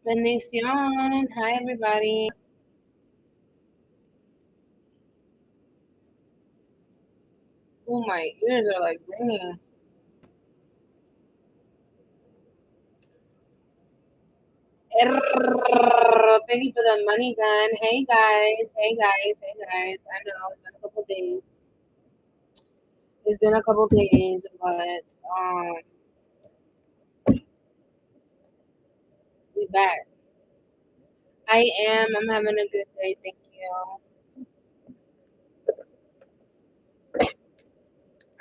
Bendición. Hi, everybody. Oh, my ears are like ringing. Thank you for the money gun. Hey, guys. Hey, guys. Hey, guys. I know it's been a couple days. It's been a couple days, but we back. I am. I'm having a good day. Thank you.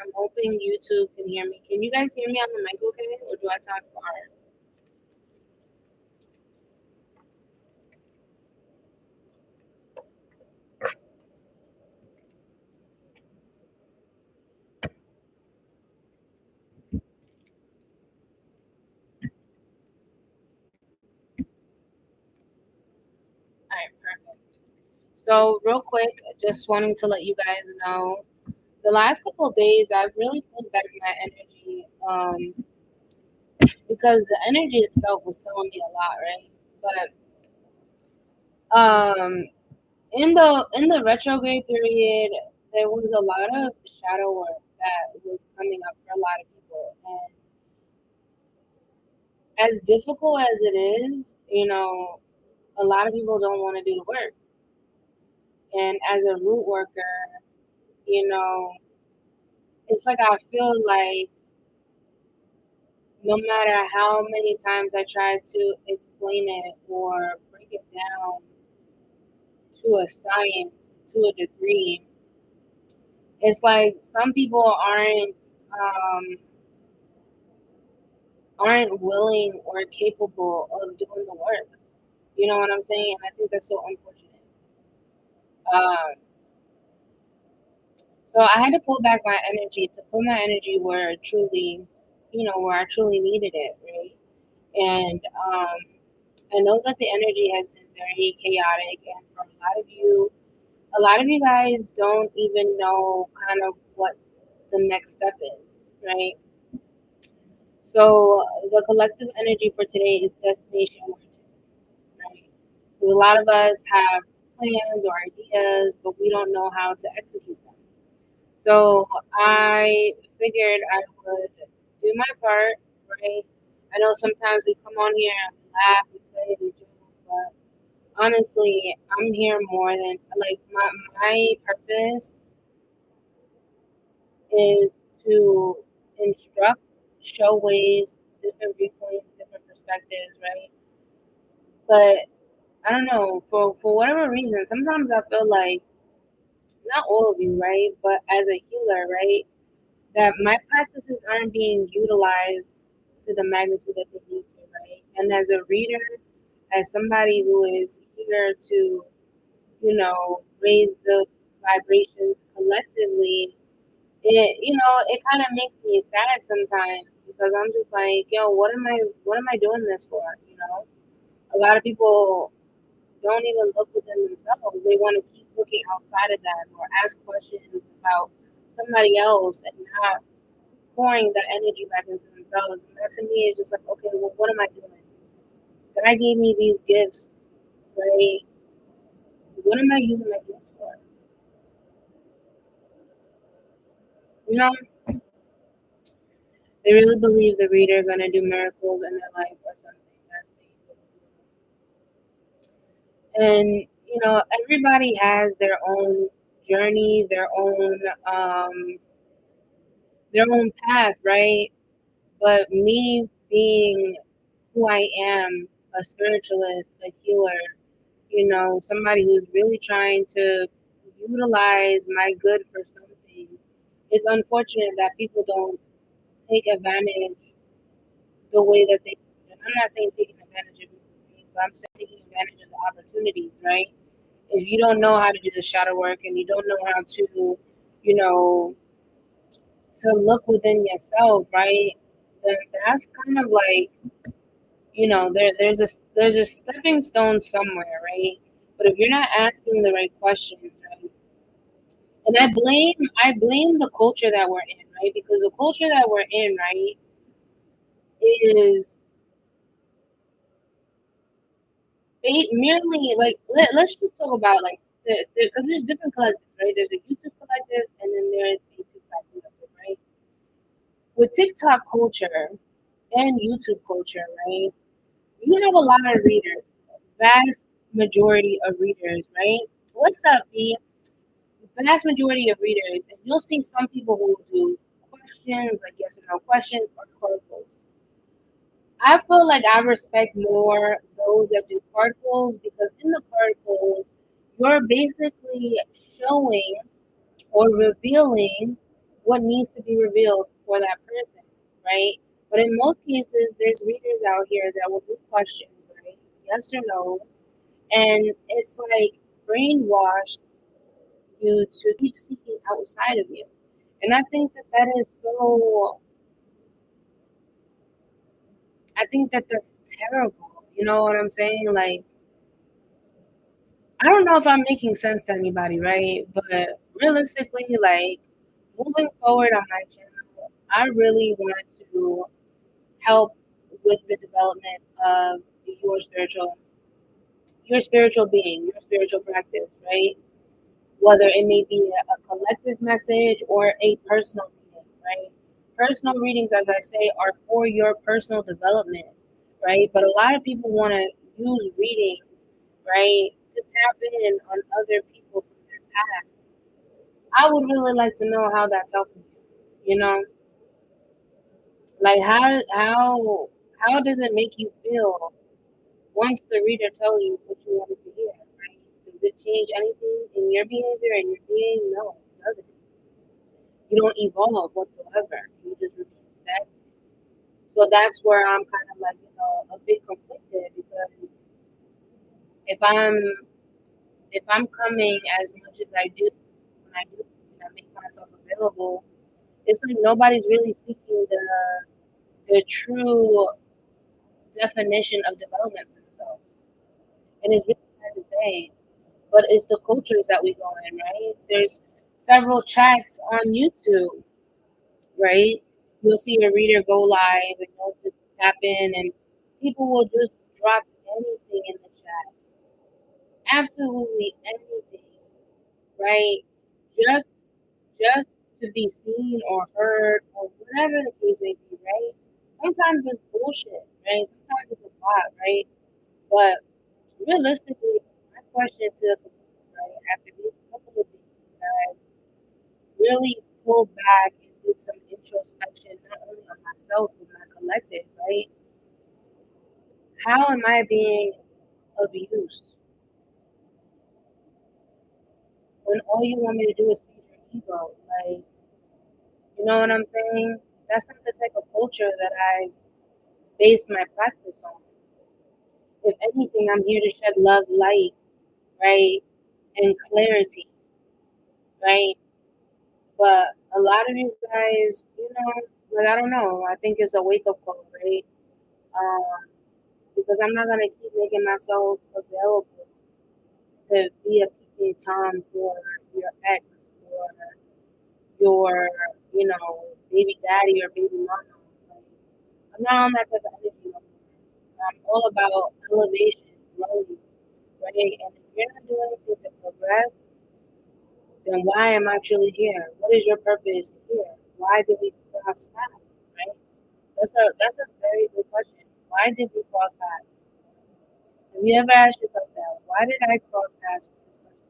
I'm hoping YouTube can hear me. Can you guys hear me on the mic okay? Or do I sound far? All right, perfect. So, real quick, just wanting to let you guys know the last couple of days I've really pulled back my energy because the energy itself was telling me a lot, right? But in the retrograde period, there was a lot of shadow work that was coming up for a lot of people, and as difficult as it is, a lot of people don't want to do the work. And as a root worker, you know, it's like I feel like no matter how many times I try to explain it or break it down to a science, to a degree, it's like some people aren't willing or capable of doing the work. You know what I'm saying? And I think that's so unfortunate. Um, so I had to pull back my energy to put my energy where it truly, where I truly needed it, right? And I know that the energy has been very chaotic, and for a lot of you guys don't even know kind of what the next step is, right? So the collective energy for today is destination where to, right? Because a lot of us have plans or ideas, but we don't know how to execute them. So I figured I would do my part, right? I know sometimes we come on here and we laugh, we play, we joke, but honestly, I'm here more than like my purpose is to instruct, show ways, different viewpoints, different perspectives, right? But I don't know, for whatever reason, sometimes I feel like not all of you, right? But as a healer, right, that my practices aren't being utilized to the magnitude that they need to, right? And as a reader, as somebody who is here to, raise the vibrations collectively, it kind of makes me sad sometimes because I'm just like, yo, what am I doing this for? A lot of people don't even look within themselves. They want to keep looking outside of that or ask questions about somebody else and not pouring that energy back into themselves. And that to me is just like, okay, well, what am I doing? God gave me these gifts, right? What am I using my gifts for? You know, they really believe the reader gonna do miracles in their life or something. That's and everybody has their own journey, um, their own path, right? But me being who I am, a spiritualist, a healer, somebody who's really trying to utilize my good for something. It's unfortunate that people don't take advantage the way that they. And I'm not saying taking advantage of people, but I'm saying taking advantage of the opportunities, right? If you don't know how to do the shadow work and you don't know how to, you know, to look within yourself, right? Then that's kind of like, there's a stepping stone somewhere, right? But if you're not asking the right questions, right? And I blame the culture that we're in, right? Because the culture that we're in, right, is Merely like let's just talk about like because there's different collectives, right? There's a YouTube collective and then there's a TikTok collective, right? With TikTok culture and YouTube culture, right? You have a lot of readers, vast majority of readers, right? What's up, B? Vast majority of readers, and you'll see some people who will do questions, like yes or no questions, or card pulls. I feel like I respect more those that do card pulls because in the card pulls, you're basically showing or revealing what needs to be revealed for that person, right? But in most cases, there's readers out here that will do questions, right? Yes or no. And it's like brainwash you to keep seeking outside of you. And I think that that is so, I think that that's terrible. You know what I'm saying? Like, I don't know if I'm making sense to anybody, right? But realistically, like, moving forward on my channel, I really want to help with the development of your spiritual being, your spiritual practice, right? Whether it may be a collective message or a personal reading, right? Personal readings, as I say, are for your personal development, right? But a lot of people want to use readings, right, to tap in on other people from their past. I would really like to know how that's helping you. You know, like how does it make you feel once the reader tells you what you wanted to hear, right? Does it change anything in your behavior and your being? No, it doesn't. You don't evolve whatsoever. You just remain stagnant. So that's where I'm kind of like, a bit conflicted because if I'm if I'm coming as much as I do when I do and I make myself available, it's like nobody's really seeking the true definition of development for themselves. And it's really hard to say, but it's the cultures that we go in, right? There's several chats on YouTube, right? You'll see a reader go live and you'll just tap in and people will just drop anything in the chat. Absolutely anything, right? Just just to be seen or heard or whatever the case may be, right? Sometimes it's bullshit, right? Sometimes it's a lot, right? But realistically, my question to the community, right, after these couple of days that I really pulled back and did some introspection, not only on myself, but my collective, right? How am I being of use when all you want me to do is feed your ego? Like, you know what I'm saying? That's not the type of culture that I base my practice on. If anything, I'm here to shed love, light, right, and clarity, right? But a lot of you guys, like I don't know. I think it's a wake up call, right? Um, because I'm not gonna keep making myself available to be a peeping tom for your ex or your, baby daddy or baby mama. Like, I'm not on that type of energy no more. I'm all about elevation, growing, right? And if you're not doing anything to progress, then why am I truly here? What is your purpose here? Why did we cross paths, right? That's a very good question. Why did we cross paths? Have you ever asked yourself that? Why did I cross paths with this person?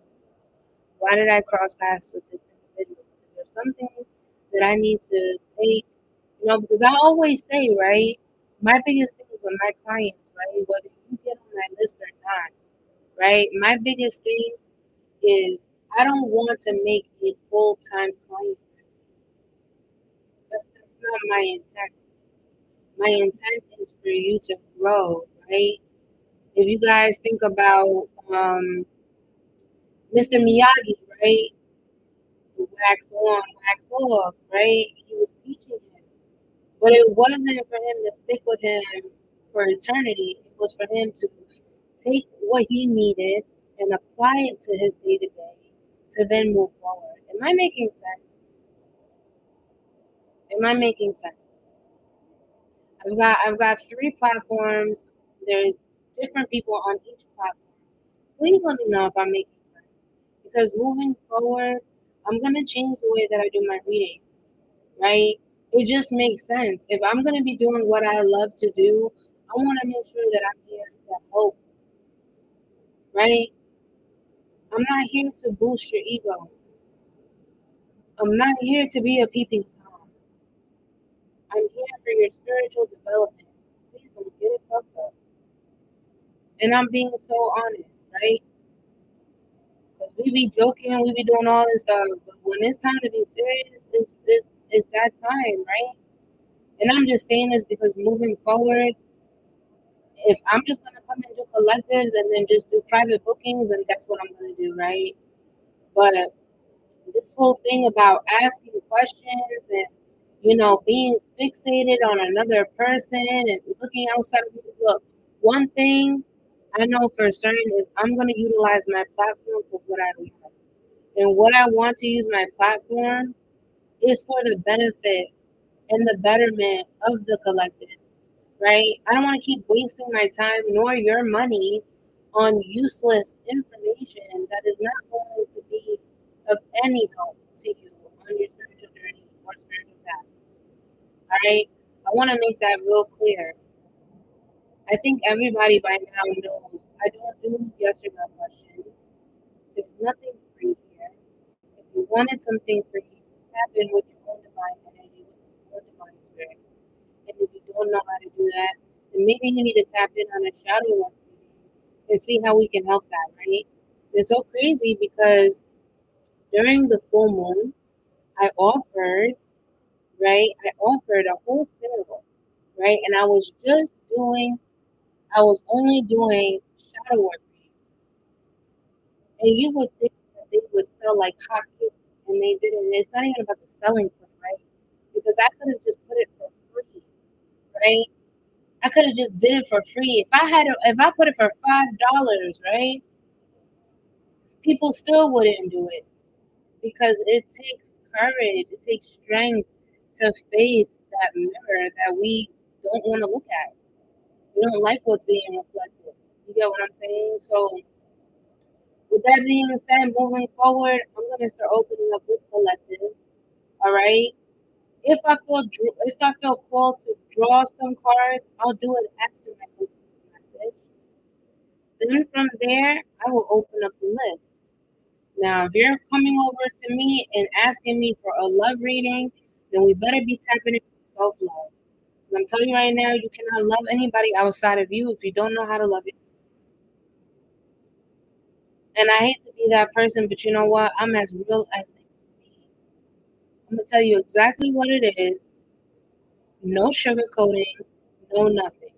Why did I cross paths with this individual? Is there something that I need to take? Because I always say, right, my biggest thing is with my clients, right, whether you get on my list or not, right, my biggest thing is I don't want to make a full time client. That's not my intent. My intent is for you to grow, right? If you guys think about Mr. Miyagi, right? Wax on, wax off, right? He was teaching him. But it wasn't for him to stick with him for eternity. It was for him to take what he needed and apply it to his day to day to then move forward. Am I making sense? Am I making sense? I've got three platforms. There's different people on each platform. Please let me know if I'm making sense. Because moving forward, I'm gonna change the way that I do my readings, right? It just makes sense. If I'm gonna be doing what I love to do, I wanna make sure that I'm here to help, right? I'm not here to boost your ego. I'm not here to be a peeping Tom. I'm here for your spiritual development. Please don't get it fucked up. And I'm being so honest, right? Because we be joking, we be doing all this stuff, but when it's time to be serious, it's that time, right? And I'm just saying this because moving forward, if I'm just gonna come and do collectives and then just do private bookings, and that's what I'm gonna do, right? But this whole thing about asking questions and being fixated on another person and looking outside of you. Look, one thing I know for certain is I'm gonna utilize my platform for what I want. And what I want to use my platform is for the benefit and the betterment of the collective, right? I don't want to keep wasting my time nor your money on useless information that is not going to be of any help to you on your spiritual journey or spiritual path. All right? I want to make that real clear. I think everybody by now knows I don't do yes or no questions. There's nothing free here. If you wanted something free, tap in with your own divine energy, with your own divine spirits. And if you don't know how to do that, then maybe you need to tap in on a shadow work reading and see how we can help that, right? It's so crazy because during the full moon, I offered, right? I offered a whole sale, right? And I was only doing shadow work readings. And you would think that they would sell like hotcakes, and they didn't. It's not even about the selling point, right? Because I could have just put it for free, right? I could have just did it for free. If I put it for $5, right? People still wouldn't do it because it takes courage, it takes strength to face that mirror that we don't want to look at. We don't like what's being reflected. You get what I'm saying? So, with that being said, moving forward, I'm gonna start opening up with collectives. All right. If I feel called to draw some cards, I'll do it after my collective message. Then from there, I will open up the list. Now, if you're coming over to me and asking me for a love reading, then we better be tapping into self love. I'm telling you right now, you cannot love anybody outside of you if you don't know how to love it. And I hate to be that person, but you know what? I'm as real as they can be. I'm gonna tell you exactly what it is. No sugarcoating, no nothing.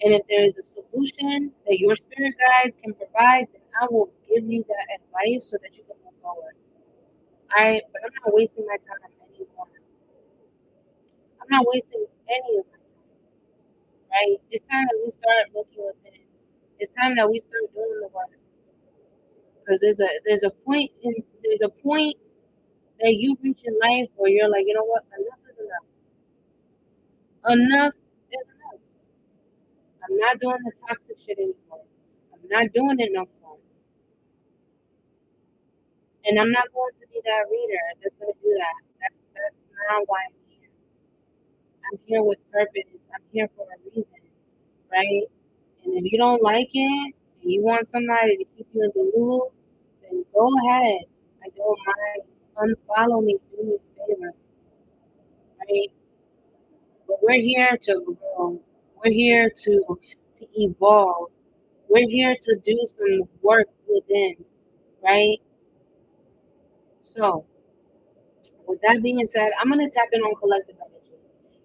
And if there is a solution that your spirit guides can provide, then I will give you that advice so that you can move forward. But I'm not wasting my time anymore. I'm not wasting any of my time, right? It's time that we start looking within. It's time that we start doing the work. Because there's a point that you reach in life where you're like, you know what, enough is enough. Enough is enough. I'm not doing the toxic shit anymore. I'm not doing it no more. And I'm not going to be that reader that's gonna do that. That's not why I'm here. I'm here with purpose. I'm here for a reason, right? And if you don't like it and you want somebody to keep you in the loop, then go ahead. I don't mind. Unfollow me, do me a favor, right? But we're here to grow. We're here to evolve. We're here to do some work within, right? So, with that being said, I'm gonna tap in on collective energy.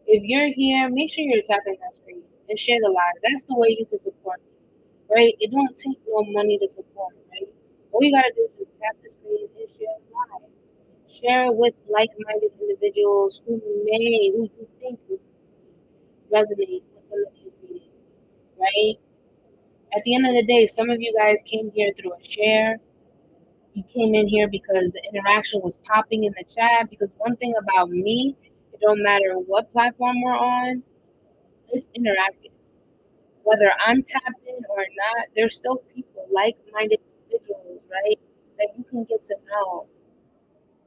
If you're here, make sure you're tapping that screen and share the live. That's the way you can support me, right? It don't take no money to support, right? All you gotta do is just tap the screen and share the live. Share it with like-minded individuals who you think would resonate with some of these readings, right? At the end of the day, some of you guys came here through a share. You came in here because the interaction was popping in the chat. Because one thing about me, it don't matter what platform we're on, It's interactive. Whether I'm tapped in or not, there's still people, like-minded individuals, right? That you can get to know,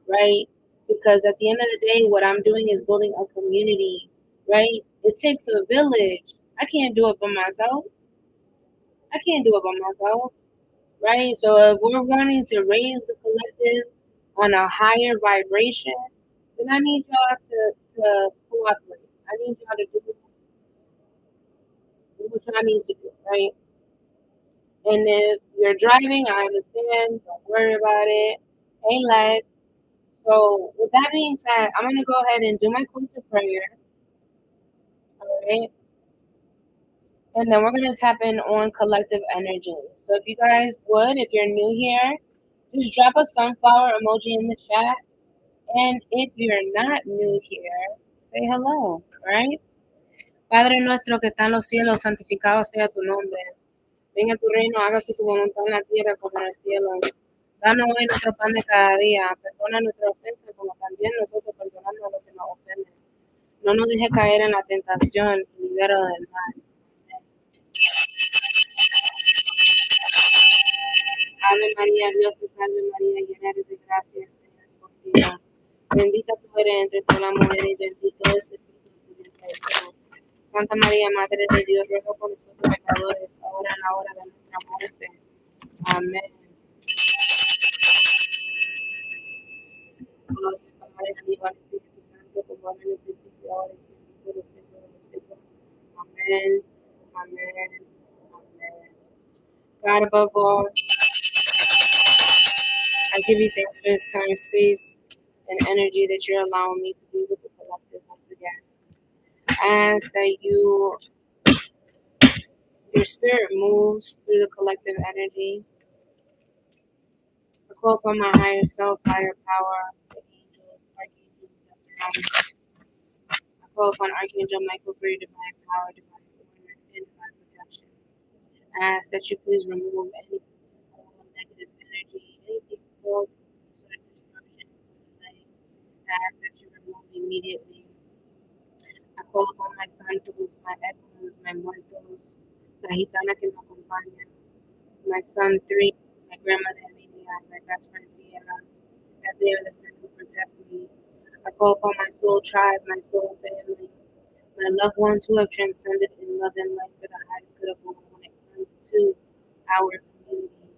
right? Because at the end of the day, what I'm doing is building a community, right? It takes a village. I can't do it by myself. I can't do it by myself, right? So if we're wanting to raise the collective on a higher vibration, then I need y'all to cooperate. I need y'all to do what y'all need to do, right? And if you're driving, I understand. Don't worry about it. Hey, Lex. So with that being said, I'm gonna go ahead and do my call to prayer. All right. And then we're gonna tap in on collective energy. So if you guys would, if you're new here, just drop a sunflower emoji in the chat. And if you're not new here, say hello, right? Padre nuestro que está en los cielos, santificado sea tu nombre. Venga tu reino, hágase tu voluntad en la tierra como en el cielo. Danos hoy nuestro pan de cada día. Perdona nuestra ofensa como también nosotros perdonamos a los que nos ofenden. No nos dejes caer en la tentación y libéranos del mal. Ave María, Dios te salve María, llena eres de gracia, el Señor es contigo. Bendita tú eres entre todas las mujeres y bendito es el fruto de tu vientre, Jesús. Santa María, Madre de Dios, ruega por nosotros pecadores, ahora en la hora de nuestra muerte. Amén. Gloria al Padre, al Hijo, al Espíritu Santo, como era en el principio, ahora y siempre, por los siglos de los siglos. Amén. Amén. Amén. God above all, I give you thanks for this time, space, and energy that you're allowing me to be with the collective once again. I ask that your spirit moves through the collective energy. I call upon my higher self, higher power, the angels, archangels that surround me. I call upon Archangel Michael for your divine power, divine order, and divine protection. I ask that you please remove any negative energy, anything that causes sort of disruption or delay. I ask that you remove immediately. I call upon my santos, my ecos, my muertos, la gitana que me acompaña, my son 3, my grandmother Emilia, my best friend Sierra, as they are the same who protect me. I call upon my soul tribe, my soul family, my loved ones who have transcended in love and life for the highest good of all when it comes to our community.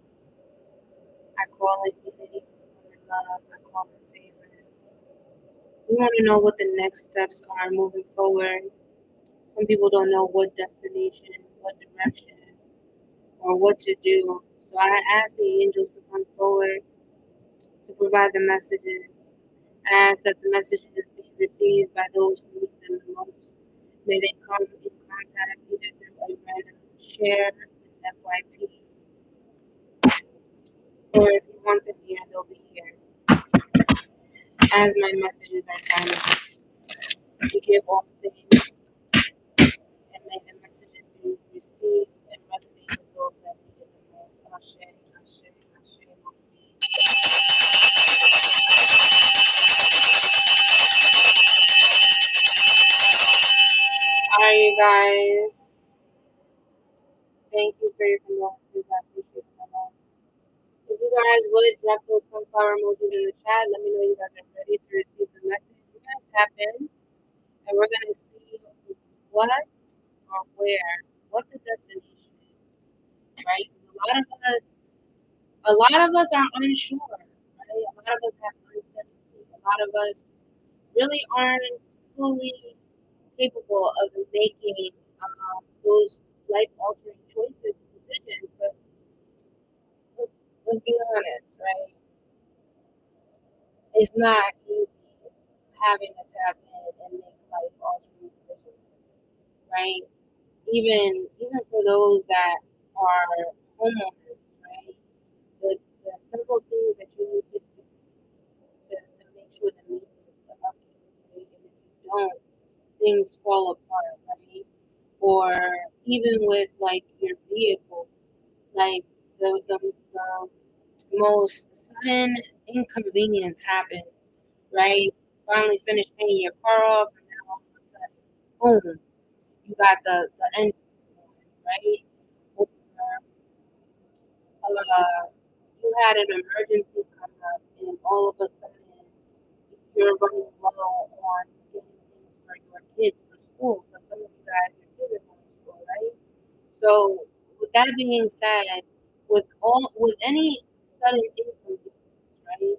I call it unity, I call it love, I call it favor. We want to know what the next steps are moving forward. Some people don't know what destination, what direction, or what to do. So I ask the angels to come forward to provide the messages. I ask that the messages be received by those who need them the most. May they come in contact either through a random share, an FYP, or if you want them here, they'll be here. As my messages are timeless, we give all things, and may the messages be received and resonate with those that need it the most. Ashe, Ashe, Ashe, Ashe. Alright, you guys. Thank you for your condolences. I appreciate it a lot. If you guys would drop those sunflower emojis in the chat, let me know you guys are ready to receive the message. We're gonna tap in and we're gonna see what or where, what the destination is, right? Because a lot of us are unsure, right? A lot of us have uncertainty. A lot of us really aren't fully capable of making those life altering choices and decisions. But let's be honest, right? It's not easy having to tap in and make life altering decisions, right? Even for those that are homeowners, right? The simple things that you need to do to make sure the maintenance, the upkeep, right? And if you don't, things fall apart, right? Or even with like your vehicle, like the most sudden inconvenience happens, right? Finally finish paying your car off, and then all of a sudden, boom, you got the engine, right? Or you had an emergency come up, and all of a sudden you're running low on getting things for your kids for school. Because some of you guys, your kids are going to school, right? So, with that being said, with any sudden inconvenience, right?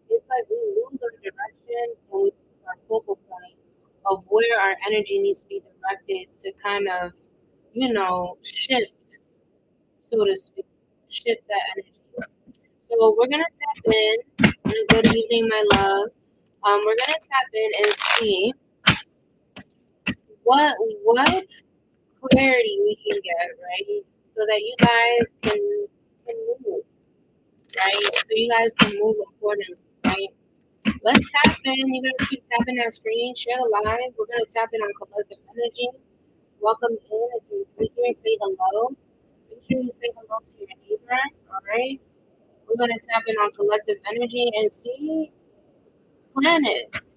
It's like we lose our direction and we lose our focal point of where our energy needs to be directed to kind of, shift, so to speak, shift that energy. So we're gonna tap in. Good evening, my love. We're gonna tap in and see what clarity we can get, right? So that you guys can move, right? So you guys can move accordingly, right? Let's tap in. You guys keep tapping that screen. Share the live. We're gonna tap in on collective energy. Welcome in. If you're new here, say hello. Make sure you say hello to your neighbor. All right. We're gonna tap in on collective energy and see planets.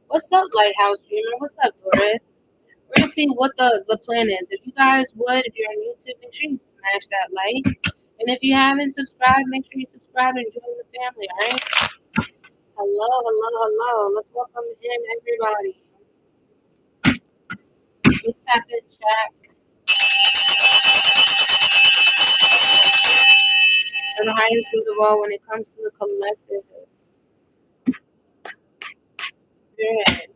What's up, Lighthouse Dreamer? What's up, Doris? We're gonna see what the plan is. If you guys would, if you're on YouTube, make sure you smash that like. And if you haven't subscribed, make sure you subscribe and join the family, alright? Hello, hello, hello. Let's welcome in everybody. Let's tap in chat. And the highest good of all when it comes to the collective spirit.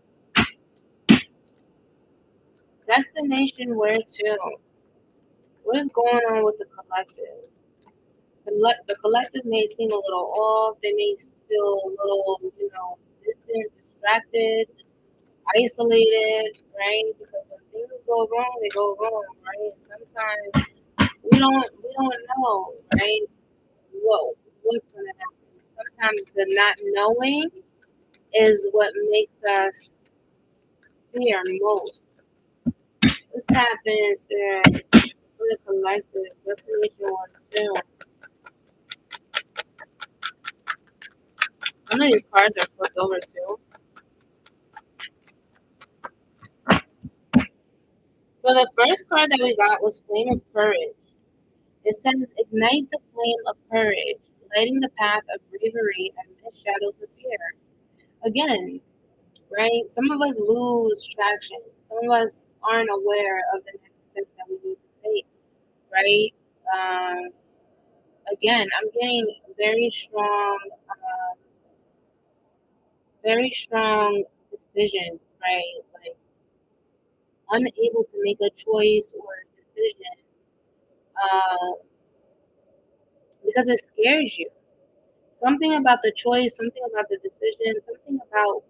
Destination where to? What is going on with the collective? The collective may seem a little off. They may feel a little, distant, distracted, isolated, right? Because when things go wrong, they go wrong, right? Sometimes we don't know, right? What's gonna happen. Sometimes the not knowing is what makes us fear most. Let's tap in, spirit, for the collective. Destination one, two. Some of these cards are flipped over too. So the first card that we got was Flame of Courage. It says, ignite the flame of courage, lighting the path of bravery amidst shadows of fear. Again, right? Some of us lose traction. Some of us aren't aware of the next step that we need to take, right? Um, again, I'm getting very strong decisions, right? Like unable to make a choice or a decision uh, because it scares you. Something about the choice, something about the decision, something about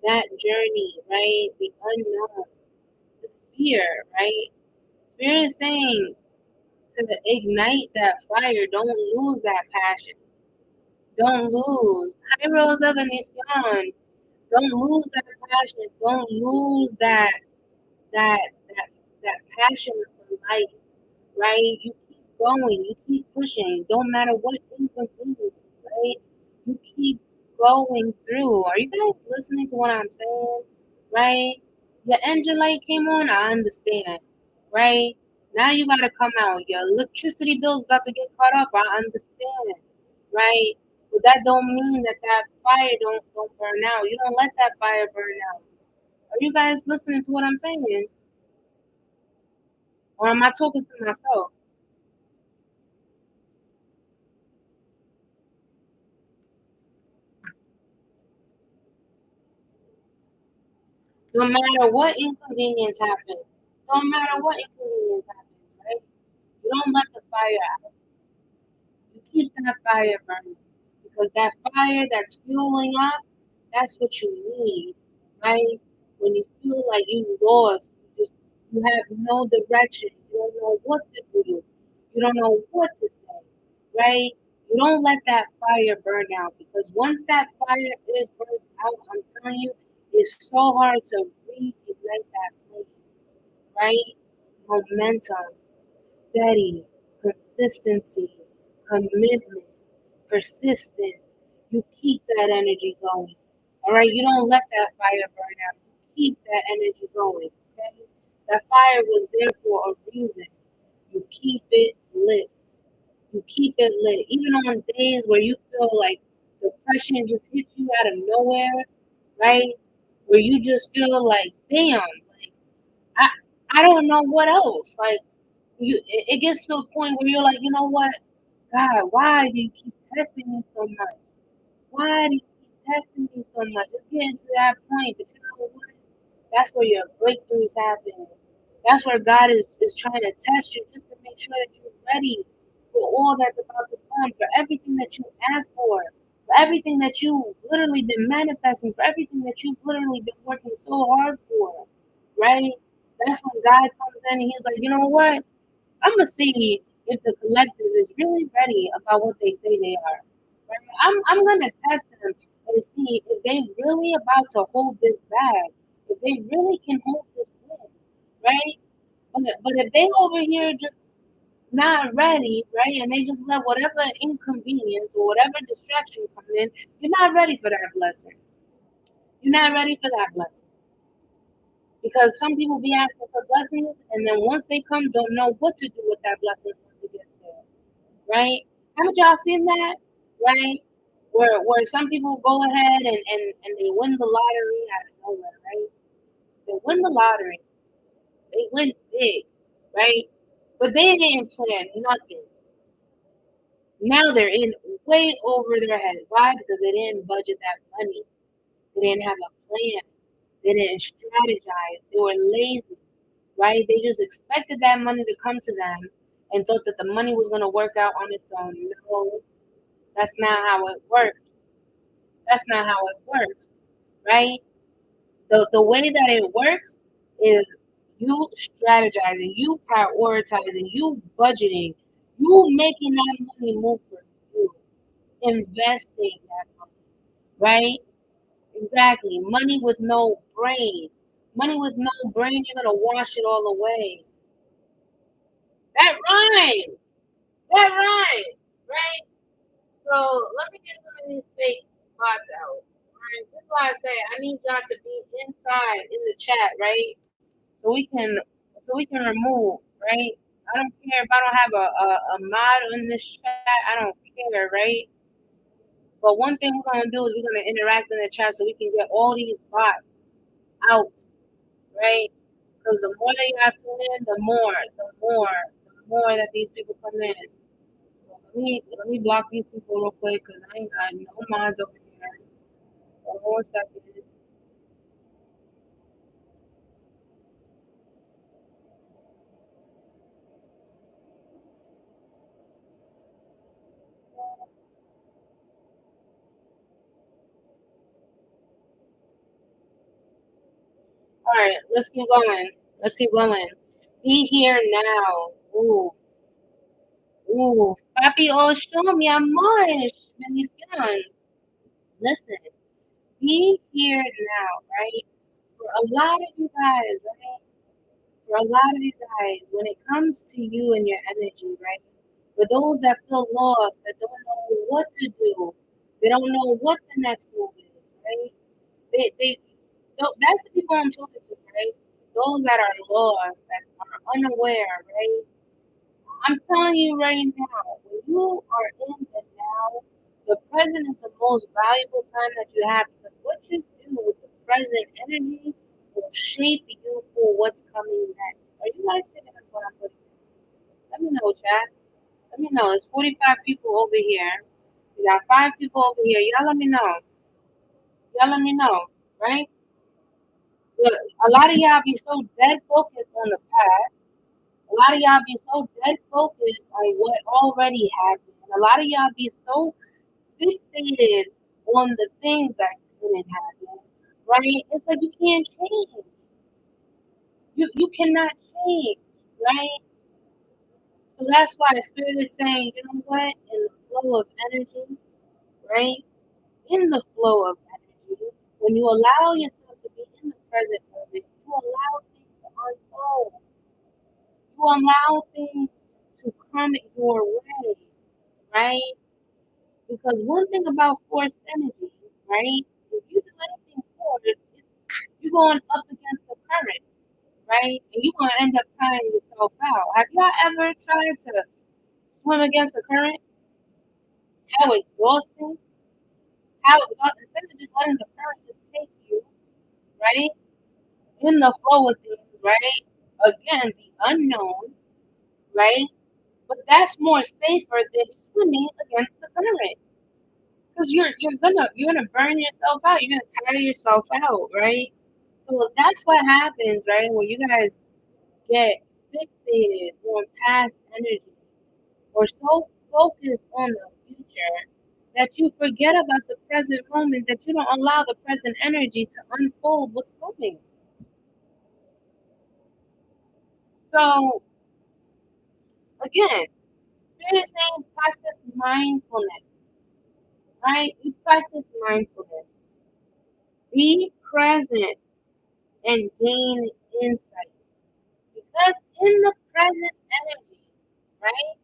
that journey, right? The unknown, the fear, right? Spirit is saying to ignite that fire. Don't lose that passion. Don't lose. Hi, Rosa Venecian. Don't lose that passion. Don't lose that that that passion for life, right? You keep going. You keep pushing. Don't matter what inconvenience, right? You keep going through. Are you guys listening to what I'm saying? Right? Your engine light came on. I understand. Right? Now you gotta come out. Your electricity bill's about to get caught up. I understand. Right? But that don't mean that fire don't burn out. You don't let that fire burn out. Are you guys listening to what I'm saying? Or am I talking to myself? No matter what inconvenience happens, no matter what inconvenience happens, right? You don't let the fire out. You keep that fire burning because that fire that's fueling up, that's what you need, right? When you feel like you lost, you have no direction, you don't know what to do, you don't know what to say, right? You don't let that fire burn out because once that fire is burned out, I'm telling you, it's so hard to reignite that flame, right? Momentum, steady, consistency, commitment, persistence. You keep that energy going. All right, you don't let that fire burn out. You keep that energy going. Okay, That fire was there for a reason. You keep it lit. You keep it lit. Even on days where you feel like depression just hits you out of nowhere, right? Where you just feel like, damn, like I I don't know what else. Like it gets to a point where you're like, you know what, God, why do you keep testing me so much? Why do you keep testing me so much? It's getting to that point, but you know what? That's where your breakthroughs happen. That's where God is trying to test you just to make sure that you're ready for all that's about to come, for everything that you asked for everything that you literally been manifesting, for everything that you've literally been working so hard for, right? That's when God comes in and He's like, you know what? I'm gonna see if the collective is really ready about what they say they are. Right? I'm gonna test them and see if they really about to hold this bag, if they really can hold this win, right? But if they over here just not ready, right, and they just let whatever inconvenience or whatever distraction come in, you're not ready for that blessing. You're not ready for that blessing. Because some people be asking for blessings and then once they come don't know what to do with that blessing once it gets there. Right? Haven't y'all seen that? Right? Where some people go ahead and they win the lottery out of nowhere, right? They win the lottery. They win big, right? But they didn't plan nothing. Now they're in way over their head. Why? Because they didn't budget that money. They didn't have a plan. They didn't strategize. They were lazy, right? They just expected that money to come to them and thought that the money was going to work out on its own. No, that's not how it works. That's not how it works, right? The way that it works is you strategizing, you prioritizing, you budgeting, you making that money move for you, investing that money, right? Exactly. Money with no brain. Money with no brain, you're gonna wash it all away. That rhymes. That rhymes, right? So let me get some of these fake bots out. Right? That's why I say I need y'all to be inside in the chat, right? So we can remove, right? I don't care if I don't have a mod in this chat. I don't care, right? But one thing we're gonna do is we're gonna interact in the chat so we can get all these bots out, right? Because the more they got tune in, the more that these people come in. So let me block these people real quick because I ain't got no mods over here. Hold on 1 second. All right, let's keep going. Let's keep going. Be here now. Ooh, ooh. Papi Osho, mi amor. Bendición. Listen, be here now, right? For a lot of you guys, right? For a lot of you guys, when it comes to you and your energy, right? For those that feel lost, that don't know what to do, they don't know what the next move is, right? That's the people I'm talking to, right? Those that are lost, that are unaware, right? I'm telling you right now, when you are in the now, the present is the most valuable time that you have because what you do with the present energy will shape you for what's coming next. Are you guys picking up what I'm putting? Let me know, chat. Let me know. It's 45 people over here. We got 5 people over here. Y'all let me know. Y'all let me know, right? Look, a lot of y'all be so dead focused on the past. A lot of y'all be so dead focused on what already happened. A lot of y'all be so fixated on the things that didn't happen, right? It's like you can't change. You cannot change, right? So that's why the spirit is saying, you know what? In the flow of energy, right? In the flow of energy, when you allow yourself to be in the present moment, you allow things to unfold. You allow things to come your way, right? Because one thing about forced energy, right? If you do anything forced, you're going up against the current, right? And you're gonna end up tiring yourself out. Have y'all ever tried to swim against the current? How exhausting! How exhausting! Instead of just letting the current just take you, right, in the flow of things, right? Again, the unknown, right? But that's more safer than swimming against the current. Because you're gonna burn yourself out. You're gonna tire yourself out, right? So that's what happens, right? When you guys get fixated on past energy or so focused on the future that you forget about the present moment, that you don't allow the present energy to unfold what's coming. So again, Spirit is saying practice mindfulness, right? You practice mindfulness. Be present and gain insight. Because in the present energy, right?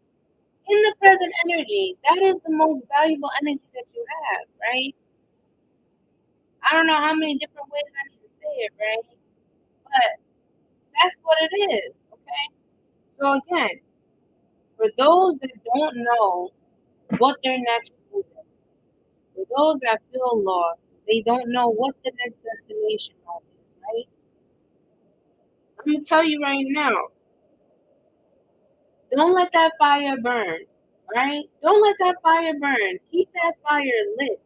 In the present energy, that is the most valuable energy that you have, right? I don't know how many different ways I need to say it, right? But that's what it is, okay? So again, for those that don't know what their next move is, for those that feel lost, they don't know what the next destination is, right? I'm gonna tell you right now, don't let that fire burn, right? Don't let that fire burn. Keep that fire lit,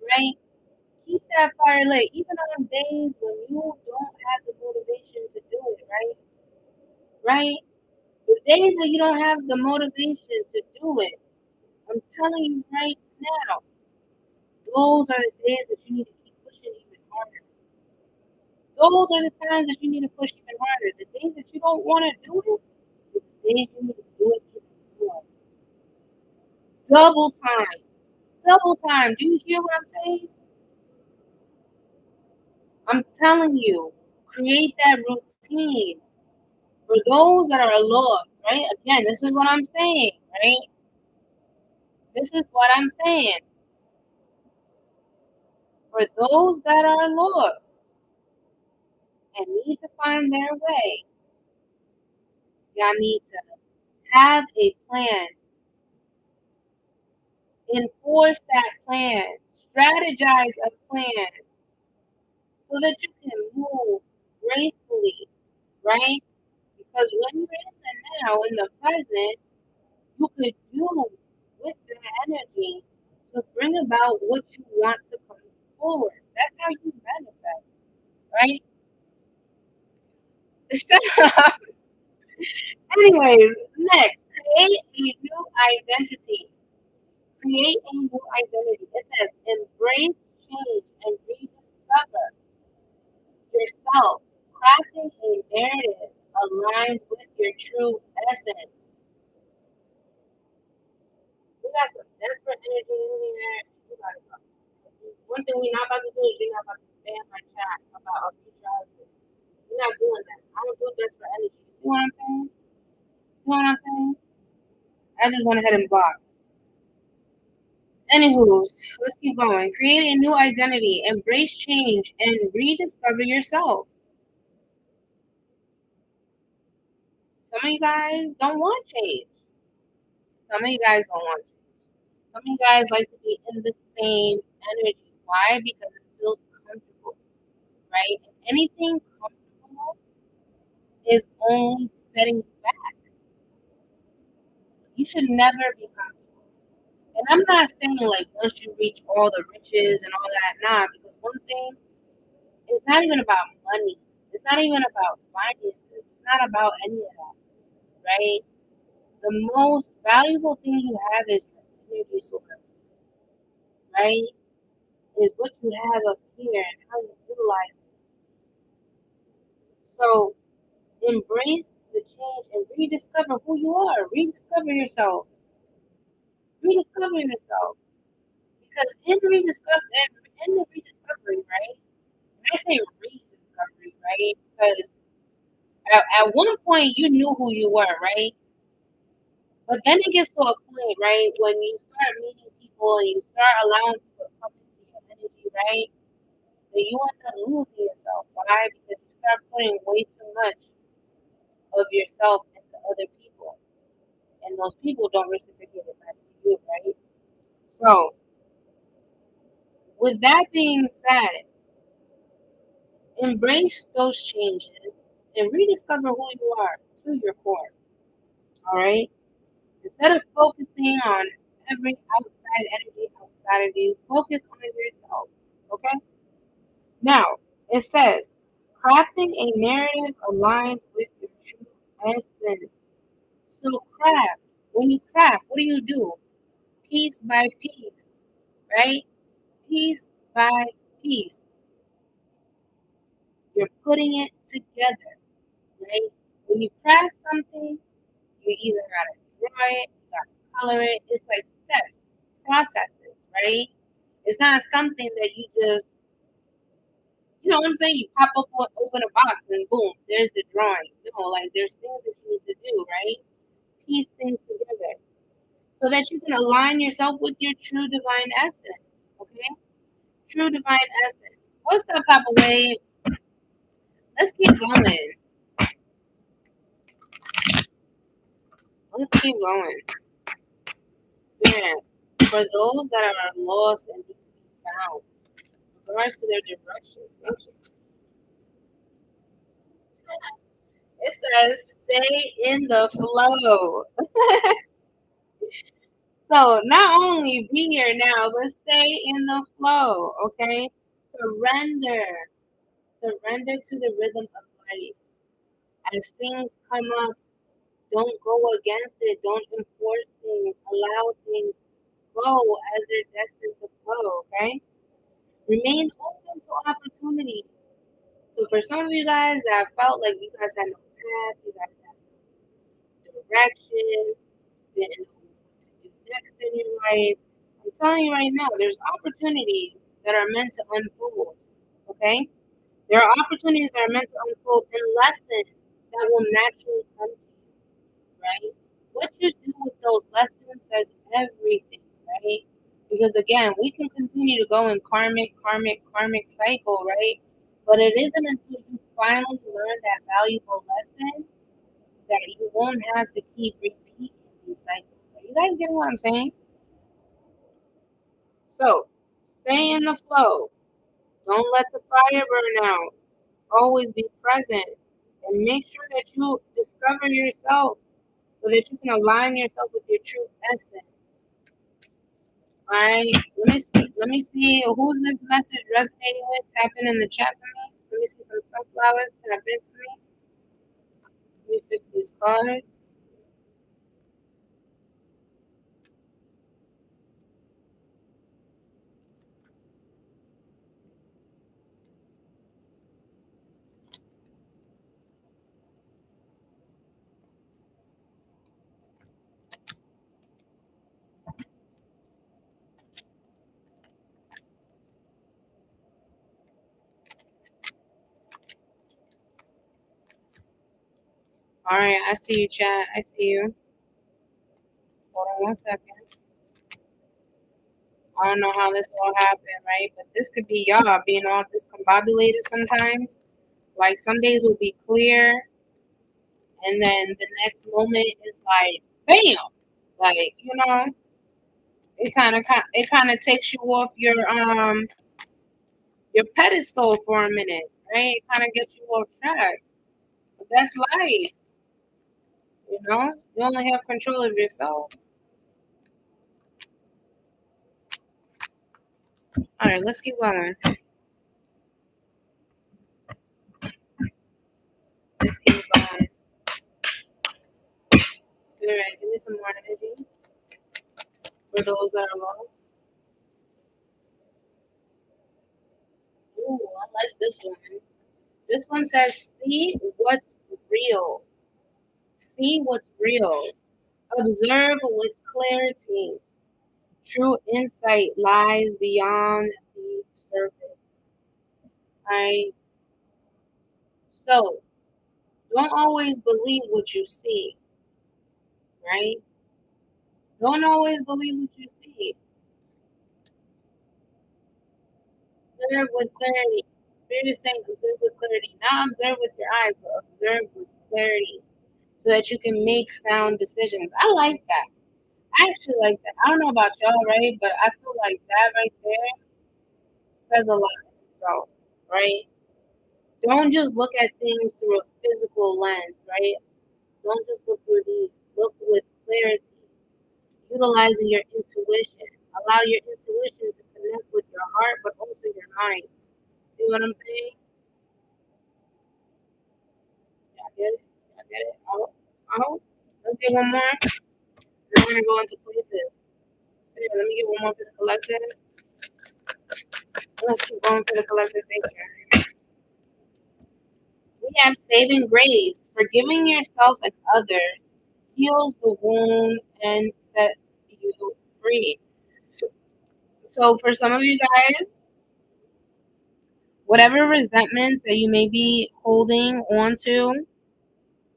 right? Keep that fire lit, even on days when you don't have the motivation to do it, right? Right? The days that you don't have the motivation to do it, I'm telling you right now, those are the days that you need to keep pushing even harder. Those are the times that you need to push even harder. The days that you don't want to do it, is the days you need to do it even more. Double time. Double time. Do you hear what I'm saying? I'm telling you, create that routine. For those that are lost, right? Again, this is what I'm saying, right? This is what I'm saying. For those that are lost and need to find their way, y'all need to have a plan, enforce that plan, strategize a plan so that you can move gracefully, right? Because when you're in the now, in the present, you could do with that energy to bring about what you want to come forward. That's how you manifest, right? Anyways, next, create a new identity. Create a new identity. It says embrace change and rediscover yourself, crafting a narrative aligned with your true essence. We got some desperate energy in here. You gotta go. One thing we're not about to do is you're not about to spam my chat about a future husband. We're not doing that. I don't do desperate energy. You see what I'm saying? See what I'm saying? I just went ahead and blocked. Anywho, let's keep going. Create a new identity, embrace change, and rediscover yourself. Some of you guys don't want change. Some of you guys don't want change. Some of you guys like to be in the same energy. Why? Because it feels comfortable, right? And anything comfortable is only setting you back. You should never be comfortable. And I'm not saying like once you reach all the riches and all that, nah, because one thing, it's not even about money. It's not even about finances. It's not about any of that, right? The most valuable thing you have is your energy source, right? Is what you have up here and how you utilize it. So embrace the change and rediscover who you are. Rediscover yourself. Rediscover yourself. Because in the rediscovery, right? When I say rediscovery, right? Because at one point you knew who you were, right? But then it gets to a point, right, when you start meeting people and you start allowing people to come into your energy, right? Then you end up losing yourself. Why? Because you start putting way too much. of yourself into other people, and those people don't reciprocate it back to you, right? So, with that being said, embrace those changes and rediscover who you are to your core. All right. Instead of focusing on every outside energy outside of you, focus on yourself. Okay. Now, it says, crafting a narrative aligned with your true essence. So, craft. When you craft, what do? Piece by piece, right? Piece by piece. You're putting it together, right? When you craft something, you either gotta draw it, you gotta color it. It's like steps, processes, right? It's not something that you just, you know what I'm saying? You pop up, open a box, and boom, there's the drawing. No, like there's things that you need to do, right? Piece things together so that you can align yourself with your true divine essence. Okay, true divine essence. What's up, Papa Wave? Let's keep going. Let's keep going. Spirit, for those that are lost and need to be found, in regards to their direction. It says stay in the flow. So not only be here now, but stay in the flow, okay? Surrender. Surrender to the rhythm of life. As things come up, don't go against it. Don't enforce things. Allow things to flow as they're destined to flow, okay? Remain open to opportunities. So for some of you guys that felt like you guys had no path, you guys had no direction, didn't know what to do next in your life, I'm telling you right now, there's opportunities that are meant to unfold. Okay? There are opportunities that are meant to unfold in lessons that will naturally come to you, right? What you do with those lessons says everything, right? Because again, we can continue to go in karmic cycle, right? But it isn't until you finally learn that valuable lesson that you won't have to keep repeating these cycles. Are you guys getting what I'm saying? So stay in the flow. Don't let the fire burn out. Always be present and make sure that you discover yourself so that you can align yourself with your true essence. All right. Let me see who's this message resonating with. Tap in the chat for me. Let me see some sunflowers. Tap in for me. Let me fix these cards. All right. I see you, chat. I see you. Hold on one second. I don't know how this all happened, right? But this could be y'all being all discombobulated sometimes. Like some days will be clear, and then the next moment is like, bam! Like it kind of takes you off your pedestal for a minute, right? It kind of gets you off track. But that's life, you know. You only have control of yourself. All right, let's keep going. Let's keep going. Spirit, give me some more energy for those that are lost. Ooh, I like this one. This one says, see what's real. See what's real. Observe with clarity. True insight lies beyond the surface. Right? So, don't always believe what you see, right? Don't always believe what you see. Observe with clarity. Spirit is saying observe with clarity. Not observe with your eyes, but observe with clarity. so that you can make sound decisions. I like that. I actually like that. I don't know about y'all, right? But I feel like that right there says a lot in itself, right? Don't just look at things through a physical lens, right? Don't just look through these. Look with clarity, utilizing your intuition. Allow your intuition to connect with your heart, but also your mind. See what I'm saying? Y'all get it? Y'all get it? Oh, let's get one more. Then we're gonna go into places. Here, let me get one more for the collective. Let's keep going for the collective. Thank you. We have saving grace. Forgiving yourself and others heals the wound and sets you free. So for some of you guys, whatever resentments that you may be holding on to,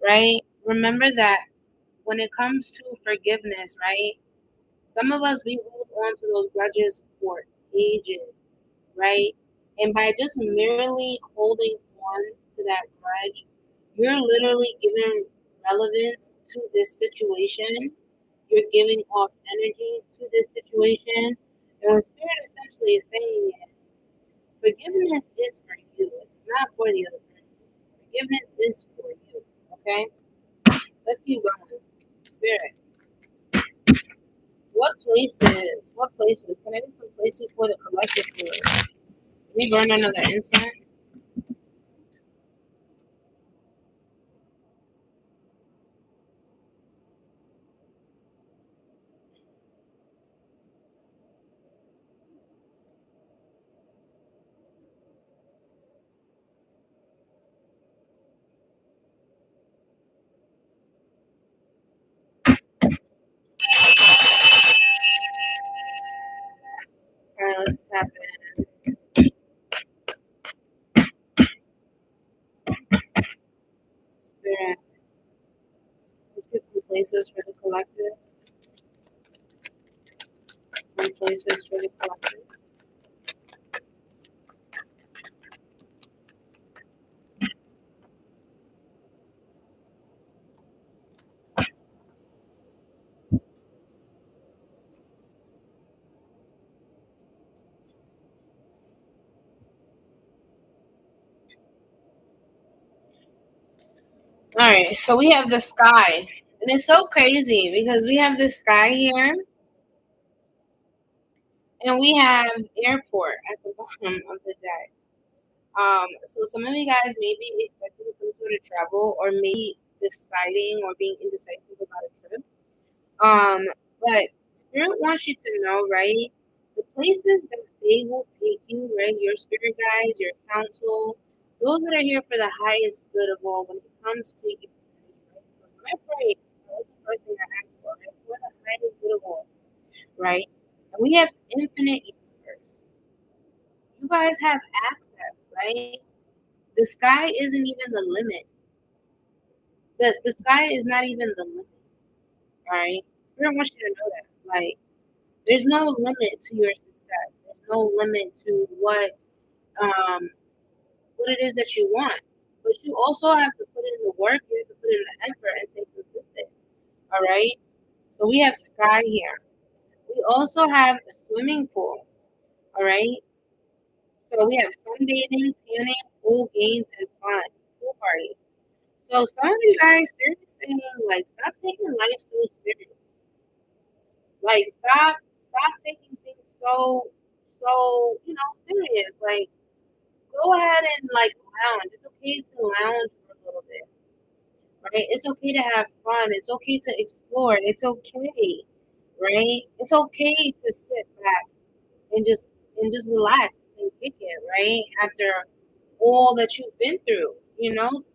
right? Remember that when it comes to forgiveness, right? Some of us, we hold on to those grudges for ages, right? And by just merely holding on to that grudge, you're literally giving relevance to this situation. You're giving off energy to this situation. And what Spirit essentially is saying is forgiveness is for you, it's not for the other person. Forgiveness is for you, okay? Let's keep going. Spirit. What places? What places? Can I get some places for the collective food? We burn another incense. Alright, let's tap in. Spirit. Let's get some places for the collective. Some places for the collective. Alright, so we have the sky. And it's so crazy because we have the sky here and we have airport at the bottom of the deck. So some of you guys may be expecting some sort of travel or maybe deciding or being indecisive about a trip. But Spirit wants you to know, right? The places that they will take you, right? Your spirit guides, your counsel, those that are here for the highest good of all when it comes to you. Right? So when I pray, that's the first thing I ask for, right? For the highest good of all, right? And we have infinite universe. You guys have access, right? The sky isn't even the limit. The sky is not even the limit, all right? Spirit wants you to know that. Like, there's no limit to your success. There's no limit to um what it is that you want. But you also have to put in the work, you have to put in the effort and stay consistent. All right. So we have sky here. We also have a swimming pool. All right. So we have sunbathing, tanning, pool games, and fun. Pool parties. So some of you guys, they're just saying like stop taking life so serious. Like stop taking things so serious. Like go ahead and like lounge. It's okay to lounge for a little bit, right? It's okay to have fun. It's okay to explore. It's okay, right? It's okay to sit back and just relax and kick it, right? After all that you've been through,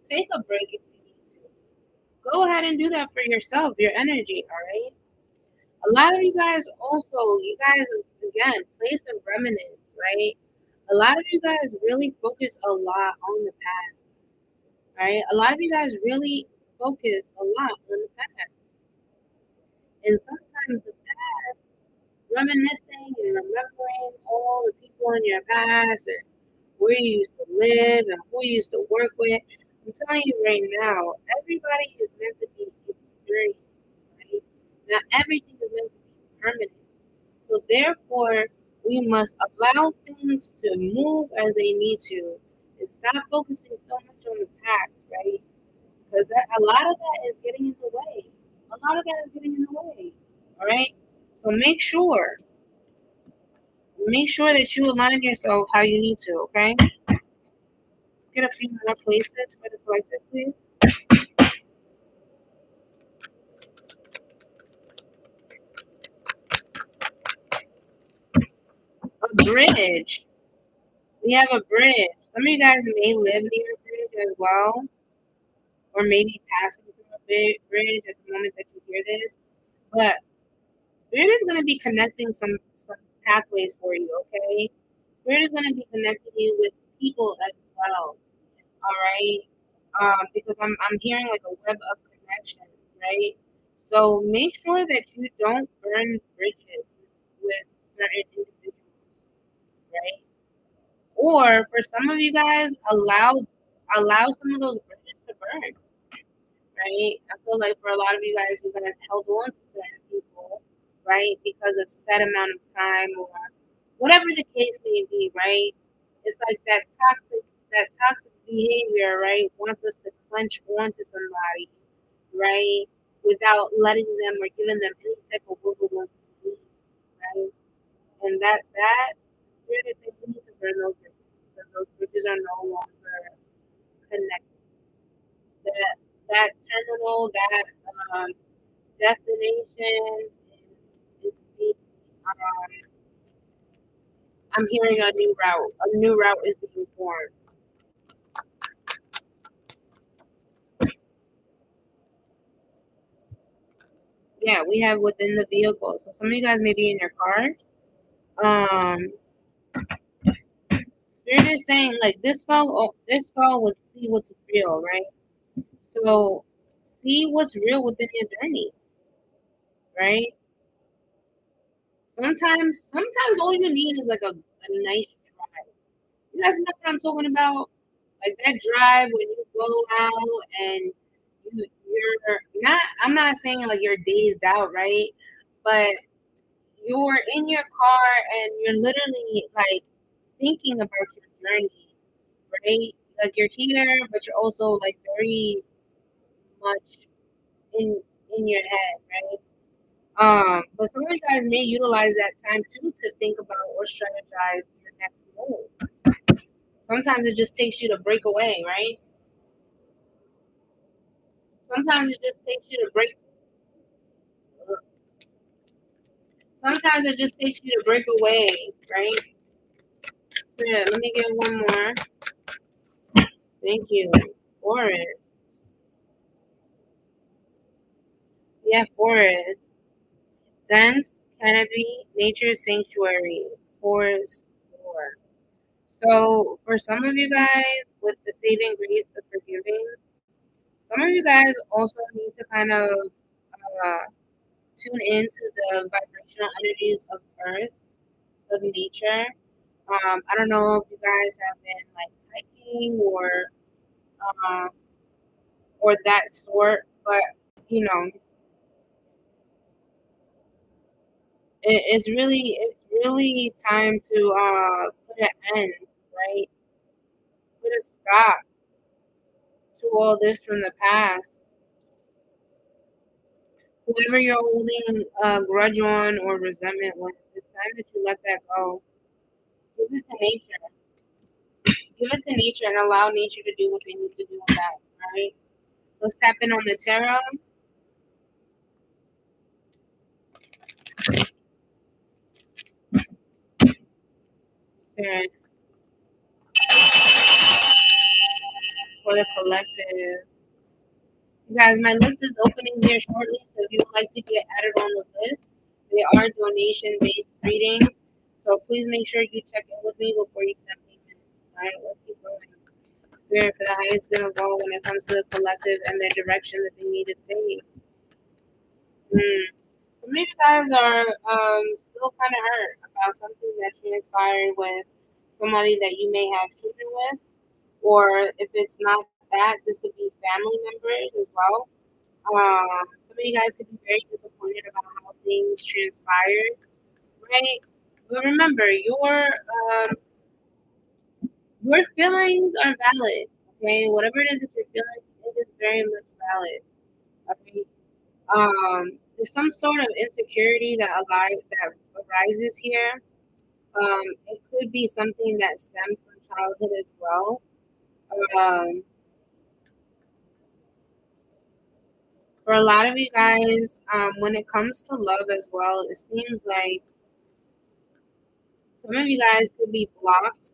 take a break if you need to. Go ahead and do that for yourself, your energy, all right? A lot of you guys again, place of remnants, right? A lot of you guys really focus a lot on the past, right? A lot of you guys really focus a lot on the past. And sometimes the past, reminiscing and remembering all the people in your past and where you used to live and who you used to work with. I'm telling you right now, everybody is meant to be therefore, we must allow things to move as they need to and stop focusing so much on the past, right? Because a lot of that is getting in the way. A lot of that is getting in the way. All right. So make sure that you align yourself how you need to. Okay. Let's get a few more places for the collective, please. A bridge. We have a bridge. Some of you guys may live near a bridge as well, or maybe passing through a bridge at the moment that you hear this. But Spirit is going to be connecting some pathways for you, okay? Spirit is going to be connecting you with people as well, all right? Because I'm hearing like a web of connections, right? So make sure that you don't burn bridges with certain individuals, right? Or for some of you guys, allow some of those bridges to burn, right? I feel like for a lot of you guys held on to certain people, right, because of set amount of time or whatever the case may be, right? It's like that toxic behavior, right, wants us to clench onto somebody, right, without letting them or giving them any type of wiggle room to leave, right? And that spirit is saying we need to burn those bridges because those bridges are no longer connected. That terminal, that um, destination is being, um, I'm hearing a new route. A new route is being formed. Yeah, we have within the vehicle. So some of you guys may be in your car. Um, Spirit is saying like this fall would see what's real, right? So see what's real within your journey, right? Sometimes all you need is like a nice drive. You guys know what I'm talking about? Like that drive when you go out and you're not, I'm not saying like you're dazed out, right? But you're in your car and you're literally like thinking about your journey, right? Like you're here, but you're also like very much in in your head, right? But some of you guys may utilize that time too to think about or strategize your next move. Sometimes it just takes you to break away, right? Sometimes it just takes you to break. Sometimes it just takes you to break away, right? Yeah, let me get one more. Thank you. Forest. Yeah, forest. Dense canopy, nature sanctuary, forest floor. So for some of you guys, with the saving grace of forgiving, some of you guys also need to kind of tune into the vibrational energies of earth, of nature. I don't know if you guys have been like hiking um, or that sort, but you know, it's really time to put an end, right? Put a stop to all this from the past. Whoever you're holding a grudge on or resentment with, it's time that you let that go. Give it to nature. Give it to nature and allow nature to do what they need to do with that, right? Let's tap in on the tarot. Spirit for the collective. You guys, my list is opening here shortly, so if you would like to get added on the list, they are donation-based readings. So please make sure you check in with me before you send payment. All right, let's keep going. Spirit for the highest good of all when it comes to the collective and their direction that they need to take. Some of you guys are still kind of hurt about something that transpired with somebody that you may have children with, or if it's not that, this could be family members as well. Some of you guys could be very disappointed about how things transpired, right? But remember, your feelings are valid. Okay, whatever it is that you're feeling, it is very much valid. Okay. There's some sort of insecurity that arises here. It could be something that stems from childhood as well. Um, for a lot of you guys, when it comes to love as well, it seems like some of you guys could be blocked.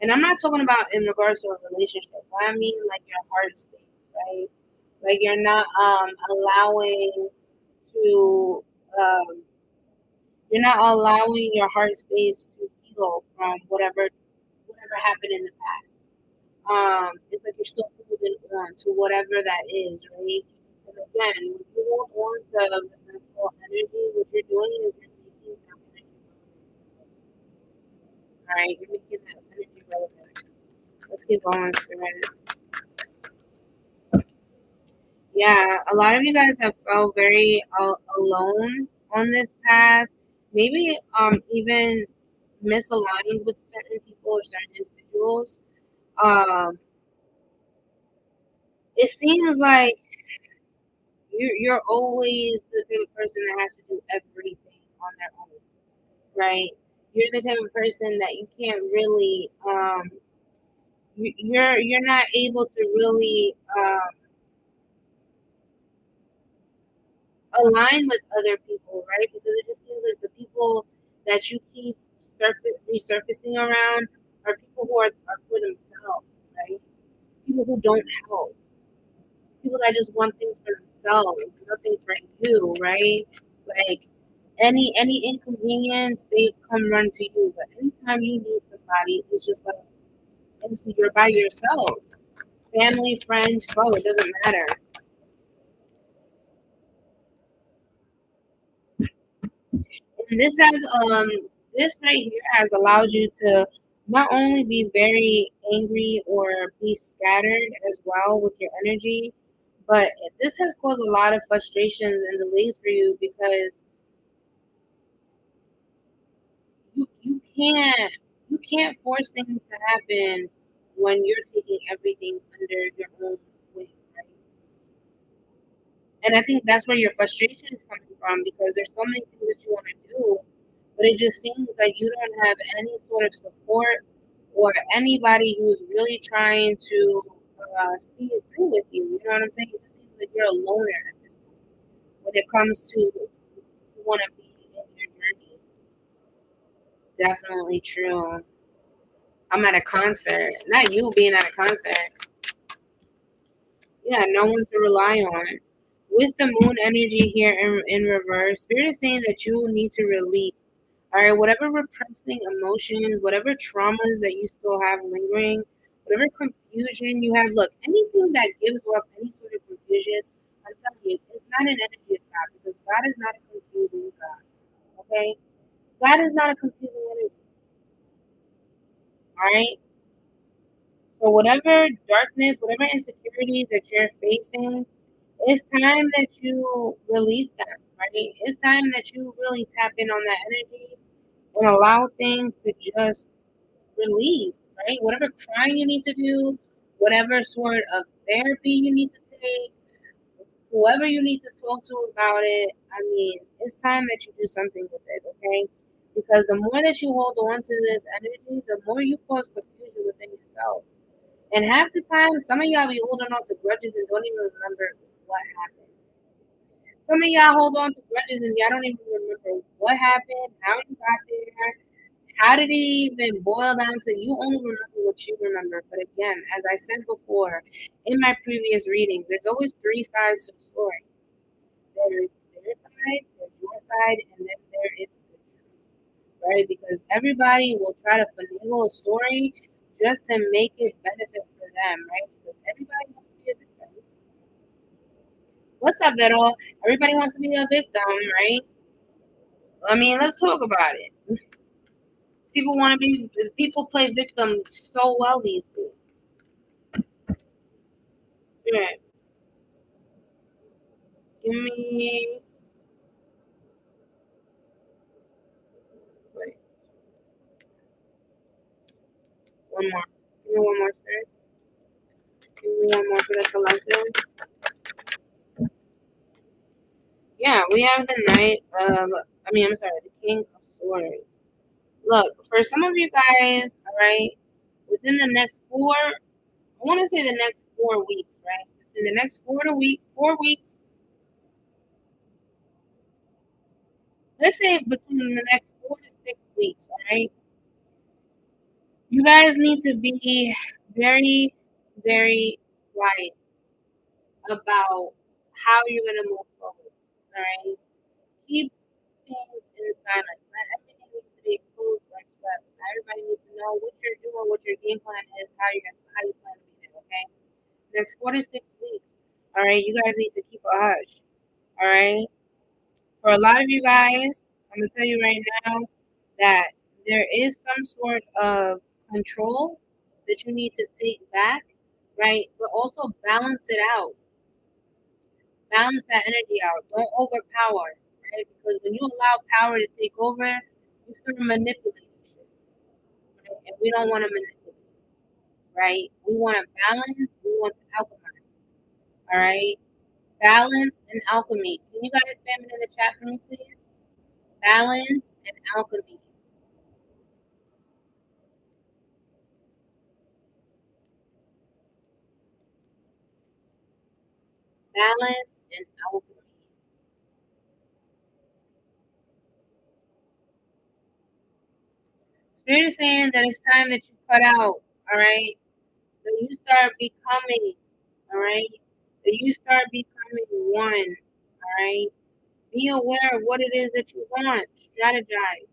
And I'm not talking about in regards to a relationship. What I mean, like your heart space, right? Like you're not allowing to um, you're not allowing your heart space to heal from whatever happened in the past. It's like you're still holding on to whatever that is, right? And again, when you hold on to resentful energy, what you're doing is you're making that energy relevant, all right? You're making that energy relevant. Let's keep going, Spirit. Yeah, a lot of you guys have felt very alone on this path. Maybe even misaligned with certain people or certain individuals. Um, it seems like you're always the type of person that has to do everything on their own, right? You're the type of person that you can't really you're not able to really align with other people, right? Because it just seems like the people that you keep resurfacing around are people who are for themselves, right? People who don't help, people that just want things for themselves, nothing for you, right? Like any inconvenience, they come run to you. But anytime you need somebody, it's just like you're by yourself. Family, friend, foe, it doesn't matter. And this right here has allowed you to not only be very angry or be scattered as well with your energy, but this has caused a lot of frustrations and delays for you because you can't force things to happen when you're taking everything under your own wing, right? And I think that's where your frustration is coming from because there's so many things that you want to do, but it just seems like you don't have any sort of support or anybody who's really trying to see it through with you. You know what I'm saying? It just seems like you're a loner at this point when it comes to you want to be in your journey. Definitely true. I'm at a concert, not you being at a concert. Yeah, no one to rely on. With the moon energy here in reverse, Spirit is saying that you need to release. All right, whatever repressing emotions, whatever traumas that you still have lingering, whatever confusion you have, look, anything that gives off any sort of confusion, I'm telling you, it's not an energy of God because God is not a confusing God. Okay? God is not a confusing energy. All right? So, whatever darkness, whatever insecurities that you're facing, it's time that you release them, right? It's time that you really tap in on that energy and allow things to just release, right? Whatever crying you need to do, whatever sort of therapy you need to take, whoever you need to talk to about it, I mean, it's time that you do something with it, okay? Because the more that you hold on to this energy, the more you cause confusion within yourself. And half the time, some of y'all be holding on to grudges and don't even remember what happened. Some of y'all hold on to grudges and y'all don't even remember what happened, how you got there, how did it even boil down to you only remember what you remember. But again, as I said before in my previous readings, there's always three sides to a story. There's their side, there's your side, and then there is the truth, right? Because everybody will try to finagle a story just to make it benefit for them, right? Because everybody wants to be a victim. What's up, Vero? Everybody wants to be a victim, right? I mean, let's talk about it. People play victim so well these days. Spirit, give me One more. Give me one more, sir. Give me one more for the collective. Yeah, we have the Knight of, I'm sorry, the King of Swords. Look, for some of you guys, all right, within the next I want to say the next 4 weeks, right? Between the next 4 weeks, let's say between the next 4 to 6 weeks, all right, you guys need to be very, very quiet about how you're going to move forward, all right? Keep things in silence. Not everything needs to be exposed or expressed. Not everybody needs to know what you're doing, what your game plan is, how you plan to be there, okay? Next 4 to 6 weeks, all right, you guys need to keep a hush, all right? For a lot of you guys, I'm gonna tell you right now that there is some sort of control that you need to take back, right? But also balance it out. Balance that energy out. Don't overpower, right? Because when you allow power to take over, you start manipulating shit, right? And we don't want to manipulate, right? We want to balance. We want to alchemize, all right? Balance and alchemy. Can you guys spam it in the chat for me, please? Balance and alchemy. Balance and alchemy. Spirit is saying that it's time that you cut out, all right? That you start becoming, all right? That you start becoming one, all right? Be aware of what it is that you want. Strategize,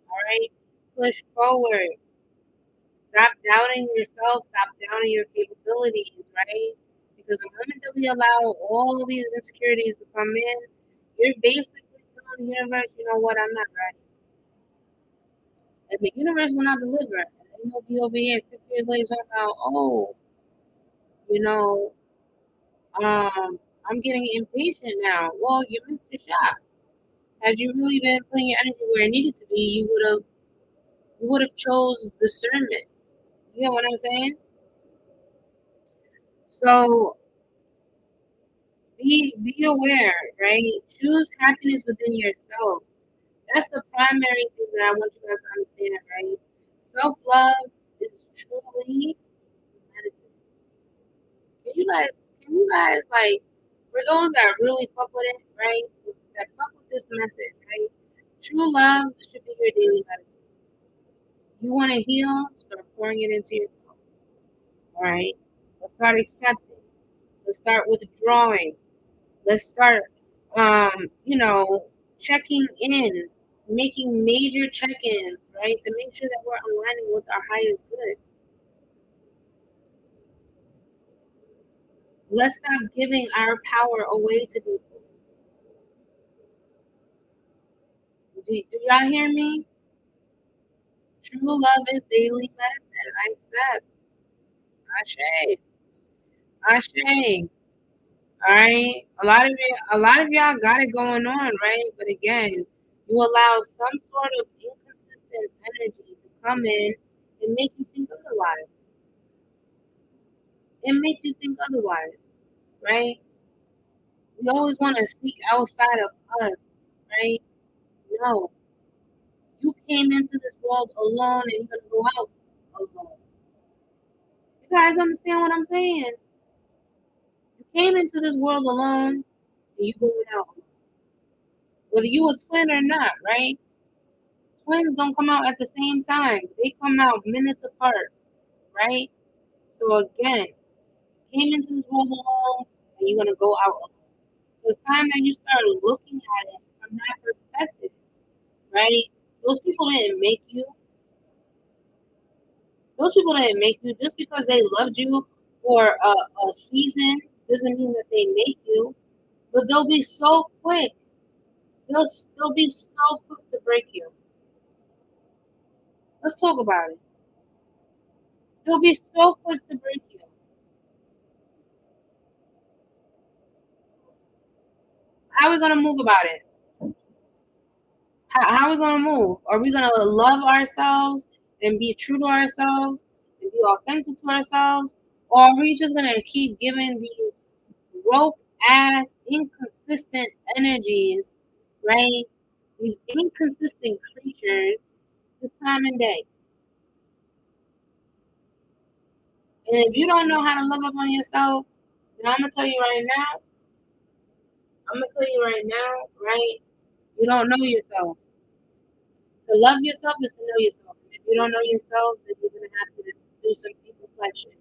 all right? Push forward. Stop doubting yourself. Stop doubting your capabilities, right? Because the moment that we allow all these insecurities to come in, you're basically telling the universe, you know what, I'm not ready. And the universe will not deliver. And then you'll be over here 6 years later talking about, oh, you know, I'm getting impatient now. Well, you missed your shot. Had you really been putting your energy where it needed to be, you would have chose discernment. You know what I'm saying? So be aware, right? Choose happiness within yourself. That's the primary thing that I want you guys to understand, right? Self love is truly medicine. Can you guys like for those that really fuck with it, right? That fuck with this message, right? True love should be your daily medicine. You want to heal, start pouring it into yourself. All right. Let's start accepting. Let's start withdrawing. Let's start, you know, checking in, making major check-ins, right, to make sure that we're aligning with our highest good. Let's stop giving our power away to people. Do y'all hear me? True love is daily medicine. I accept. Ashe. Ashe. All right. A lot of y'all got it going on, right? But again, you allow some sort of inconsistent energy to come in and make you think otherwise. It make you think otherwise, right? We always want to seek outside of us, right? No. You came into this world alone and you're gonna go out alone. You guys understand what I'm saying? You came into this world alone and you going out alone. Whether you a twin or not, right? Twins don't come out at the same time. They come out minutes apart, right? So again, came into this world alone and you're gonna go out alone. So it's time that you start looking at it from that perspective, right? Those people didn't make you. Those people didn't make you just because they loved you for a season doesn't mean that they make you. But they'll be so quick. They'll be so quick to break you. Let's talk about it. They'll be so quick to break you. How are we gonna move about it? How are we gonna move? Are we gonna love ourselves and be true to ourselves and authentic to ourselves, or are we just gonna keep giving these broke ass, inconsistent energies, right? These inconsistent creatures, the time and day. And if you don't know how to love up on yourself, then I'm gonna tell you right now, right? You don't know yourself. To love yourself is to know yourself. And if you don't know yourself, then you're gonna have to do some deep reflection.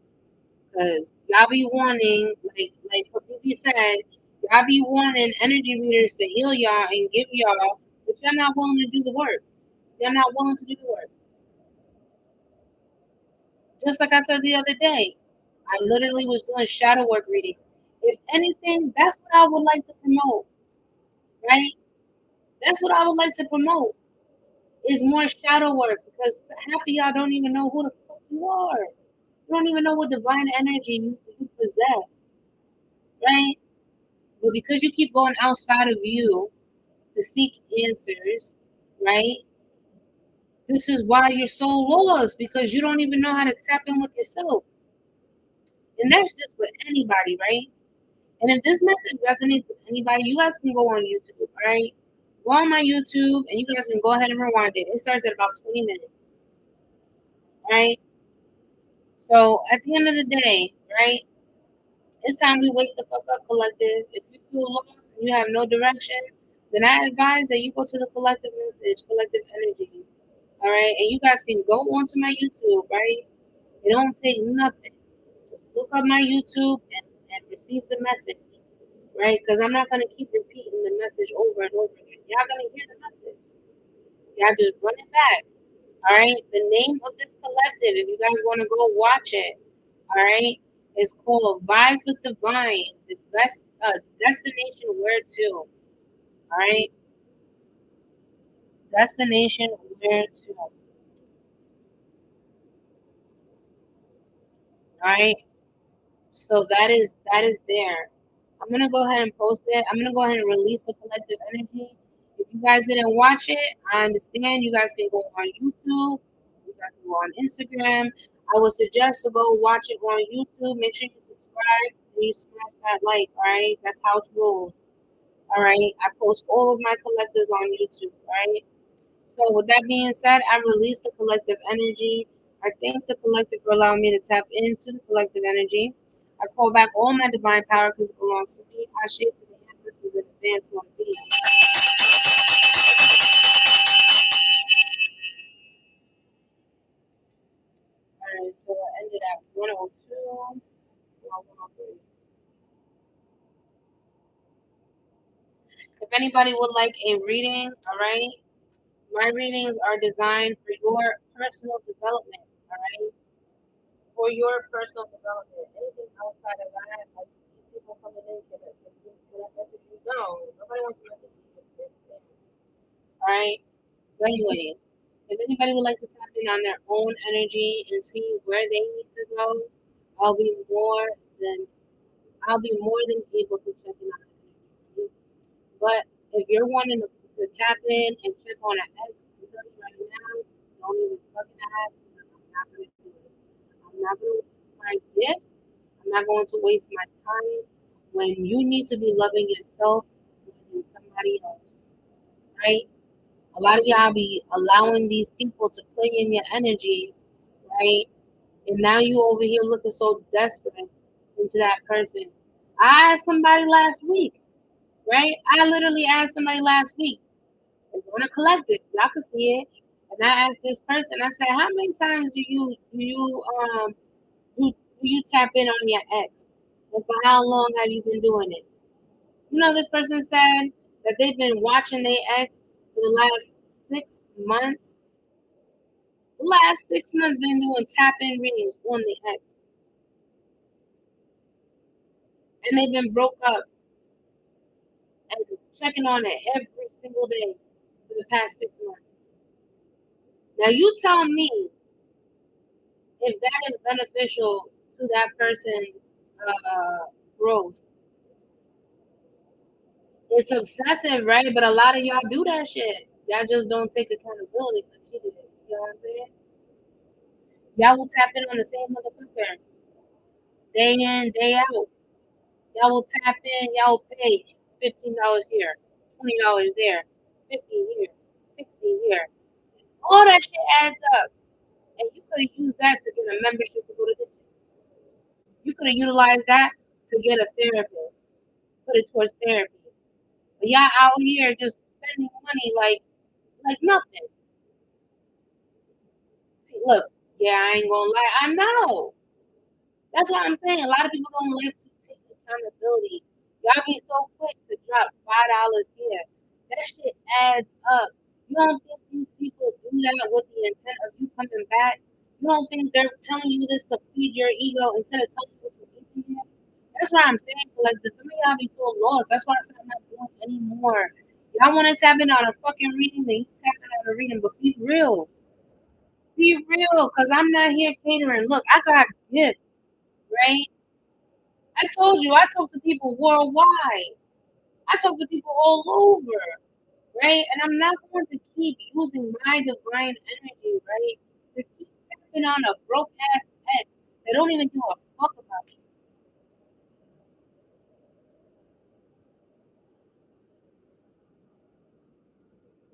Cause y'all be wanting, like Kabuki said, y'all be wanting energy readers to heal y'all and give y'all, but you're not willing to do the work. You're not willing to do the work. Just like I said the other day, I literally was doing shadow work readings. If anything, that's what I would like to promote, right? That's what I would like to promote is more shadow work because half of y'all don't even know who the fuck you are. You don't even know what divine energy you possess, right? But because you keep going outside of you to seek answers, right? This is why you're so lost because you don't even know how to tap in with yourself. And that's just with anybody, right? And if this message resonates with anybody, you guys can go on YouTube, all right? Go on my YouTube and you guys can go ahead and rewind it. It starts at about 20 minutes, right? So at the end of the day, right? It's time we wake the fuck up, collective. If you feel lost and you have no direction, then I advise that you go to the collective message, collective energy. All right. And you guys can go onto my YouTube, right? It don't take nothing. Just look up my YouTube and receive the message, right? Because I'm not gonna keep repeating the message over and over again. Y'all gonna hear the message. Y'all just run it back. All right. The name of this collective, if you guys want to go watch it, all right, it's called Vibes with Divine, the best destination where to. All right, destination where to. All right, so that is there. I'm gonna go ahead and post it. I'm gonna go ahead and release the collective energy. If you guys didn't watch it, I understand. You guys can go on YouTube. You guys can go on Instagram. I would suggest to go watch it on YouTube. Make sure you subscribe and you smash that like. All right, that's house rules. All right, I post all of my collectors on YouTube. Right. So with that being said, I released the collective energy. I thank the collective for allowing me to tap into the collective energy. I call back all my divine power because it belongs to me. I share to the ancestors in advance one piece. All right, so I ended at 102, 103. If anybody would like a reading, all right, my readings are designed for your personal development, all right, for your personal development. Anything outside of that, like these people coming in for that message you know. Nobody wants to message you with this thing. All right. But anyways, if anybody would like to tap in on their own energy and see where they need to go, I'll be more than I'll be more than able to check in on that energy. But if you're wanting to tap in and check on an ex, I'm telling you right now, don't even fucking ask because I'm not gonna do it. I'm not going to waste my gifts. I'm not going to waste my time when you need to be loving yourself more than somebody else, right? A lot of y'all be allowing these people to play in your energy, right? And now you over here looking so desperate into that person. I asked somebody last week, right? I literally asked somebody last week. It's on a collective. Y'all can see it. And I asked this person, I said, how many times do you tap in on your ex? And for how long have you been doing it? You know, this person said that they've been watching their ex for the last 6 months. The last 6 months been doing tap in readings on the ex. And they've been broke up and checking on it every single day for the past 6 months. Now you tell me if that is beneficial to that person's growth. It's obsessive, right? But a lot of y'all do that shit. Y'all just don't take accountability for shit. You know what I'm saying? Y'all will tap in on the same motherfucker day in, day out. Y'all will tap in, y'all will pay $15 here, $20 there, 50 here, 60 here. All that shit adds up. And you could have used that to get a membership to go to the gym. You could have utilized that to get a therapist, put it towards therapy. But y'all out here just spending money like nothing. See, look, yeah, I ain't gonna lie, I know. That's what I'm saying. A lot of people don't like to take accountability. Y'all be so quick to drop $5 here. That shit adds up. You don't think these people do that with the intent of you coming back? You don't think they're telling you this to feed your ego instead of telling you what you're eating? That's what I'm saying. Like, some of y'all be so lost. That's why I said I'm not doing anymore. Y'all want to tap in on a fucking reading, then you tap in on a reading, but be real. Be real, because I'm not here catering. Look, I got gifts, right? I told you, I talk to people worldwide. I talk to people all over, right? And I'm not going to keep using my divine energy, right? To keep tapping on a broke ass ex that don't even give a fuck about you.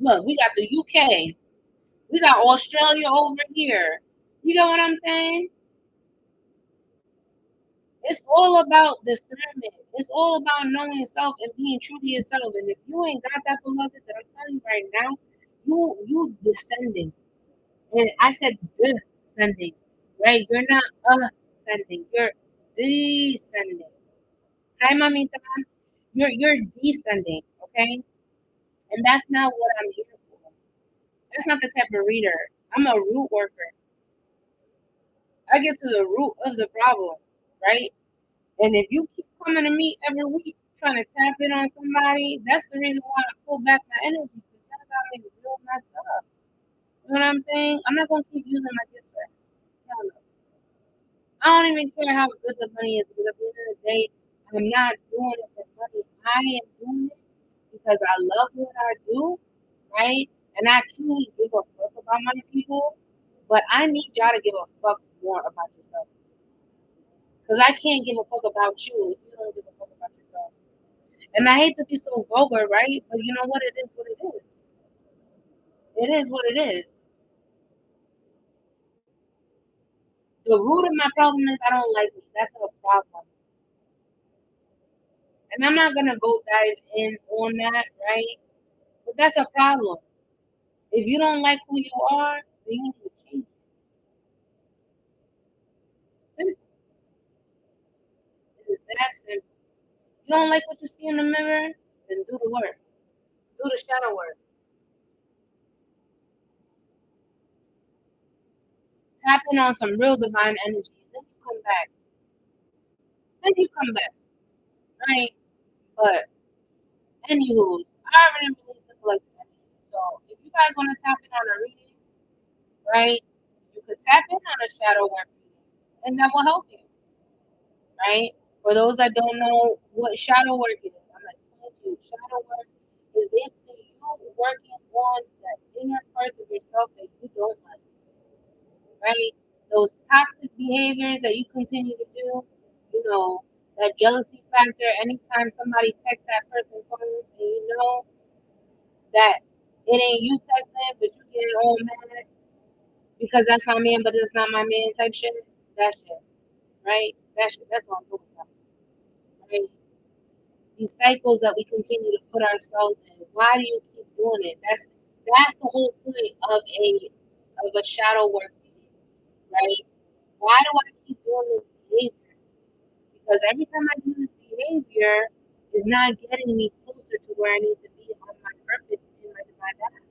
Look, we got the UK. We got Australia over here. You know what I'm saying? It's all about discernment. It's all about knowing yourself and being true to yourself. And if you ain't got that beloved, that I'm telling you right now, you descending. And I said descending, right? You're not ascending. You're descending. Hi, mamita. You're descending, okay? And that's not what I'm here for. That's not the type of reader. I'm a root worker. I get to the root of the problem, right? And if you keep coming to me every week trying to tap in on somebody, that's the reason why I pull back my energy because that got me real messed up. You know what I'm saying? I'm not gonna keep using my gift for hell no. I don't even care how good the money is because at the end of the day, I'm not doing it for money. I am doing it because I love what I do, right? And I truly give a fuck about my people. But I need y'all to give a fuck more about yourself. Because I can't give a fuck about you if you don't give a fuck about yourself. And I hate to be so vulgar, right? But you know what? It is what it is. It is what it is. The root of my problem is I don't like me. That's a problem. And I'm not gonna go dive in on that, right? But that's a problem. If you don't like who you are, then you need to change it. Simple. It's that simple. You don't like what you see in the mirror, then do the work. Do the shadow work. Tap in on some real divine energy. Then you come back. Then you come back, right? But anywho, I already released the collective energy. So if you guys want to tap in on a reading, right? You could tap in on a shadow work reading, and that will help you, right? For those that don't know what shadow work is, I'm gonna explain to you. Shadow work is basically you working on the inner parts of yourself that you don't like, right? Those toxic behaviors that you continue to do, you know, that jealousy factor. Anytime somebody texts that person phone, and you know that it ain't you texting, but you getting all mad because that's my man, but it's not my man type shit. That shit, right? That shit. That's what I'm talking about, right? These cycles that we continue to put ourselves in. Why do you keep doing it? That's the whole point of a shadow work, right? Why do I keep doing this behavior? Because every time I do this behavior, is not getting me closer to where I need to be on my purpose in my divine path.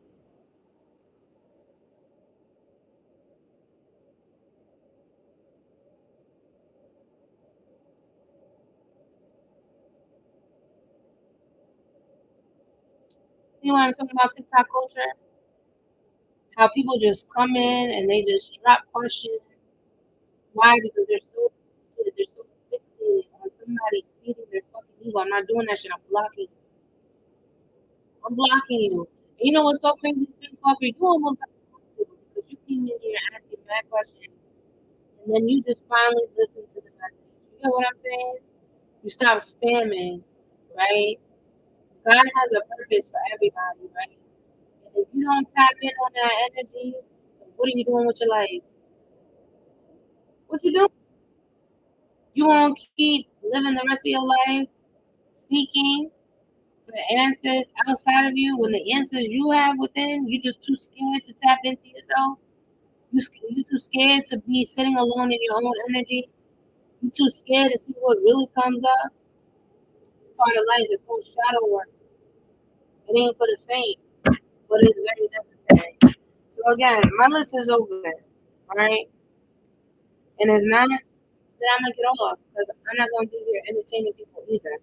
See what I'm talking about? TikTok culture. How people just come in and they just drop questions. Why? Because they're so fixated on somebody feeding their fucking ego. I'm not doing that shit. I'm blocking you. I'm blocking you. And you know what's so crazy, Space Walker? You almost got to because you came in here asking mad questions. And then you just finally listen to the message. You know what I'm saying? You stop spamming, right? God has a purpose for everybody, right? And if you don't tap in on that energy, what are you doing with your life? What you do? You won't keep living the rest of your life seeking for answers outside of you when the answers you have within, you're just too scared to tap into yourself. You too scared to be sitting alone in your own energy. You too scared to see what really comes up. It's part of life. It's called shadow work. It ain't for the faint, but it's very necessary. So again, my list is open. All right, and if not, then I'm gonna get off because I'm not gonna be here entertaining people either.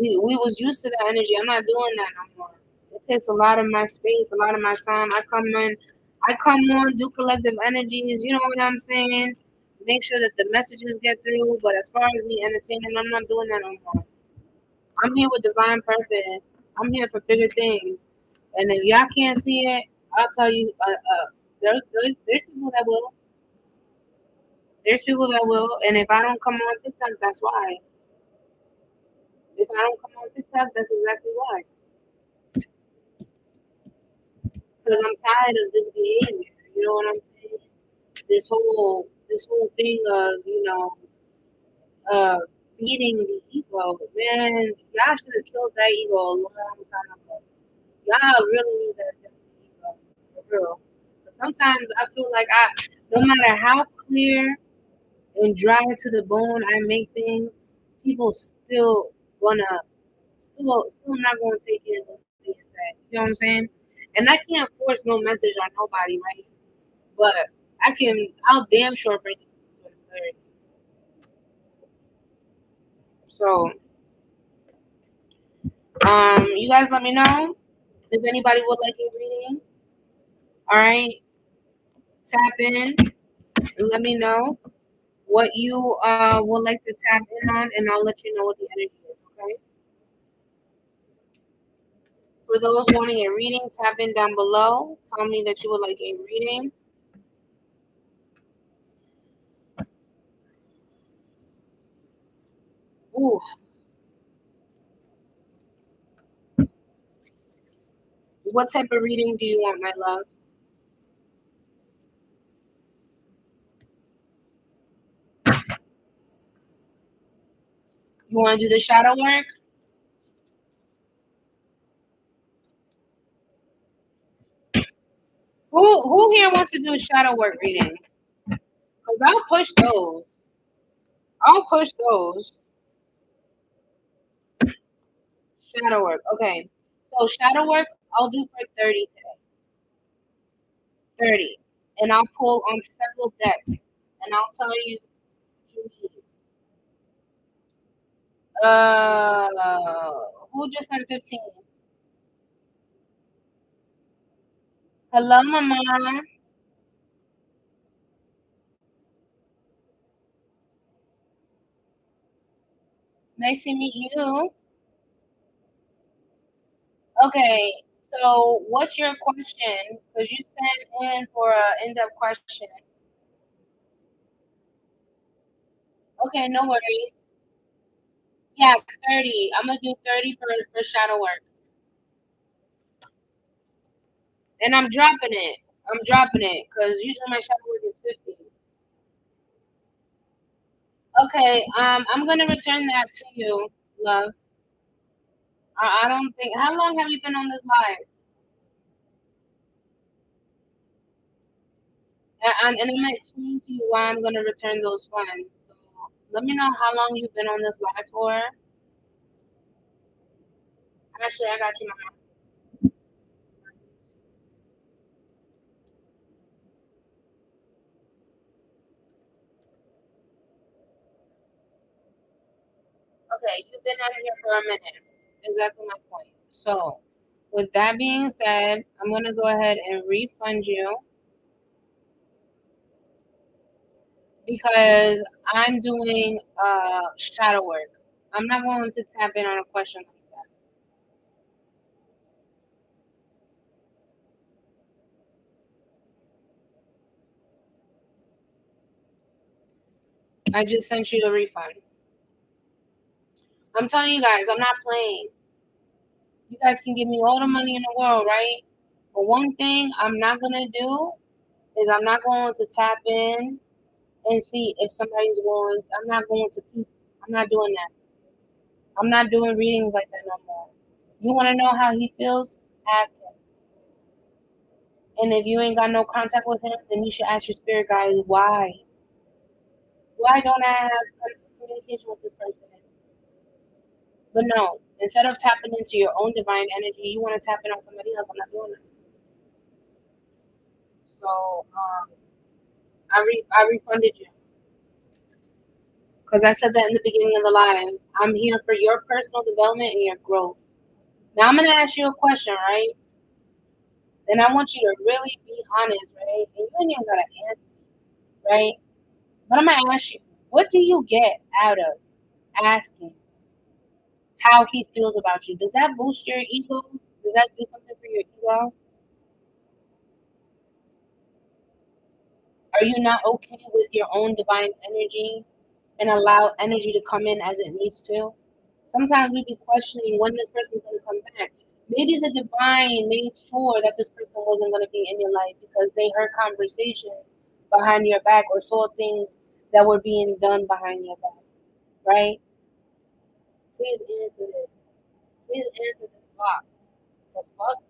We was used to that energy. I'm not doing that no more. It takes a lot of my space, a lot of my time. I come on, do collective energies. You know what I'm saying? Make sure that the messages get through. But as far as me entertaining, I'm not doing that no more. I'm here with divine purpose. I'm here for bigger things. And if y'all can't see it, I'll tell you. There's people that will. There's people that will. And if I don't come on TikTok, that's why. If I don't come on TikTok, that's exactly why. Because I'm tired of this behavior. You know what I'm saying? This whole thing of uh feeding the ego, man. Y'all should have killed that ego a long time ago. Y'all really need that ego for real. But sometimes I feel like no matter how clear and dry to the bone I make things, people gonna still not gonna take in what's being said. You know what I'm saying? And I can't force no message on nobody, right? But I'll damn sure bring it for the clarity. So, you guys let me know if anybody would like a reading. All right, tap in. Let me know what you would like to tap in on, and I'll let you know what the energy is. Okay. For those wanting a reading, tap in down below. Tell me that you would like a reading. Ooh, what type of reading do you want, my love? You want to do the shadow work? Who here wants to do a shadow work reading? Cause I'll push those. I'll push those. Shadow work. Okay. So shadow work, I'll do for 30 today. 30. And I'll pull on several decks. And I'll tell you what you need. Who just turned 15? Hello, Mama. Nice to meet you. Okay. So what's your question? Because you sent in for an in-depth question. Okay, no worries. Yeah, 30. I'm gonna do 30 for shadow work. And I'm dropping it. I'm dropping it because usually my shadow work is 50. Okay, I'm gonna return that to you, love. I don't think. How long have you been on this live? And I'm gonna explain to you why I'm gonna return those funds. So let me know how long you've been on this live for. Actually, I got you, Mama. Okay, you've been on here for a minute. Exactly my point. So, with that being said, I'm gonna go ahead and refund you because I'm doing shadow work. I'm not going to tap in on a question like that. I just sent you the refund. I'm telling you guys, I'm not playing. You guys can give me all the money in the world, right? But one thing I'm not gonna do is I'm not going to tap in and see if somebody's going. I'm not going to peep. I'm not doing that. I'm not doing readings like that no more. You want to know how he feels? Ask him. And if you ain't got no contact with him, then you should ask your spirit guide why. Why don't I have communication with this person? But no, instead of tapping into your own divine energy, you want to tap in on somebody else. I'm not doing that. So I refunded you because I said that in the beginning of the live. I'm here for your personal development and your growth. Now I'm gonna ask you a question, right? And I want you to really be honest, right? And you ain't even gotta answer, right? But I'm gonna ask you, what do you get out of asking how he feels about you? Does that boost your ego? Does that do something for your ego? Are you not okay with your own divine energy and allow energy to come in as it needs to? Sometimes we be questioning when this person's going to come back. Maybe the divine made sure that this person wasn't going to be in your life because they heard conversations behind your back or saw things that were being done behind your back, right? Please answer this. Please answer this block. The fuck?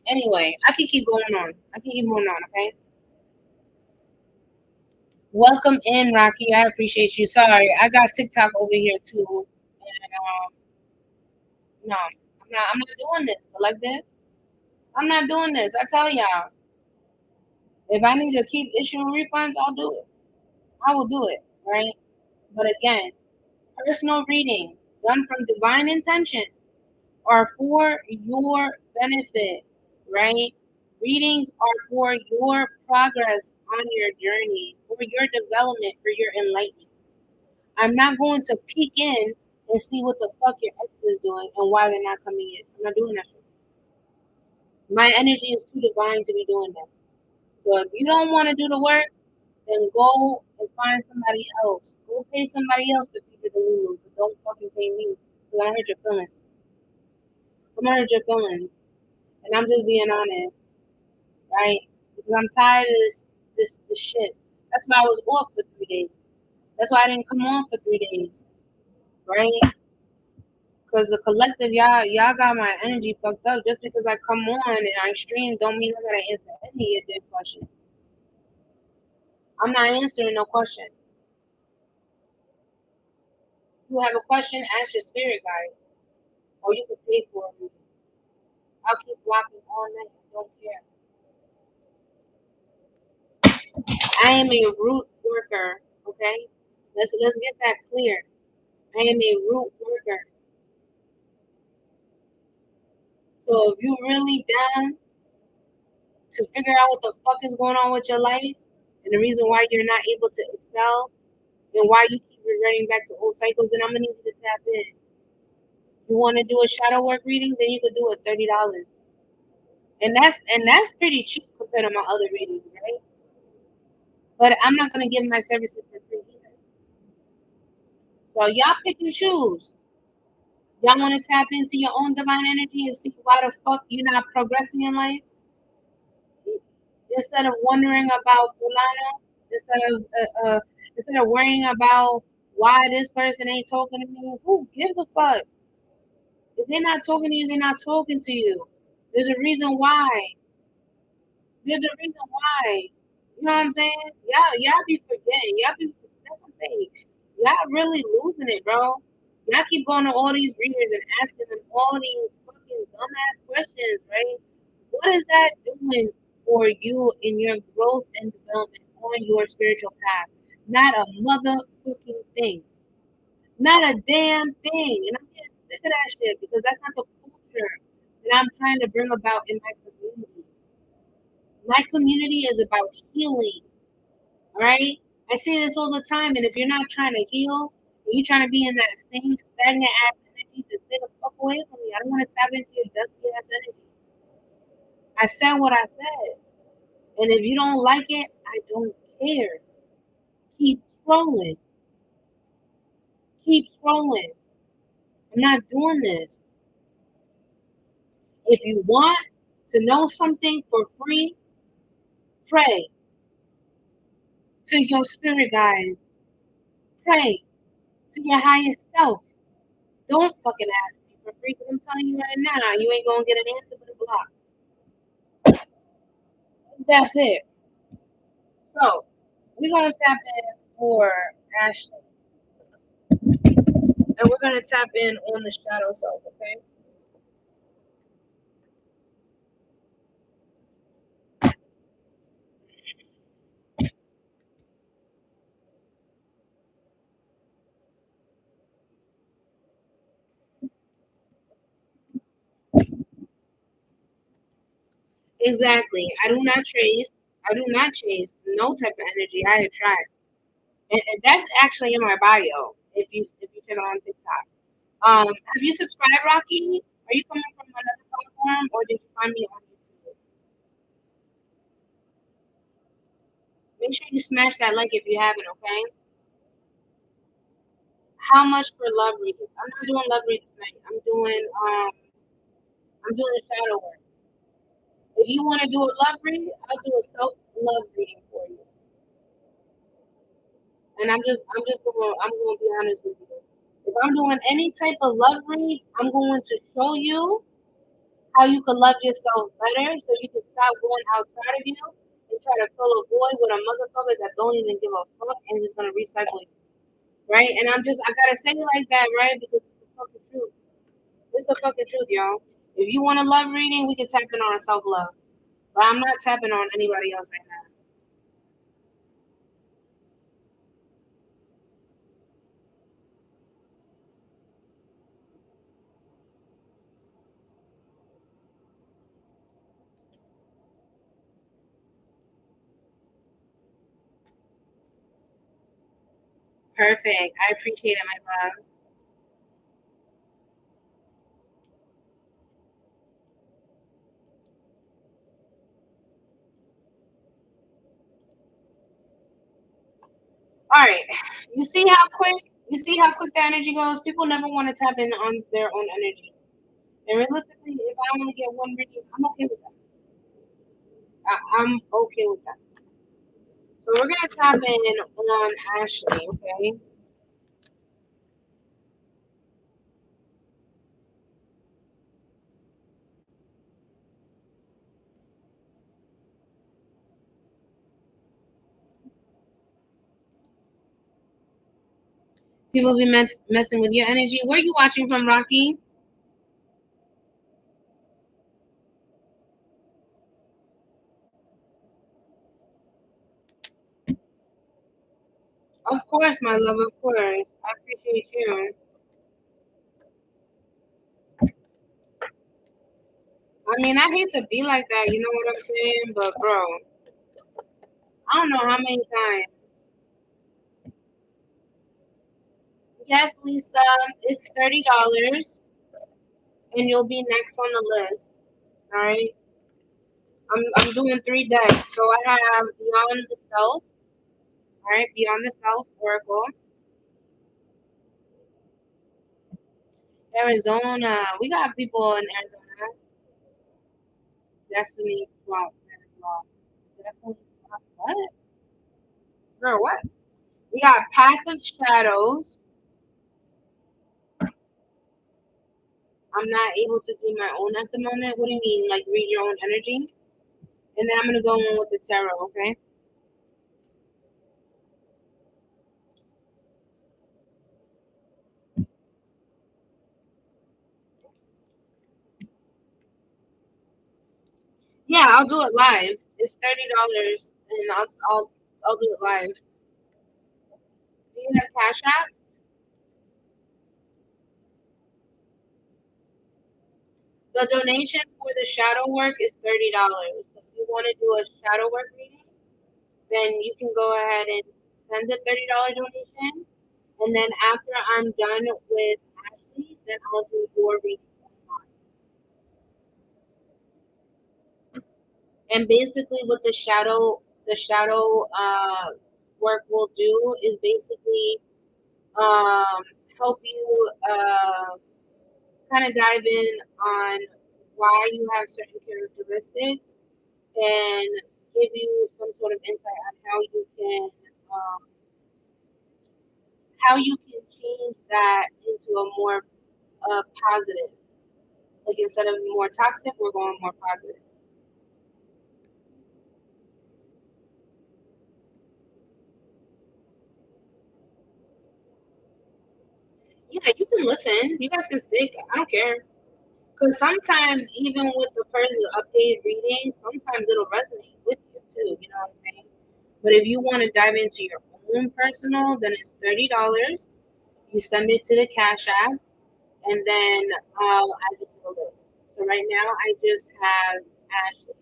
Anyway, I can keep going on. I can keep going on, okay? Welcome in, Rocky. I appreciate you. Sorry, I got TikTok over here too. And no, I'm not doing this. But like this, I'm not doing this. I tell y'all, if I need to keep issuing refunds, I'll do it. I will do it, right? But again, personal readings done from divine intentions are for your benefit, right? Readings are for your progress on your journey, for your development, for your enlightenment. I'm not going to peek in and see what the fuck your ex is doing and why they're not coming in. I'm not doing that shit. My energy is too divine to be doing that. So if you don't want to do the work, then go and find somebody else. Go pay somebody else to feed the Lulu, but don't fucking pay me. Because I hurt your feelings. I'm gonna hurt your feelings. And I'm just being honest, right? Because I'm tired of this shit. That's why I was off for 3 days. That's why I didn't come on for 3 days, right? Because the collective, y'all got my energy fucked up. Just because I come on and I stream, don't mean I gotta answer any of their questions. I'm not answering no questions. You have a question, ask your spirit guide, or you can pay for it. I'll keep blocking all night. I don't care. I am a root worker. Okay, let's get that clear. I am a root worker. So if you really down to figure out what the fuck is going on with your life and the reason why you're not able to excel and why you keep reverting back to old cycles, then I'm gonna need you to tap in. You want to do a shadow work reading, then you could do it $30, and that's pretty cheap compared to my other readings, right? But I'm not gonna give my services for free either. So y'all pick and choose. Y'all want to tap into your own divine energy and see why the fuck you're not progressing in life instead of wondering about fulano, instead of instead of worrying about why this person ain't talking to me. Who gives a fuck? If they're not talking to you, they're not talking to you. There's a reason why. There's a reason why. You know what I'm saying? Y'all be forgetting. That's what I'm saying. Y'all really losing it, bro. Y'all keep going to all these readers and asking them all these fucking dumbass questions, right? What is that doing for you in your growth and development on your spiritual path? Not a motherfucking thing. Not a damn thing. And I'm getting sick of that shit because that's not the culture that I'm trying to bring about in my community. My community is about healing, right? I say this all the time, and if you're not trying to heal, and you're trying to be in that same stagnant ass energy, then stay the fuck away from me. I don't want to tap into your dusty ass energy. I said what I said, and if you don't like it, I don't care. Keep scrolling. Keep scrolling. I'm not doing this. If you want to know something for free, pray to your spirit guides. Pray to your highest self. Don't fucking ask me for free because I'm telling you right now, you ain't gonna get an answer but a block. That's it. So we're gonna tap in for Ashley. And we're gonna tap in on the shadow self, okay? Exactly. I do not chase. I do not chase no type of energy. I attract. And that's actually in my bio. If you check it on TikTok. Have you subscribed, Rocky? Are you coming from another platform or did you find me on YouTube? Make sure you smash that like if you haven't, okay? How much for love reads? I'm not doing love reads tonight. I'm doing a shadow work. If you want to do a love read, I'll do a self love reading for you. And I'm gonna be honest with you. If I'm doing any type of love reads, I'm going to show you how you can love yourself better so you can stop going outside of you and try to fill a void with a motherfucker that don't even give a fuck and is just gonna recycle you. Right? And I gotta say it like that, right? Because it's the fucking truth. It's the fucking truth, y'all. If you want a love reading, we can tap in on a self love. But I'm not tapping on anybody else right now. Perfect. I appreciate it, my love. All right. You see how quick the energy goes? People never want to tap in on their own energy. And realistically, if I only get one reading, I'm okay with that. I'm okay with that. So we're gonna tap in on Ashley, okay? People be messing with your energy. Where are you watching from, Rocky? Of course, my love, of course. I appreciate you. I mean, I hate to be like that, you know what I'm saying? But bro, I don't know how many times. Yes, Lisa, it's $30 and you'll be next on the list. All right. I'm doing three decks. So I have Beyond the Self, all right, Beyond the Self Oracle, Arizona. We got people in Arizona. Destiny Swap. Definitely Swap. What? Girl, what? We got Path of Shadows. I'm not able to do my own at the moment. What do you mean? Like read your own energy? And then I'm gonna go in with the tarot, okay? Yeah, I'll do it live. It's $30 and I'll do it live. Do you have Cash App? The donation for the shadow work is $30. So if you want to do a shadow work reading, then you can go ahead and send a $30 donation. And then after I'm done with Ashley, then I'll do your reading. And basically with the shadow work will do is basically um, help you kind of dive in on why you have certain characteristics and give you some sort of insight on um, how you can change that into a more positive. Like instead of more toxic, we're going more positive. Yeah, you can listen. You guys can stick. I don't care. Because sometimes, even with the person a paid reading, sometimes it'll resonate with you too. You know what I'm saying? But if you want to dive into your own personal, then it's $30. You send it to the Cash App, and then I'll add it to the list. So right now, I just have Ashley.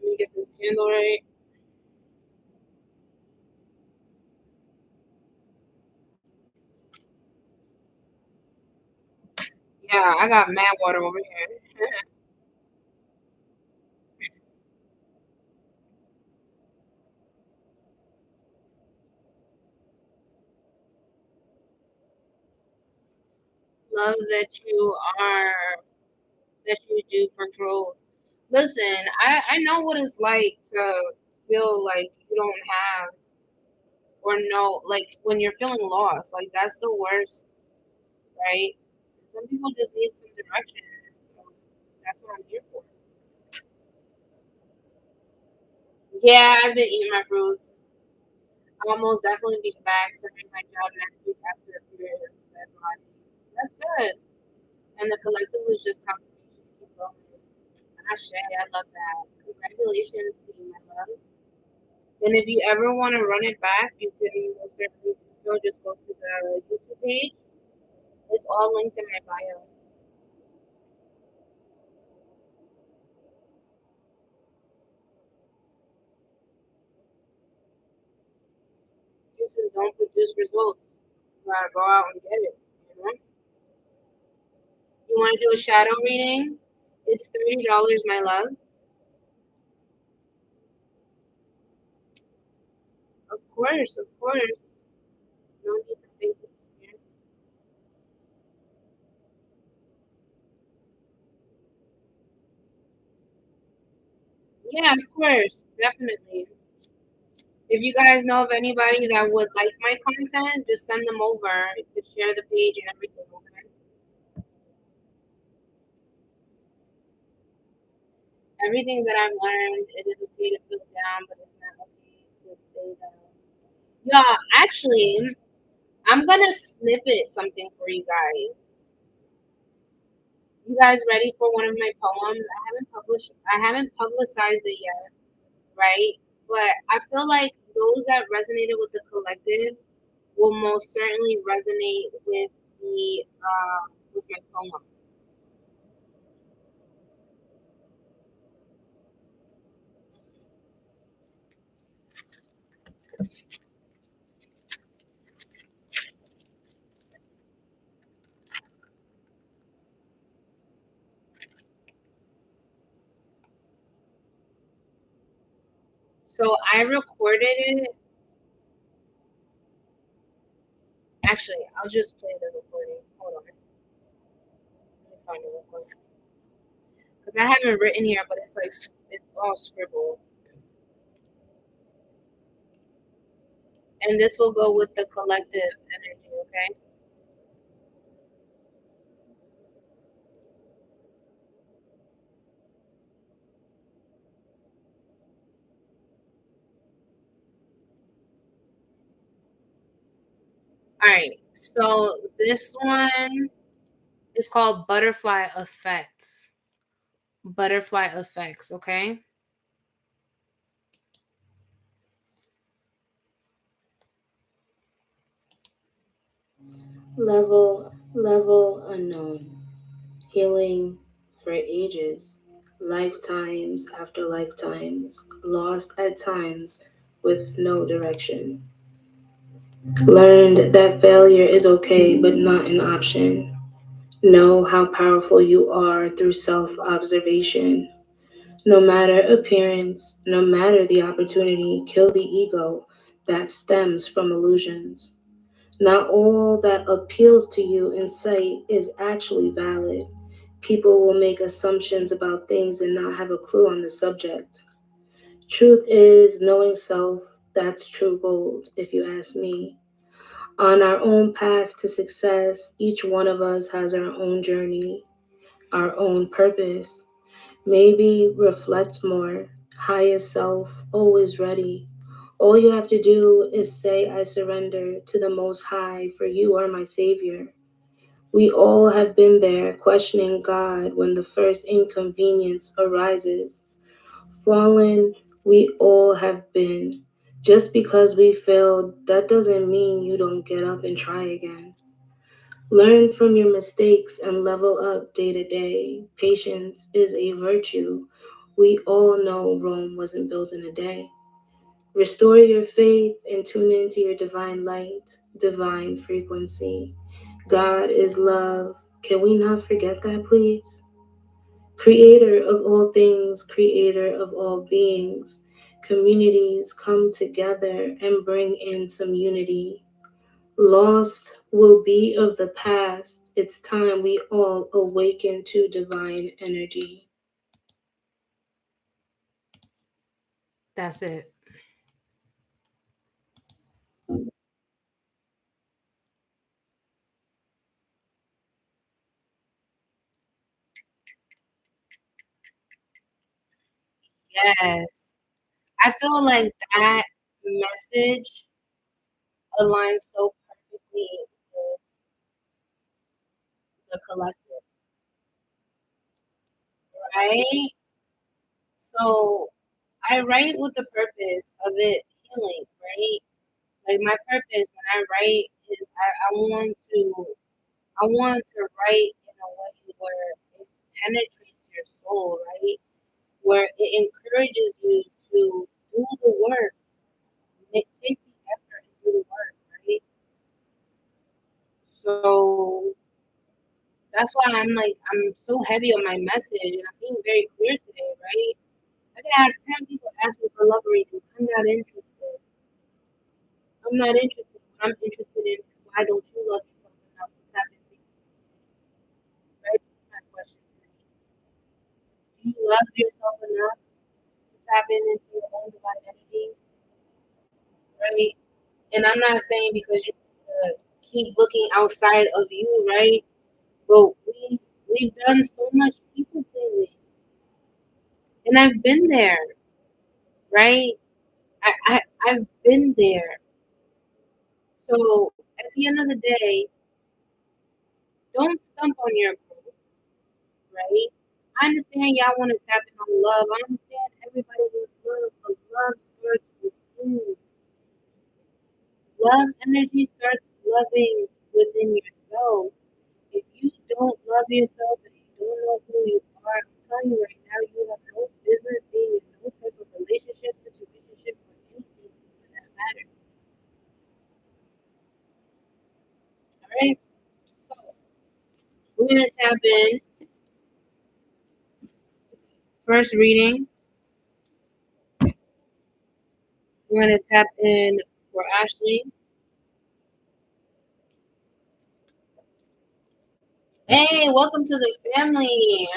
Let me get this candle right. Yeah, I got mad water over here. Love are that you do for growth. Listen, I know what it's like to feel like you don't have or know like when you're feeling lost. Like that's the worst, right? Some people just need some direction. So that's what I'm here for. Yeah, I've been eating my fruits. I'll most definitely be back starting my job next week after a period of deadline. That's good. And the collective was just confirmation to keep going. I love that. Congratulations to you, my love. And if you ever want to run it back, you can most certainly do so. Just go to the YouTube page. It's all linked in my bio. Excuses don't produce results. You gotta go out and get it. You know. You want to do a shadow reading? It's $30, my love. Of course, of course. No need to thank you. Yeah, of course, definitely. If you guys know of anybody that would like my content, just send them over. You could share the page and everything. Okay? Everything that I've learned, it is okay to feel down, but it's not okay to stay down. Yeah, actually, I'm gonna snippet something for you guys. You guys ready for one of my poems? I haven't publicized it yet, right? But I feel like those that resonated with the collective will most certainly resonate with my poem. So I recorded it. Actually, I'll just play the recording. Hold on. Let me find it real quick. Because I haven't written here, but it's like it's all scribbled. And this will go with the collective energy, okay? All right. So this one is called Butterfly Effects. Butterfly Effects, okay? Level unknown. Healing for ages, lifetimes after lifetimes, lost at times with no direction. Learned that failure is okay but not an option. Know how powerful you are through self observation. No matter appearance, no matter the opportunity, kill the ego that stems from illusions. Not all that appeals to you in sight is actually valid. People will make assumptions about things and not have a clue on the subject. Truth is knowing self, that's true gold, if you ask me. On our own path to success, each one of us has our own journey, our own purpose. Maybe reflect more. Highest self, always ready. All you have to do is say, I surrender to the Most High, for you are my Savior. We all have been there, questioning God when the first inconvenience arises. Fallen, we all have been. Just because we failed, that doesn't mean you don't get up and try again. Learn from your mistakes and level up day to day. Patience is a virtue. We all know Rome wasn't built in a day. Restore your faith and tune into your divine light, divine frequency. God is love. Can we not forget that, please? Creator of all things, creator of all beings. Communities come together and bring in some unity. Lost will be of the past. It's time we all awaken to divine energy. That's it. Yes. I feel like that message aligns so perfectly with the collective, right? So I write with the purpose of it healing, right? Like my purpose when I write is I want to write in a way where it penetrates your soul, right? Where it encourages you to do the work, take the effort and do the work, right? So that's why I'm so heavy on my message and I'm being very clear today, right? I can have 10 people ask me for love readings. I'm not interested. I'm not interested. What I'm interested in is why don't you love yourself enough to tap into you, right? That's my question today. Do you love yourself enough to tap into your own divine energy, right? And I'm not saying because you keep looking outside of you, right? But we've done so much people pleasing, and I've been there, right? I've been there. So at the end of the day, don't stump on your growth, right? I understand y'all want to tap in on love. I understand everybody wants love, but love starts with you. Love energy starts loving within yourself. If you don't love yourself and you don't know who you are, I'm telling you right now, you have no business being in no type of relationship, situationship, or anything for that matter. All right. So we're gonna tap in. First reading. We're gonna tap in for Ashley. Hey, welcome to the family. She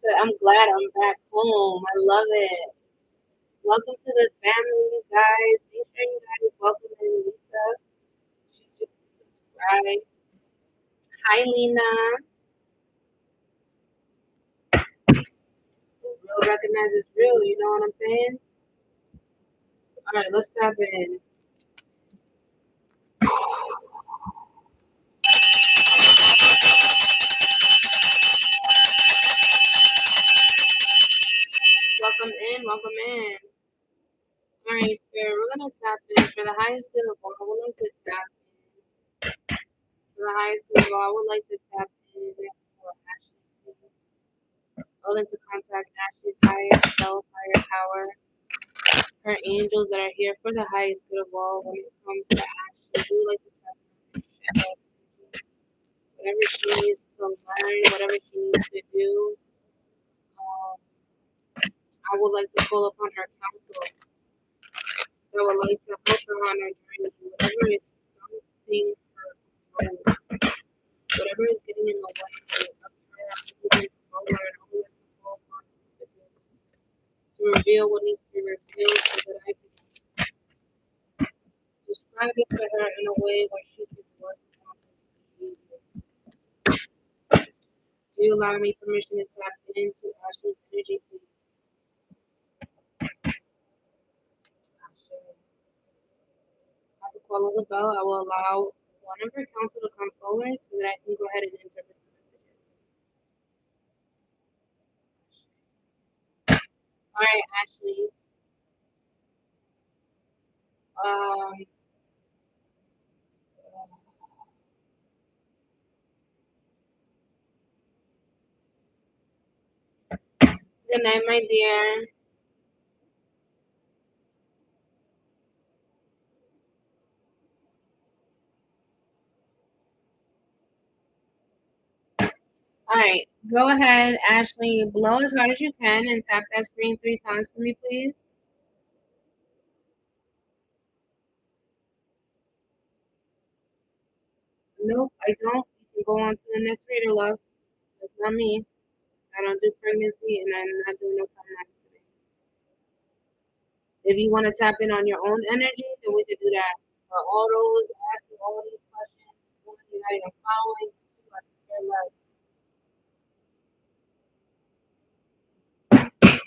said, I'm glad I'm back home. I love it. Welcome to the family, you guys. Make sure you guys welcome in Lisa. She just subscribed. Hi, Lena. Real recognizes real, you know what I'm saying? All right, let's tap in. Welcome in, welcome in. All right, Spirit, we're gonna tap in for the highest good of all. I would like to tap in for the highest good of all. I would like to tap in I would like to contact Ashley's higher self, higher power, her angels that are here for the highest good of all. When it comes to Ashley, we would like to tell her whatever she needs to learn, whatever she needs to do. Um, I would like to call upon her counsel. I would like to help her on her journey, whatever is stunting her growth, whatever is getting in the way of her moving forward. I would like to call upon her to reveal what needs to be revealed so that I can describe it to her in a way where she can work on this behavior. Do you allow me permission to tap into Ashley's energy, please? Ashley. At the call of the bell, I will allow one of her counsel to come forward so that I can go ahead and interpret the messages. All right, Ashley. Um, Good night, my dear. All right, go ahead, Ashley. Blow as hard as you can and tap that screen 3 times for me, please. Nope, I don't. You can go on to the next reader, love. That's not me. I don't do pregnancy, and I'm not doing no timelines today. If you want to tap in on your own energy, then we could do that. But all those asking all these questions, one, you're not even following. Two, I could care less.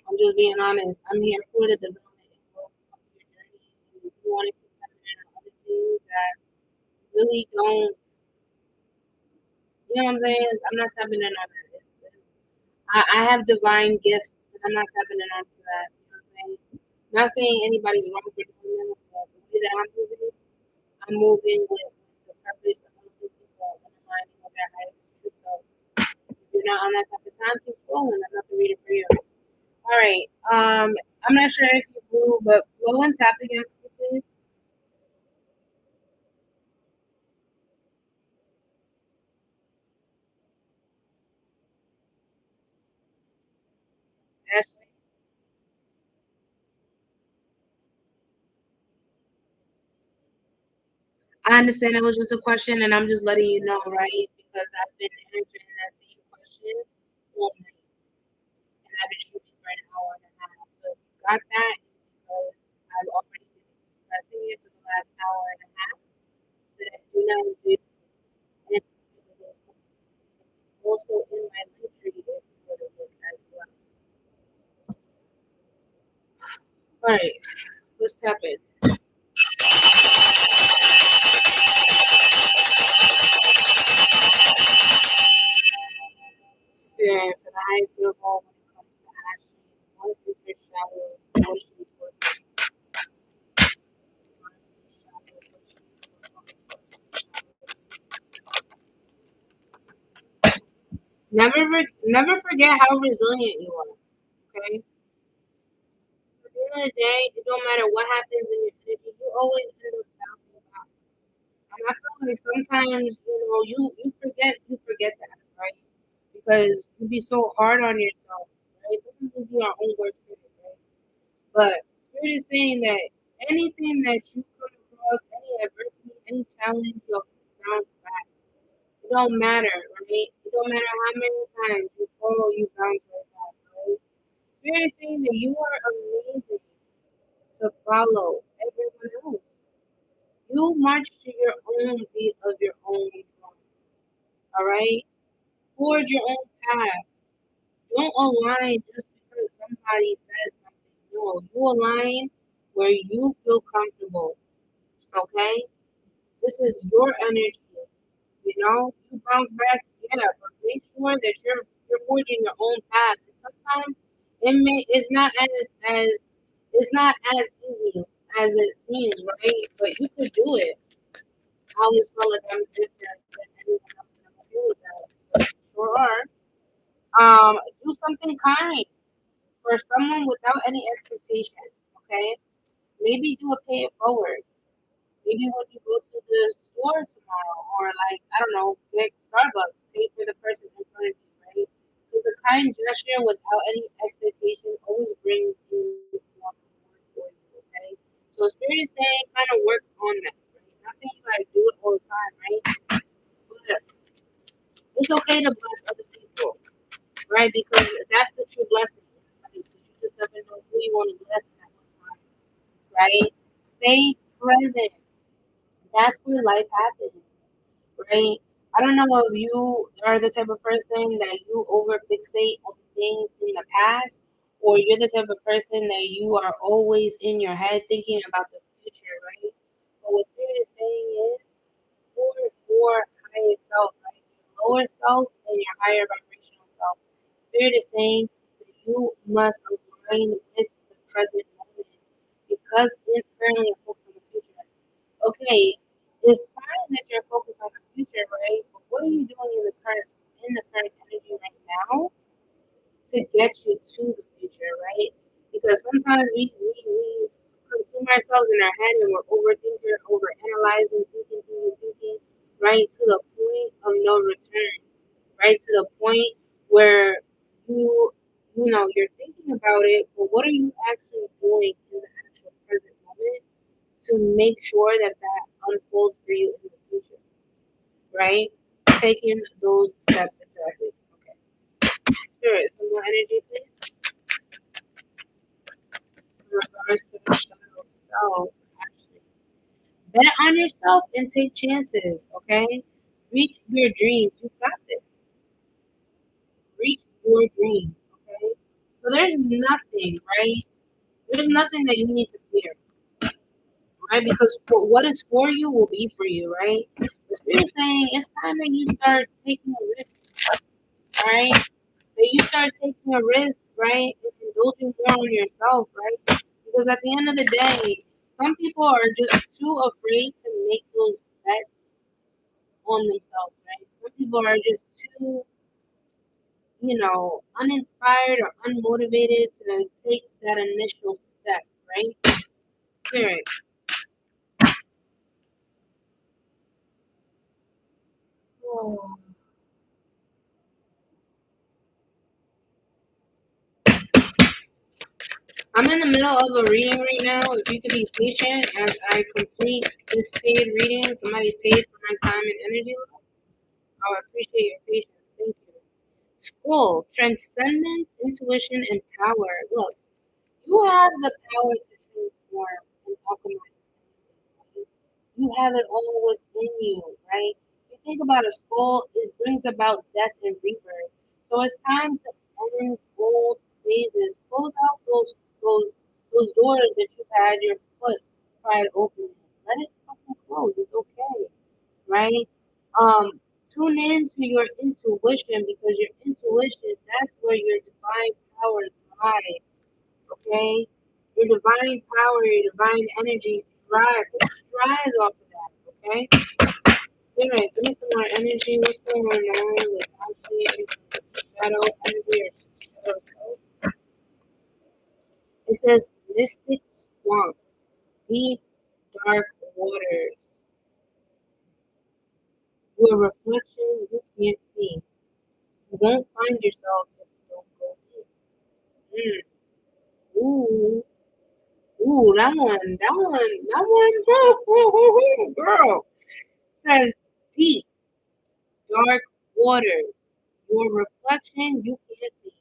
I'm just being honest. I'm here for the development and growth of your journey. And if you want to keep tapping in on other things that really don't, you know what I'm saying? I'm not tapping in on that. I have divine gifts, and I'm not tapping in onto that. You know what I'm saying? Not saying anybody's wrong for doing them, but the way that I'm moving with the purpose of helping people and aligning with their highest true self. If you're not on that type of time, keep scrolling. I'm not the reader for you. All right. I'm not sure if you blew, but blow and tap again, please. Ashley. I understand it was just a question, and I'm just letting you know, right? Because I've been answering that same question all night, and I've been shooting for an hour and a half. So if you got that, it's because I've already been expressing it for the last hour and a half. That I do not do any of those questions. Also in my Linktree, if you were to look as well. All right, let's tap in. Spirit for the highest good of all when it comes to Ashley. What is her shadows? What is she working? Never forget how resilient you are. Okay. At the end of the day, it don't matter what happens in your energy, you always end up bouncing back. And I feel like sometimes, you forget that, right? Because you be so hard on yourself, right? Sometimes we be our own worst critic, right? But Spirit is saying that anything that you come across, any adversity, any challenge, you'll bounce back. It don't matter, right? It don't matter how many times you fall, you bounce right back, right? Spirit is saying that you are amazing to follow everyone else. You march to your own beat of your own drum, all right? Forge your own path. Don't align just because somebody says something. No, you align where you feel comfortable, okay? This is your energy. You bounce back, yeah, but make sure that you're forging your own path. And sometimes it's not as it's not as easy as it seems, right? But you could do it. I always feel like I'm different than anyone else, and I'm okay with that. But you sure are. Do something kind for someone without any expectation. Okay, maybe do a pay it forward. Maybe when you go to the store tomorrow, or like I don't know, get Starbucks, pay for the person in front of you, right? Because a kind gesture without any expectation always brings in more reward for you, okay? So Spirit is saying kind of work on that, right? Not saying you gotta do it all the time, right? But it's okay to bless other people, right? Because that's the true blessing. It's like, 'cause you just never know who you want to bless at one time, right? Stay present. That's where life happens, right? I don't know if you are the type of person that you over fixate on things in the past, or you're the type of person that you are always in your head thinking about the future, right? But what Spirit is saying is for your highest self, right? Your lower self and your higher vibrational self. Spirit is saying that you must align with the present moment because it currently focused on the future. Okay, it's fine that you're focused on the future, right? But what are you doing in the current energy right now to get you to the future, right? Because sometimes we consume ourselves in our head and we're overthinking, overanalyzing, thinking, right? To the point of no return, right? To the point where you you know you're thinking about it, but what are you actually doing in the actual present moment to make sure that that unfolds for you in the future, right? Taking those steps exactly. Okay. Spirit, some more energy, please. In regards to the shadow self, actually. Bet on yourself and take chances, okay? Reach your dreams. You've got this. Reach your dreams, okay? So there's nothing, right? There's nothing that you need to fear, right? Because what is for you will be for you, right? The spirit is saying it's time that you start taking a risk, right? That you start taking a risk, right? And indulging more on yourself, right? Because at the end of the day, some people are just too afraid to make those bets on themselves, right? Some people are just too, uninspired or unmotivated to take that initial step, right? Spirit. Oh. I'm in the middle of a reading right now. If you could be patient as I complete this paid reading, somebody paid for my time and energy. I would appreciate your patience. Thank you. School, transcendence, intuition, and power. Look, you have the power to transform and alchemize anything. Right? You have it all within you, right? If you think about a skull, it brings about death and rebirth. So it's time to end old phases. Close out those those doors that you've had your foot pried open. Let it fucking close. It's okay, right? Tune in to your intuition because your intuition, that's where your divine power thrives, okay? Your divine power, your divine energy thrives. It thrives off of that, okay? Spirit, give me some more energy. What's going on now with Ashley and shadow energy or shadow self? It says mystic swamp, deep, dark waters. Your reflection you can't see. You won't find yourself if you don't go deep. Ooh, ooh, that one, girl. Says deep, dark waters. Your reflection you can't see.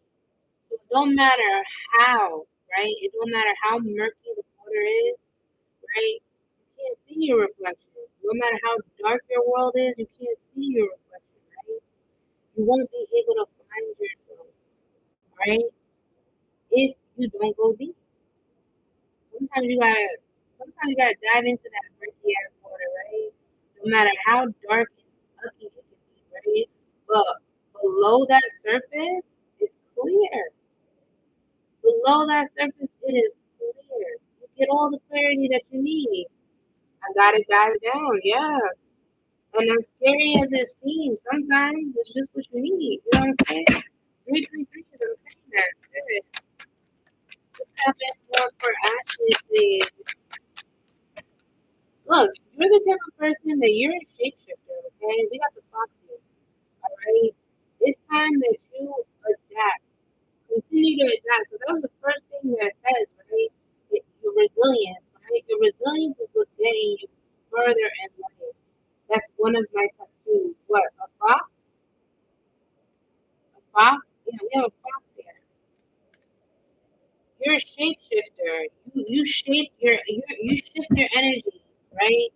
So it don't matter how, right? It don't matter how murky the water is, right? You can't see your reflection. No matter how dark your world is, you can't see your reflection, right? You won't be able to find yourself, right? If you don't go deep. Sometimes you gotta sometimes you gotta dive into that murky ass water, right? No matter how dark and mucky it can be, right? But below that surface, it's clear. Below that surface, it is clear. You get all the clarity that you need. I gotta dive down, yes. And as scary as it seems, sometimes it's just what you need. You know what I'm saying? 333s, I'm saying that. Spirit. This happens more for Ashley, please. Look, you're the type of person that you're a shapeshifter, okay? We got the fox here, alright? It's time that you adapt. Continue to adapt, because that was the first thing that it says, right? Your resilience, right? Your resilience is what's getting you further in life. That's one of my tattoos. What, a fox? A fox? Yeah, we have a fox here. You're a shapeshifter. You shape you shift your energy, right?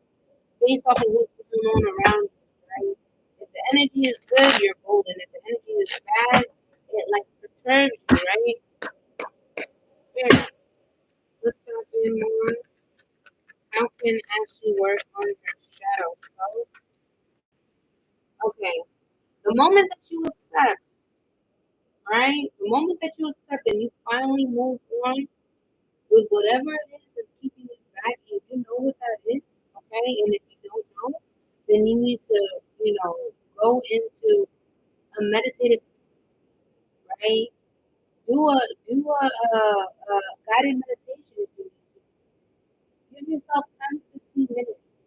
Based off of what's going on around you, right? If the energy is good, you're golden. If the energy is bad, it like perturbs you, right? Spirit, let's tap in more. How can Ashley work on her shadow self? Okay, the moment that you accept, right? The moment that you accept and you finally move on with whatever it is that's keeping you back, and you know what that is, okay? And if you don't know, then you need to, go into a meditative, right? Do a guided meditation if you need to. Give yourself 10, 15 minutes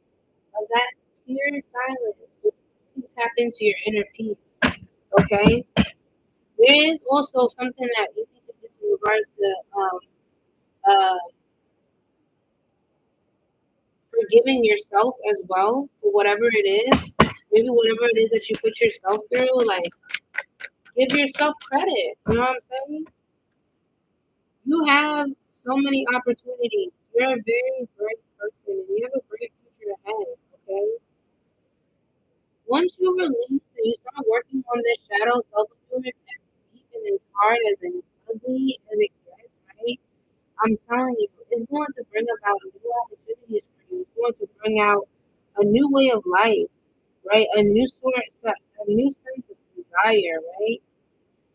of that pure silence so you can tap into your inner peace. Okay? There is also something that you need to do in regards to uh, forgiving yourself as well for whatever it is. Maybe whatever it is that you put yourself through, like give yourself credit. You know what I'm saying? You have so many opportunities. You're a very bright person and you have a great future ahead, okay? Once you release and you start working on this shadow self of yours, as deep and as hard as and ugly as it gets, right? I'm telling you, it's going to bring about new opportunities for you. It's going to bring out a new way of life, right? A new sense of desire, right?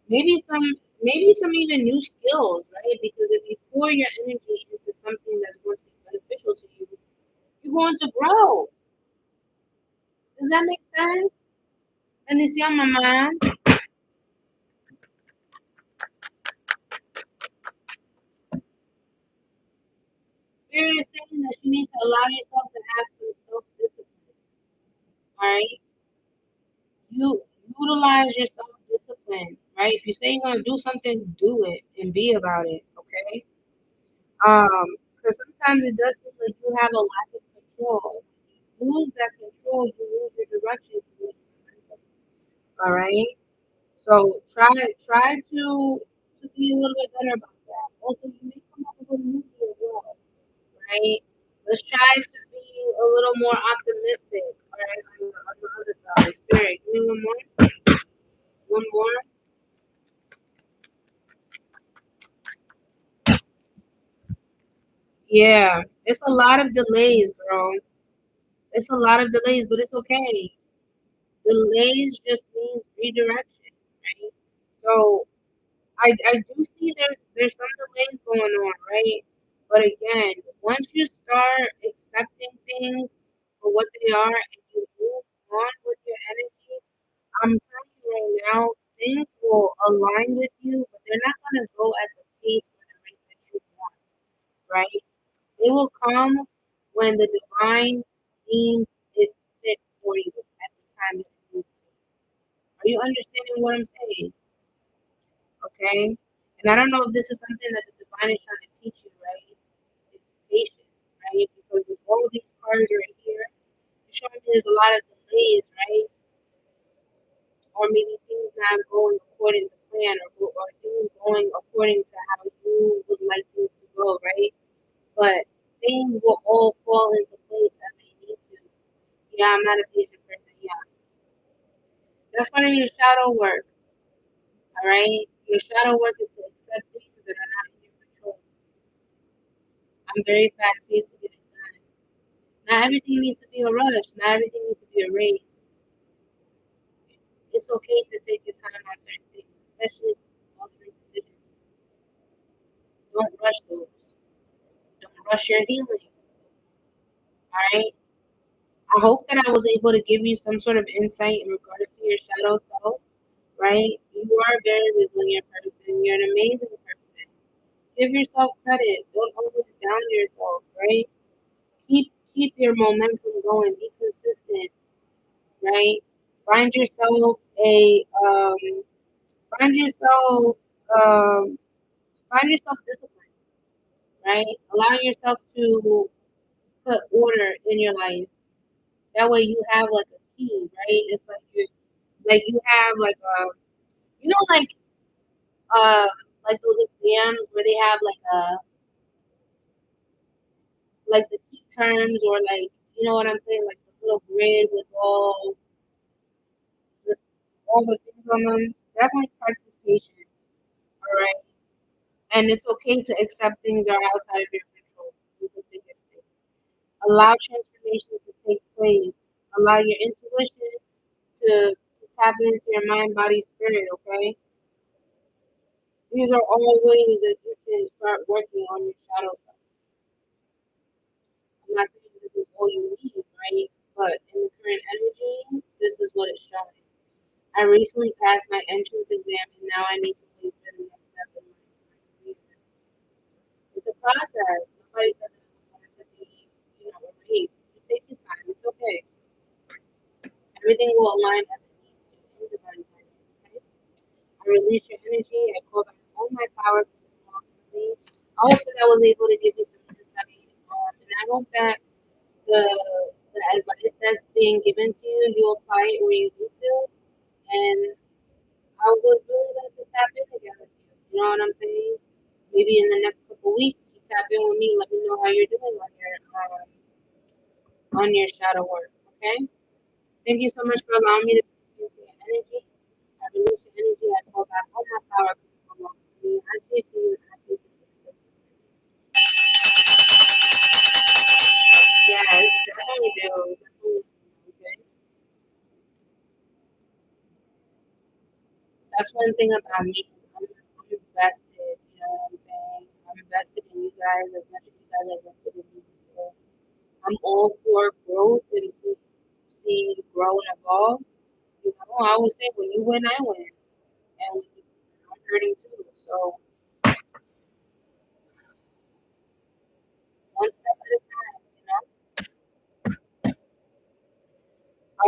Maybe some even new skills, right? Because if you pour your energy into something that's going to be beneficial to you, you're going to grow. Does that make sense? Bendición, mamá. Spirit is saying that you need to allow yourself to have some self-discipline. All right, you utilize your self-discipline. Right, if you say you're gonna do something, do it and be about it. Okay. Because sometimes it does seem like you have a lack of control. You lose that control, you lose your direction, you lose your momentum. All right. So try to be a little bit better about that. Also, you may come up with a movie as well, right? Let's try to be a little more optimistic, all right, on the other side. Spirit, give me one more. One more. Yeah, it's a lot of delays, girl. It's a lot of delays, but it's okay. Delays just means redirection, right? So I do see there's some delays going on, right? But again, once you start accepting things for what they are and you move on with your energy, I'm telling you right now, things will align with you, but they're not gonna go at the pace or the rate that you want, right? They will come when the divine deems it fit for you at the time that it needs to. Are you understanding what I'm saying? Okay? And I don't know if this is something that the divine is trying to teach you, right? It's patience, right? Because with all of these cards right here, it's showing me there's a lot of delays, right? Or maybe things not going according to plan, or things going according to how you would like things to go, right? But things will all fall into place as they need to. Yeah, I'm not a patient person. Yeah, that's part of your shadow work. All right, your shadow work is to accept things that are not in your control. I'm very fast paced to get it done. Not everything needs to be a rush. Not everything needs to be a race. It's okay to take your time on certain things, especially altering decisions. Don't rush those. Don't rush your healing. All right. I hope that I was able to give you some sort of insight in regards to your shadow self, right? You are a very resilient person. You're an amazing person. Give yourself credit. Don't always down yourself, right? Keep your momentum going. Be consistent, right? Find yourself a find yourself um find yourself disciplined, right? Allow yourself to put order in your life. That way you have like a key, right? It's like you have you know uh like those exams where they have like the key terms or like you know what I'm saying, like the little grid with the all the things on them. Definitely practice patience. All right. And it's okay to accept things are outside of your control. Is the biggest thing. Allow transformations to take place. Allow your intuition to tap into your mind, body, spirit, okay? These are all ways that you can start working on your shadow self. I'm not saying this is all you need, right? But in the current energy, this is what it's showing. I recently passed my entrance exam and now I need to wait for the next step in my career. It's a process. Nobody said that it was going to be, a race. You take your time. It's okay. Everything will align as it needs to in divine timing. Okay? I release your energy. I call back all my power because it belongs to me. I hope that I was able to give you some insight, and I hope that the the advice that's being given to you, you apply it where you need to. And I would really like to tap in again with you. You know what I'm saying? Maybe in the next couple weeks, you tap in with me. Let me know how you're doing on your shadow work. Okay? Thank you so much for allowing me to tap into your energy. I release your energy. I call back all my power because it belongs to me. I say to you, I say to you, yes, definitely do. Definitely do. Okay? That's one thing about me. I'm invested. You know what I'm saying? I'm invested in you guys as much as you guys are invested in me. So I'm all for growth and seeing you grow and evolve. You know, I always say when you win, I win, and when you, I'm hurting too. So one step at a time. You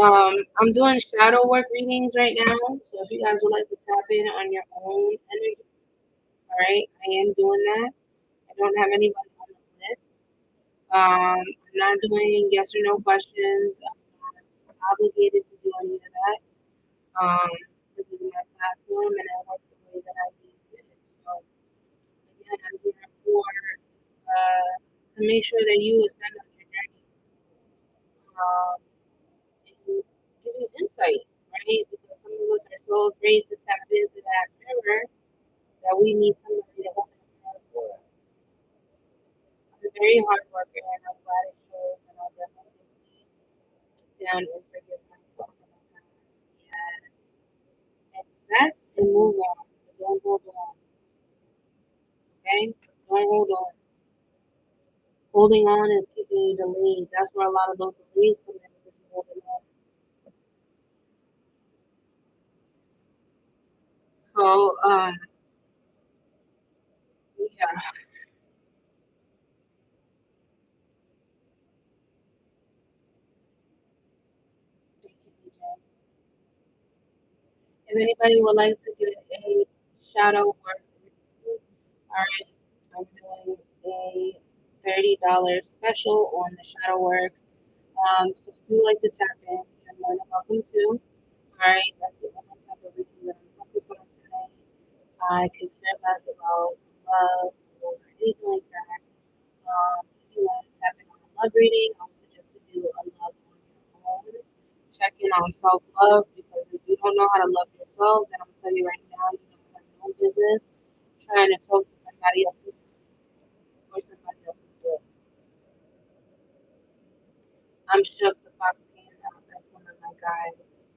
know. I'm doing shadow work readings right now. So if you guys would like to tap in on your own energy, all right, I am doing that. I don't have anybody on the list. I'm not doing yes or no questions. I'm not obligated to do any of that. Um, this is my platform, and I work the way that I do fit. So again, I'm here to make sure that you ascend on your journey. And give you insight, right? Because some of us are so afraid to tap into that mirror that we need somebody to open the mirror for us. I'm a very hard worker, and I'm glad it shows, and I'll definitely dig deep down and forgive myself for my past. Yes. Accept and move on, but don't hold on, okay? Don't hold on. Holding on is keeping you delayed. That's where a lot of those delays come in because you're holding on. So, yeah, thank you, DJ. If anybody would like to get a shadow work review, all right, I'm doing a $30 special on the shadow work. So if you would like to tap in, you're more than welcome to. All right, that's the only type of review that I'm focused on today. I could care less about love or anything like that. If you want to tap in on a love reading, I would suggest to do a love on your own. Check in on self love because if you don't know how to love yourself, then I'm gonna tell you right now, you don't have no business trying to talk to somebody else's or somebody else's door. I'm shook the fox came out. That's one of my guides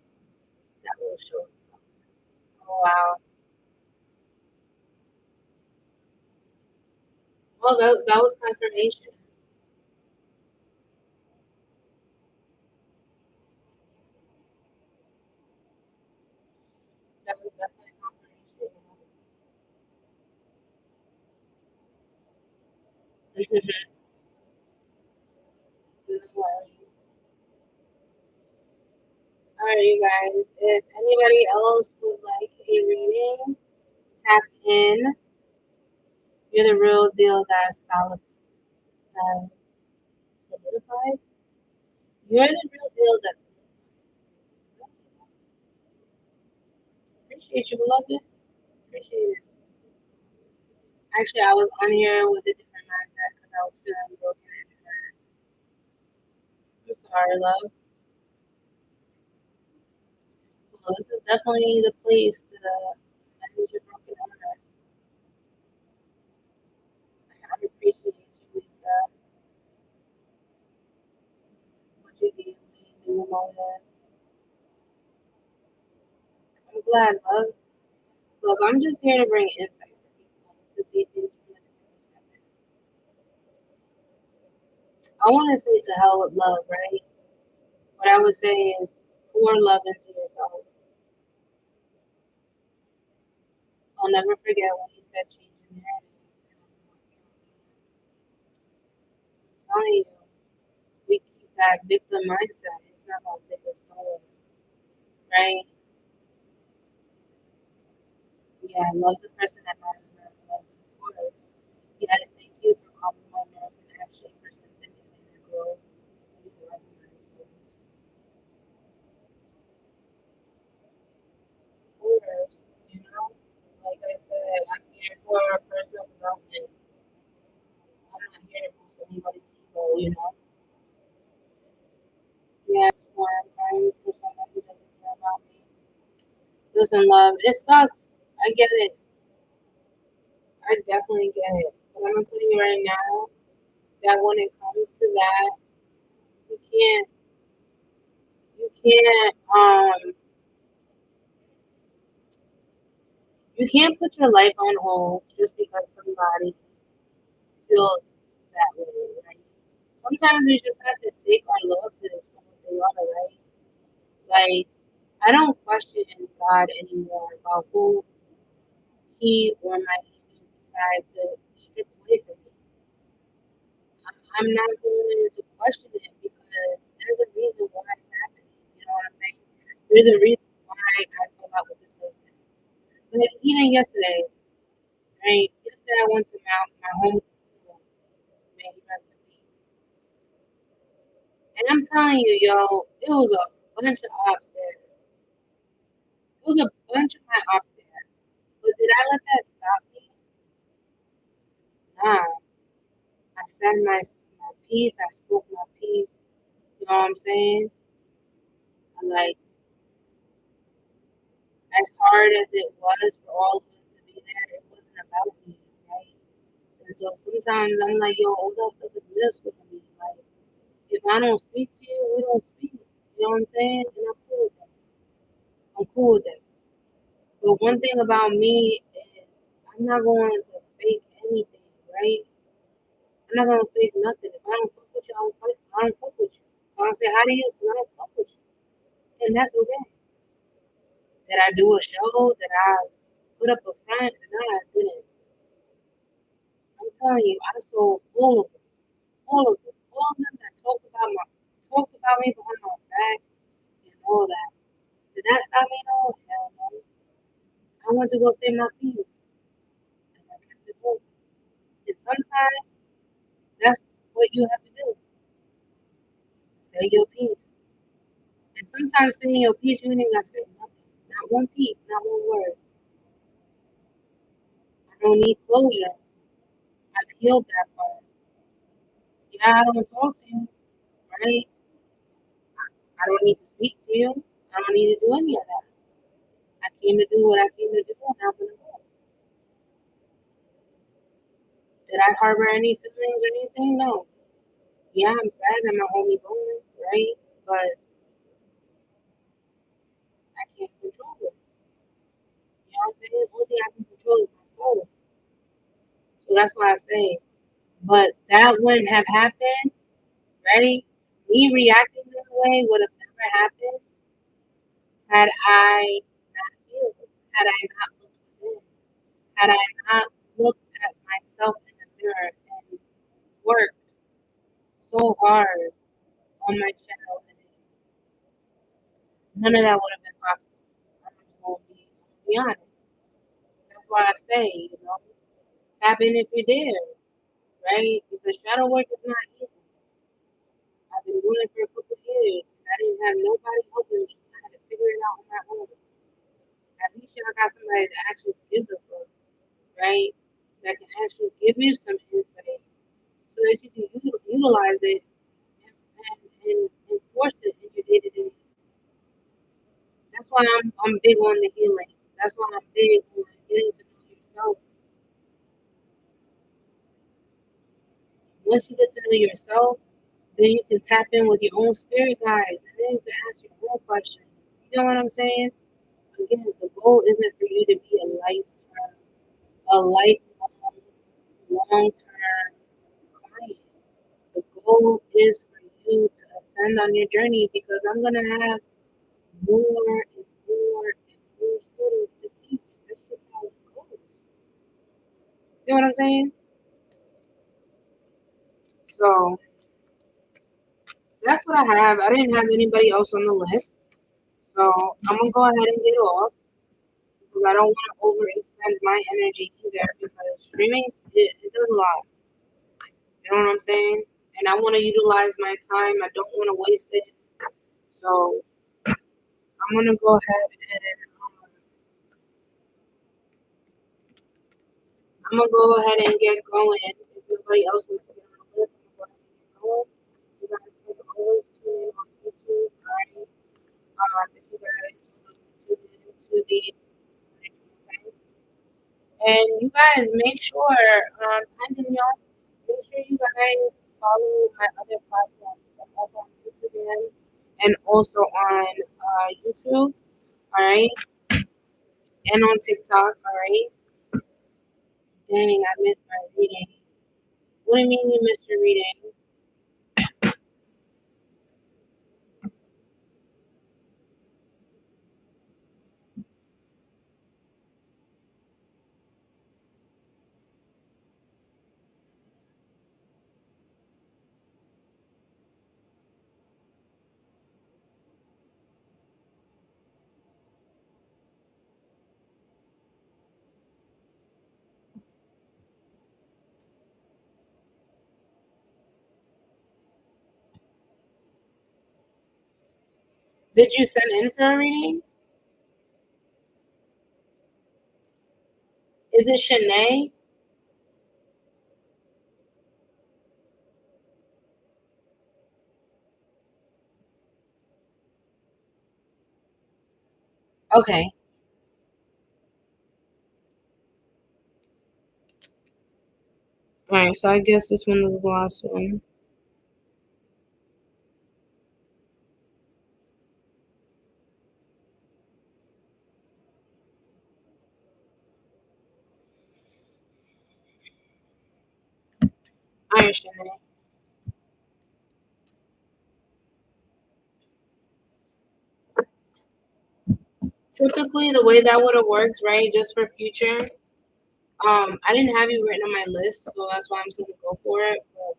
that will show itself to me. Oh wow. Well, that was confirmation. That was definitely Mhm. No worries. All right, you guys. If anybody else would like a reading, tap in. You're the real deal that's solid, solidified. You're the real deal that's solidified. Appreciate you, beloved. Appreciate it. Actually, I was on here with a different mindset because I was feeling broken and hurt. I'm sorry, love. Well, this is definitely the place to mend your broken heart. I appreciate you, Lisa. What you gave me, new moment. I'm glad, love. Look, I'm just here to bring insight for people to see things from a different perspective. I want to say to hell with love, right? What I would say is pour love into yourself. I'll never forget when you said change your narrative. I'm telling you, we keep that victim mindset. It's not going to take us nowhere, right? Yeah, love the person that matters most, of course. Yes, thank you for calming my nerves and actually persistent in inner growth. You love my nerves. Of course, like I said, I'm here for personal development. I'm not here to boost anybody's ego. Yes, when I'm crying for someone who doesn't care about me. Listen, love, it sucks. I get it. I definitely get it. But I'm gonna tell you right now that when it comes to that, you can't, you can't, you can't put your life on hold just because somebody feels that way, right? Sometimes we just have to take our losses for what they are, right? Like, I don't question God anymore about who he or my angels decide to strip away from me. I'm not going to question it because there's a reason why it's happening. You know what I'm saying? There's a reason why I fell out with this person. Like even yesterday, right? Yesterday I went to my home, may he rest in peace. And I'm telling you, yo, it was a bunch of ops there. It was a bunch of my ops there. But did I let that stop me? Nah. I said my piece. I spoke my piece. You know what I'm saying? And like as hard as it was for all of us to be there, it wasn't about me, right? And so sometimes I'm like, yo, all that stuff is miserable to me. Like if I don't speak to you, we don't speak. You know what I'm saying? And I'm cool with that. I'm cool with that. But one thing about me is I'm not going to fake anything, right? I'm not gonna fake nothing. If I don't fuck with you, I don't fuck with you. If I don't say hi to you, I don't fuck with you. And that's okay. Did I do a show? Did I put up a front? No, I didn't. I'm telling you, I sold all of them. All of them. All of them that talked about me behind my back and all that. Did that stop me though? Hell no. I went to go say my piece. And I kept it moving. And sometimes that's what you have to do. Say your piece. And sometimes saying your piece, you ain't even gotta say nothing. Not one piece, not one word. I don't need closure. I've healed that part. Yeah, I don't talk to you, right? I don't need to speak to you. I don't need to do any of that. I came to do what I came to do, and I'm gonna go. Did I harbor any feelings or anything? No. Yeah, I'm sad that my homie going, right? But I can't control it. You know what I'm saying? The only thing I can control is my soul. So that's why I say, but that wouldn't have happened, right? Me reacting that way would have never happened had I not healed, had I not looked within, had I not looked at myself in the mirror and worked so hard on my channel energy, none of that would have been possible. I'm just gonna be honest. That's why I say, tap in if you're there, right? Because shadow work is not easy. I've been doing it for a couple of years, and I didn't have nobody helping me. I had to figure it out on my own. At least I got somebody that actually gives a fuck, right? That can actually give you some insight so that you can utilize it and enforce it in your day to day. That's why I'm big on the healing. That's why I'm big on getting to know yourself. Once you get to know yourself, then you can tap in with your own spirit guides, and then you can ask your own questions. You know what I'm saying? Again, the goal isn't for you to be a lifelong, long-term client. The goal is for you to ascend on your journey because I'm gonna have more and more and more students to teach. That's just how it goes. See what I'm saying? So that's what I have. I didn't have anybody else on the list. So I'm gonna go ahead and get off because I don't want to overextend my energy either because streaming it does a lot. You know what I'm saying? And I want to utilize my time. I don't want to waste it. So I'm gonna go ahead and I'm gonna go ahead and get going. If nobody else wants to get on the list, I'm gonna go ahead and get going. You guys can always tune in on YouTube, right? If you guys would like to tune in to the okay? And you guys make sure, and y'all, make sure you guys follow my other platforms. I'm also on Instagram and also on YouTube, all right, and on TikTok, all right. Dang, I missed my reading. What do you mean you missed your reading? Did you send in for a reading? Is it Shanae? Okay. Alright, so I guess this one is the last one. Alright, Shanae. Typically, the way that would have worked, right, just for future, I didn't have you written on my list, so that's why I'm still gonna go for it. But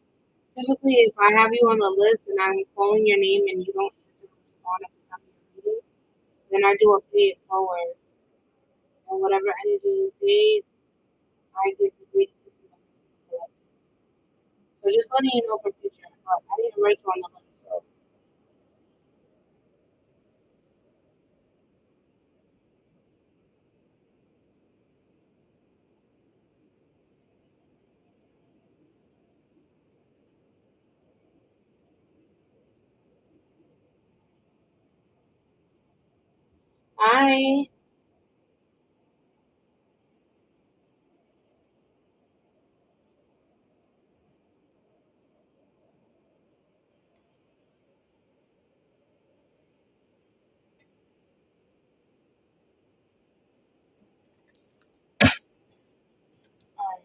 typically, if I have you on the list and I'm calling your name and you don't answer or respond at the time of your meeting, then I do a pay it forward. And whatever energy you paid, I give the reading to somebody else to collect. So just letting you know for future. But I didn't write you on the list, so I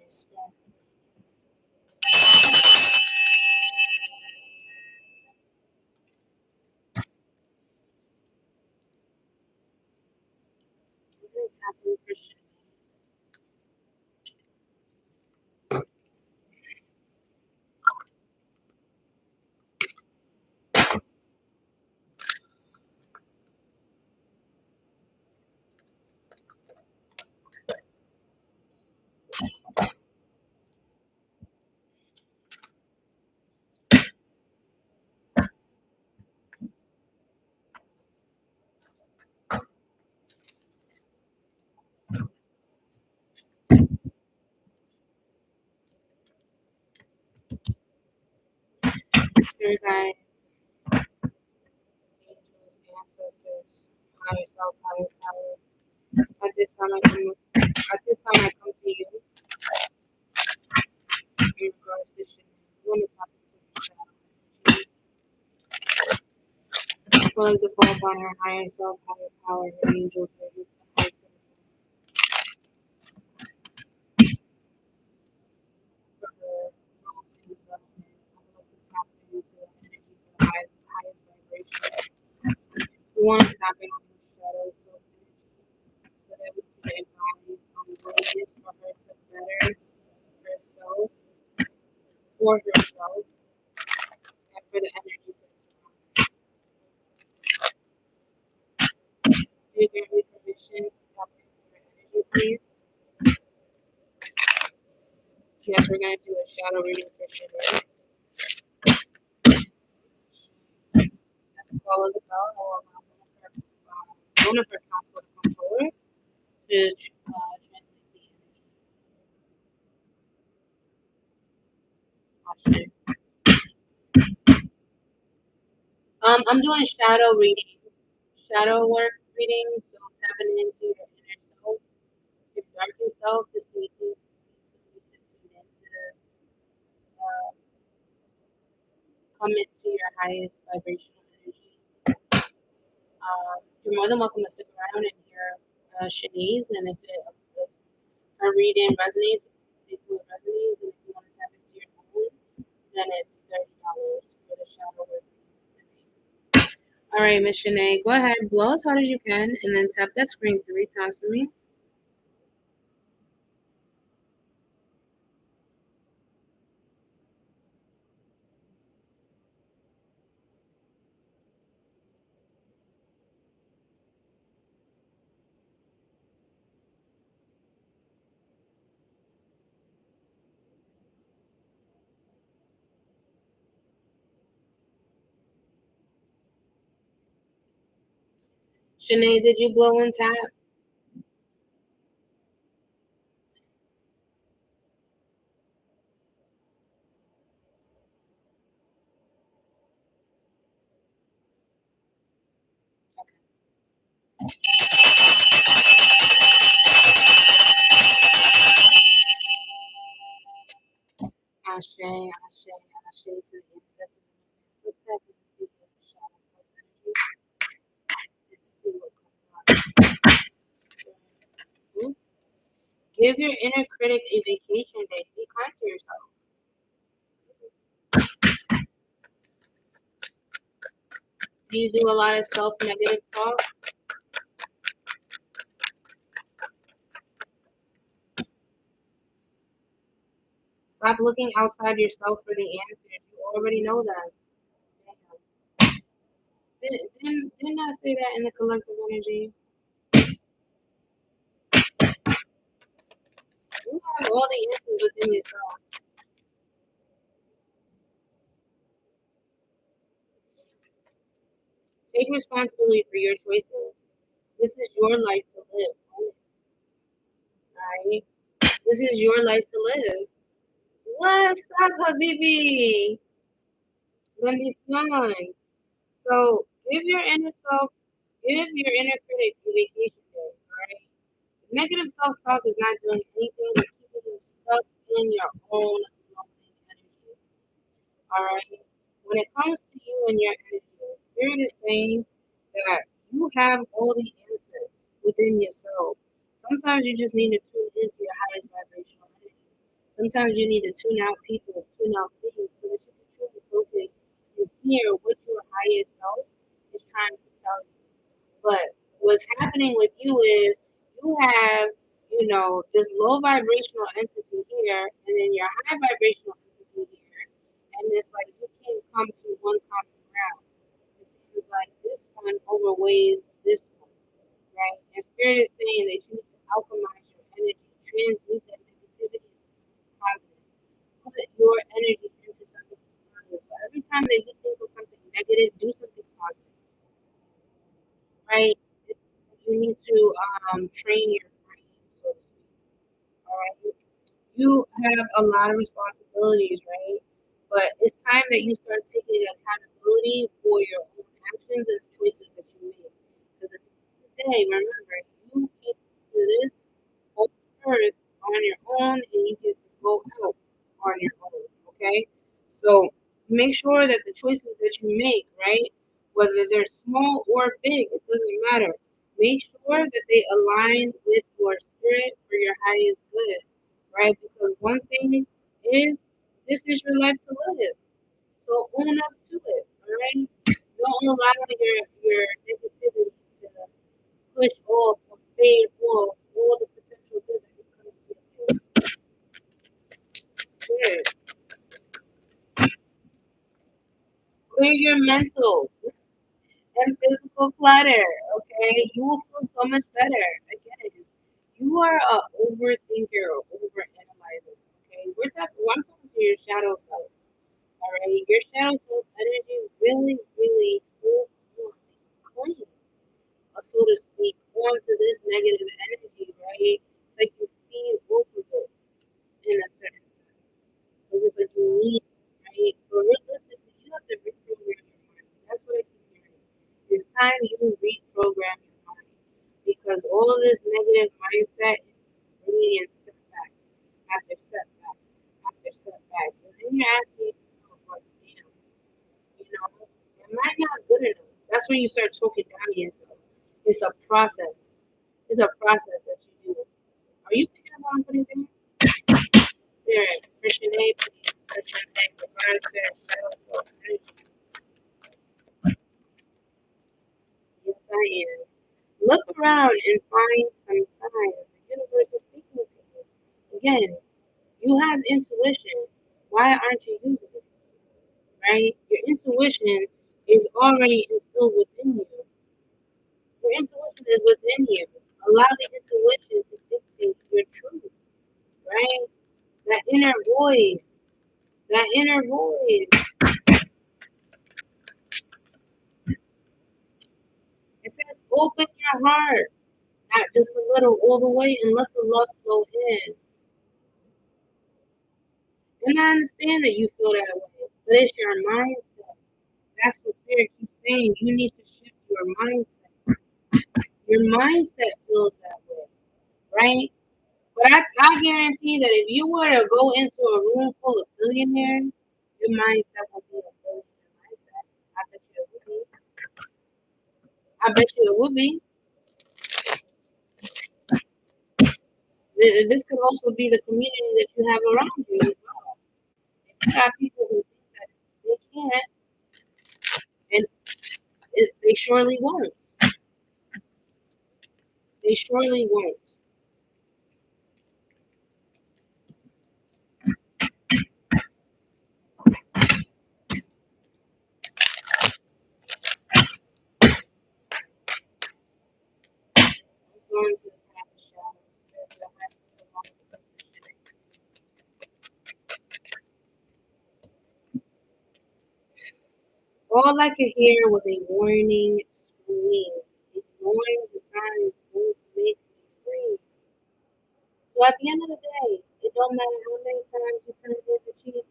respect. What's happening for sure. Spirit guides, angels, ancestors, higher self, higher power. At this time I come to you in regards to shit. You want to tap into the shadow. I like to fall upon her higher self, higher power, her angels, her youth, her husband, for her growth and development. I would like to tap into the energy for the highest vibration. We want to tap in on her shadow self energy so that we can advise on ways for her to better herself, for herself, and for the energies that surround her. Do you give me permission to tap into her energy, please? Yes, we're going to do a shadow reading for Shanae. Follow the bell or one of her counsel to come forward to translate the energy. I'm doing shadow readings, shadow work readings, so tapping into your inner self, your darkest self, to see who you still need to tune into, uh, come into your highest vibrational energy. You're more than welcome to stick around and hear Shanice, and if her reading resonates, see who it resonates, and if you want to tap into your own, then it's $30 for the shadow work readings tonight. All right, Miss Shanae, go ahead, blow as hard as you can, and then tap that screen 3 times for me. Shanae, did you blow and tap? Ashe, Ashe, Ashe to the ancestors and advances. Let's tap into the shadow self energy and see what comes up. Give your inner critic a vacation day. Be kind to yourself. Do you do a lot of self-negative talk? Stop looking outside yourself for the answers. You already know that. Didn't I say that in the collective energy? You have all the answers within yourself. Take responsibility for your choices. This is your life to live. Alright? This is your life to live. What's up, Habibi? Bendición. So give your inner critic a vacation day, alright? Negative self-talk is not doing anything but keeping you stuck in your own lonely energy. Alright? When it comes to you and your energy, the spirit is saying that you have all the answers within yourself. Sometimes you just need to tune into your highest vibrational energy. Sometimes you need to tune out people, tune out things so that you can truly focus and hear what your highest self is trying to tell you. But what's happening with you is you have, this low vibrational entity here, and then your high vibrational entity here, and it's like you can't come to one common ground. It seems like this one overweighs this one, right? And spirit is saying that you need to alchemize your energy, transmute that negativity into something positive, put your energy into something positive. So every time that you think of something negative, do something positive, right? You need to train your brain, so to speak. All right. You have a lot of responsibilities, right? But it's time that you start taking accountability for your own actions and the choices that you make. Because at the end of the day, remember, you came to this whole earth on your own and you get to go out on your own. Okay? So make sure that the choices that you make, right, whether they're small or big, it doesn't matter. Make sure that they align with your spirit for your highest good, right? Because one thing is this is your life to live. So own up to it, all right? Don't allow your negativity to push off or fade off all the potential good that can come to your spirit. Clear your mental and physical clutter, okay? You will feel so much better. Again, you are a overthinker or overanalyzer, okay? I'm talking to your shadow self. All right, your shadow self energy really, really holds on, clings, so to speak, onto this negative energy, right? It's like you feed off of it in a certain sense. Like it's like you need, it, right? But realistically, you have to reprogram your mind. That's what I keep hearing. It's time you reprogram your mind because all of this negative mindset is bringing in setbacks after setbacks after setbacks, and then you're asking yourself, like, damn. Am I not good enough? That's when you start talking down to yourself. It's a process. It's a process that you do. Are you picking up what I'm putting down? Spirit, Christian A, please. Christian A, reverse their shadow self energy. Yes, I am. Look around and find some signs. The universe is speaking to you. Again, you have intuition. Why aren't you using it? Right? Your intuition is already instilled within you. Your intuition is within you. Allow the intuition to dictate your truth, right? That inner voice, that inner voice. It says, open your heart, not just a little, all the way, and let the love flow in. And I understand that you feel that way, but it's your mindset. That's what Spirit keeps saying. You need to shift your mindset. Your mindset feels that way, right? But I guarantee that if you were to go into a room full of billionaires, your mindset will be a billionaire mindset. I bet you it would be. I bet you it would be. This could also be the community that you have around you as well. If you got people who think that they can't, and they surely won't. They surely won't. Let's go into the path of shadows. That has to belong to the position. All I could hear was a warning scream. Ignoring the signs won't make me free. So at the end of the day, it don't matter how many times you turn the other cheek,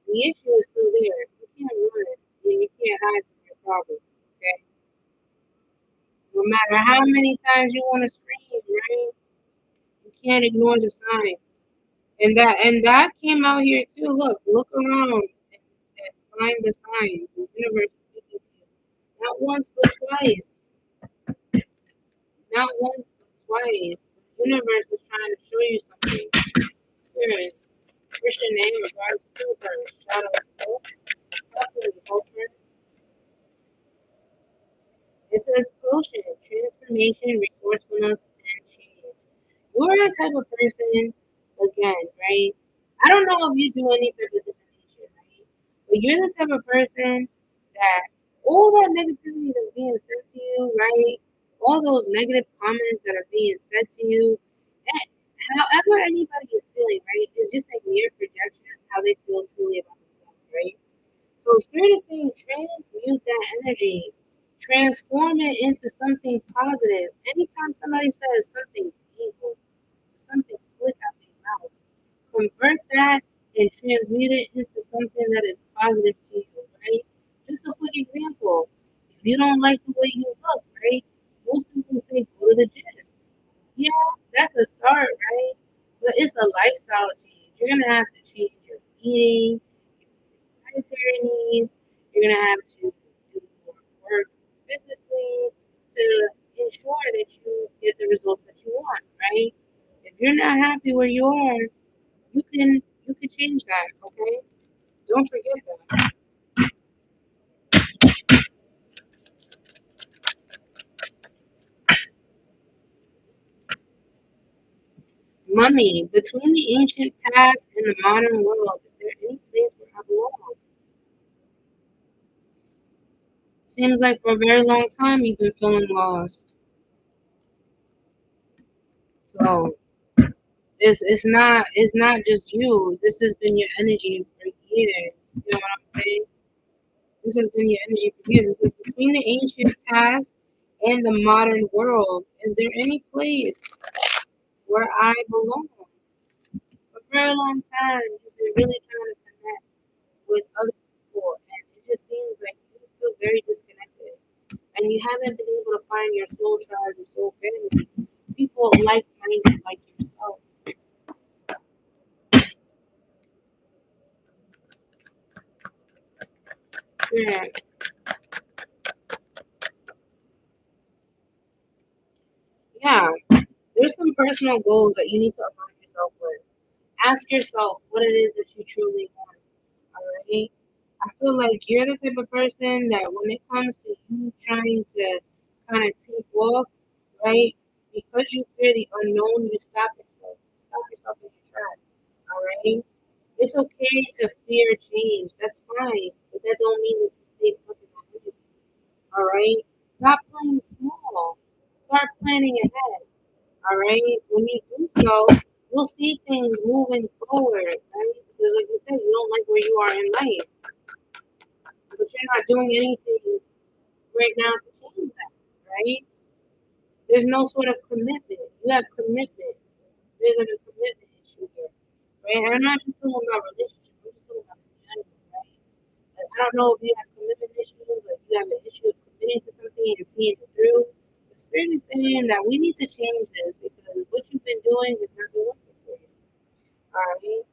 the issue is still there. You can't run it and you can't hide from your problems. Okay? No matter how many times you want to scream, right? You can't ignore the signs. And that came out here too. Look around and find the signs. The universe is speaking to you. Not once but twice. Not once but twice. The universe is trying to show you something. Spirit. Christian name regards to her shadow self. It says potion, transformation, resourcefulness, and change. You're a type of person, again, right? I don't know if you do any type of divination, right? But you're the type of person that all that negativity that's being sent to you, right? All those negative comments that are being said to you, eh, however anybody is feeling, right, is just a mere projection of how they feel truly about themselves, right? So Spirit is saying transmute that energy, transform it into something positive. Anytime somebody says something evil, something slick out their mouth, convert that and transmute it into something that is positive to you, right? Just a quick example. If you don't like the way you look, right? Most people say go to the gym. Yeah, that's a start, right? But it's a lifestyle change. You're gonna have to change your eating, your dietary needs. You're gonna have to do more work physically to ensure that you get the results that you want, right? If you're not happy where you are, you can change that, okay? Don't forget that. Mummy, between the ancient past and the modern world, is there any place where I belong? Seems like for a very long time you've been feeling lost. So it's not just you. This has been your energy for years. You know what I'm saying? This has been your energy for years. This is between the ancient past and the modern world. Is there any place where I belong? For a very long time, you've been really trying to connect with other people, and it just seems like you feel very disconnected, and you haven't been able to find your soul tribe, your soul family, people like-minded like yourself. Yeah, yeah. There's some personal goals that you need to align yourself with. Ask yourself what it is that you truly want. Alright? I feel like you're the type of person that when it comes to you trying to kind of take off, right? Because you fear the unknown, you stop yourself. Stop yourself in your tracks. Alright? It's okay to fear change. That's fine. But that don't mean that you stay stuck in that energy. Alright? Stop playing small. Start planning ahead. All right. When you do so, you'll see things moving forward, right? Because, like you said, you don't like where you are in life, but you're not doing anything right now to change that, right? There's no sort of commitment. You have commitment. There's like a commitment issue here, right? And I'm not just talking about relationships. I'm just talking about in general, right? Like, I don't know if you have commitment issues, like you have an issue of committing to something and seeing it through. The spirit is saying that we need to change this because what you've been doing is not been working for you. Right?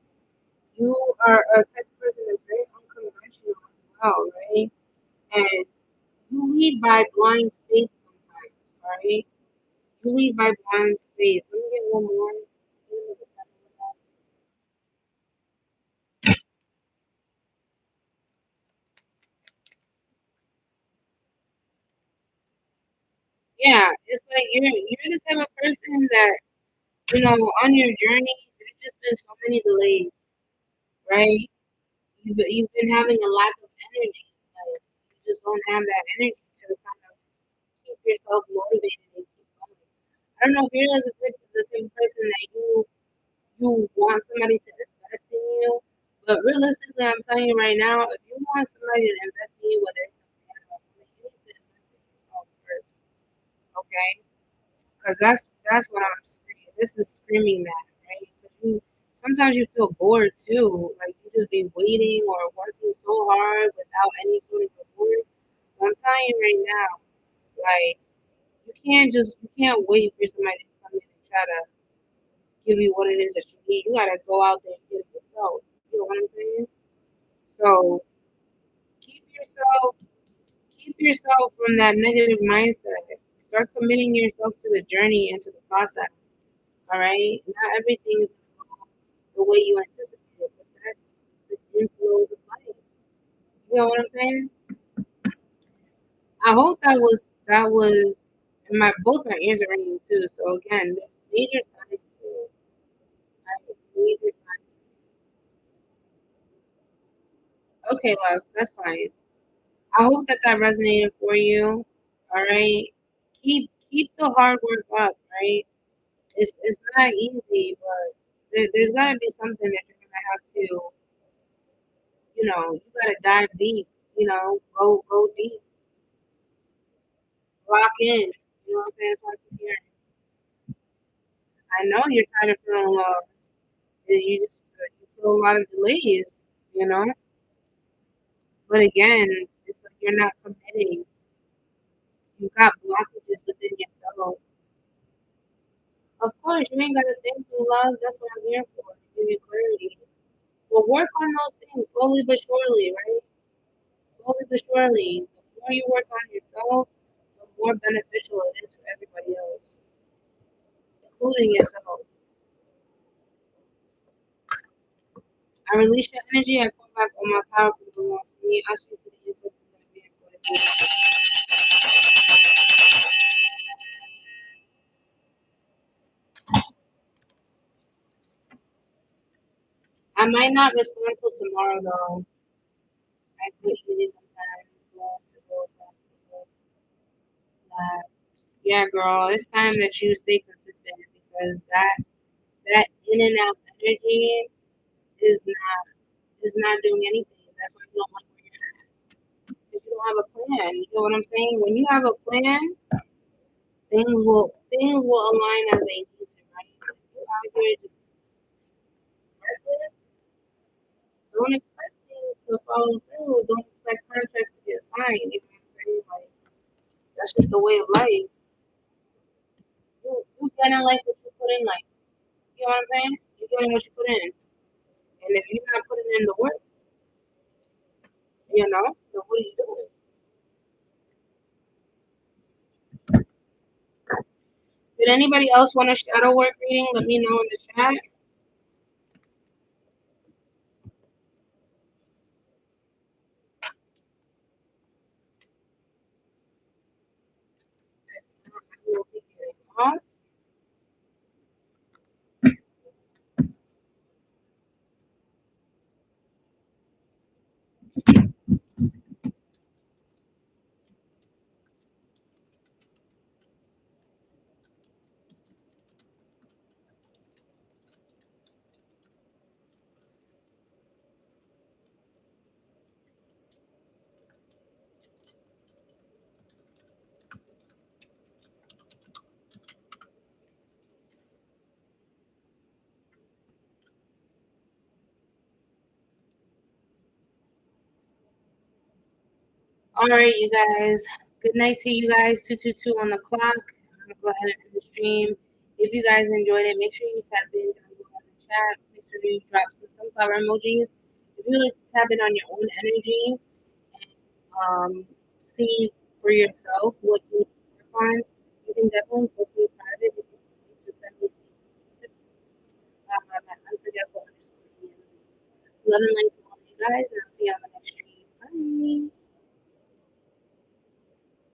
You are a type of person that's very unconventional as well, right? And you lead by blind faith sometimes, right? You lead by blind faith. Let me get one more. Yeah, it's like you're the type of person that, on your journey, there's just been so many delays, right? You've been having a lack of energy. Like, you just don't have that energy to kind of keep yourself motivated and keep going. I don't know if you're like the type of person that you want somebody to invest in you, but realistically, I'm telling you right now, if you want somebody to invest in you, whether it's a man or a woman, you need to invest in yourself first, okay? Because that's what I'm screaming. This is screaming that, right? Because sometimes you feel bored too, like you just be waiting or working so hard without any sort of reward. But I'm telling you right now, like you can't wait for somebody to come in and try to give you what it is that you need. You gotta go out there and get it yourself. You know what I'm saying? So keep yourself keep yourself from that negative mindset. Start committing yourself to the journey and to the process. All right? Not everything is gonna go the way you anticipated, but that's the inflows of life. You know what I'm saying? I hope that was and my both my ears are ringing too. So again, there's major signs to it. Right? Major signs. Okay, love, that's fine. I hope that resonated for you. All right, keep the hard work up. Right, it's not easy, but there's gotta be something that you're gonna have to. You gotta dive deep. Go deep, lock in. You know what I'm saying? That's what I keep hearing. I know you're tired of feeling lost. You just you feel a lot of delays, you know? But again, it's like you're not committing. You've got blockages within yourself. Of course, you ain't gotta thank me, love. That's what I'm here for, to give you clarity. But work on those things slowly but surely, right? Slowly but surely. The more you work on yourself, the more beneficial it is for everybody else, including yourself. I release your energy, I call back all my power because it belongs to me. I should to the ancestors in advance for it. I might not respond till tomorrow though. I quit easy sometimes. Go. Yeah, girl, it's time that you stay consistent because that in and out energy is not doing anything. That's why you don't like where you're at. Because you don't have a plan. You know what I'm saying? When you have a plan, things will align as they need to, right? If you out here just reckless, don't expect things to follow through. Don't expect contracts to get signed. You know what I'm saying? Like that's just the way of life. You get in life what you put in life. You know what I'm saying? You get in what you put in. And if you're not putting in the work, then what are you doing? Did anybody else want a shadow work reading? Let me know in the chat. I will be getting off. All right, you guys. Good night to you guys. 222 on the clock. I'm gonna go ahead and end the stream. If you guys enjoyed it, make sure you tap in down below in the chat. Make sure you drop some sunflower emojis. If you like to tap in on your own energy and see for yourself what you need to work on, you can definitely book me private if you need to send me at unforgettable_EMZ. Love and light to all of you guys, and I'll see you on the next stream. Bye.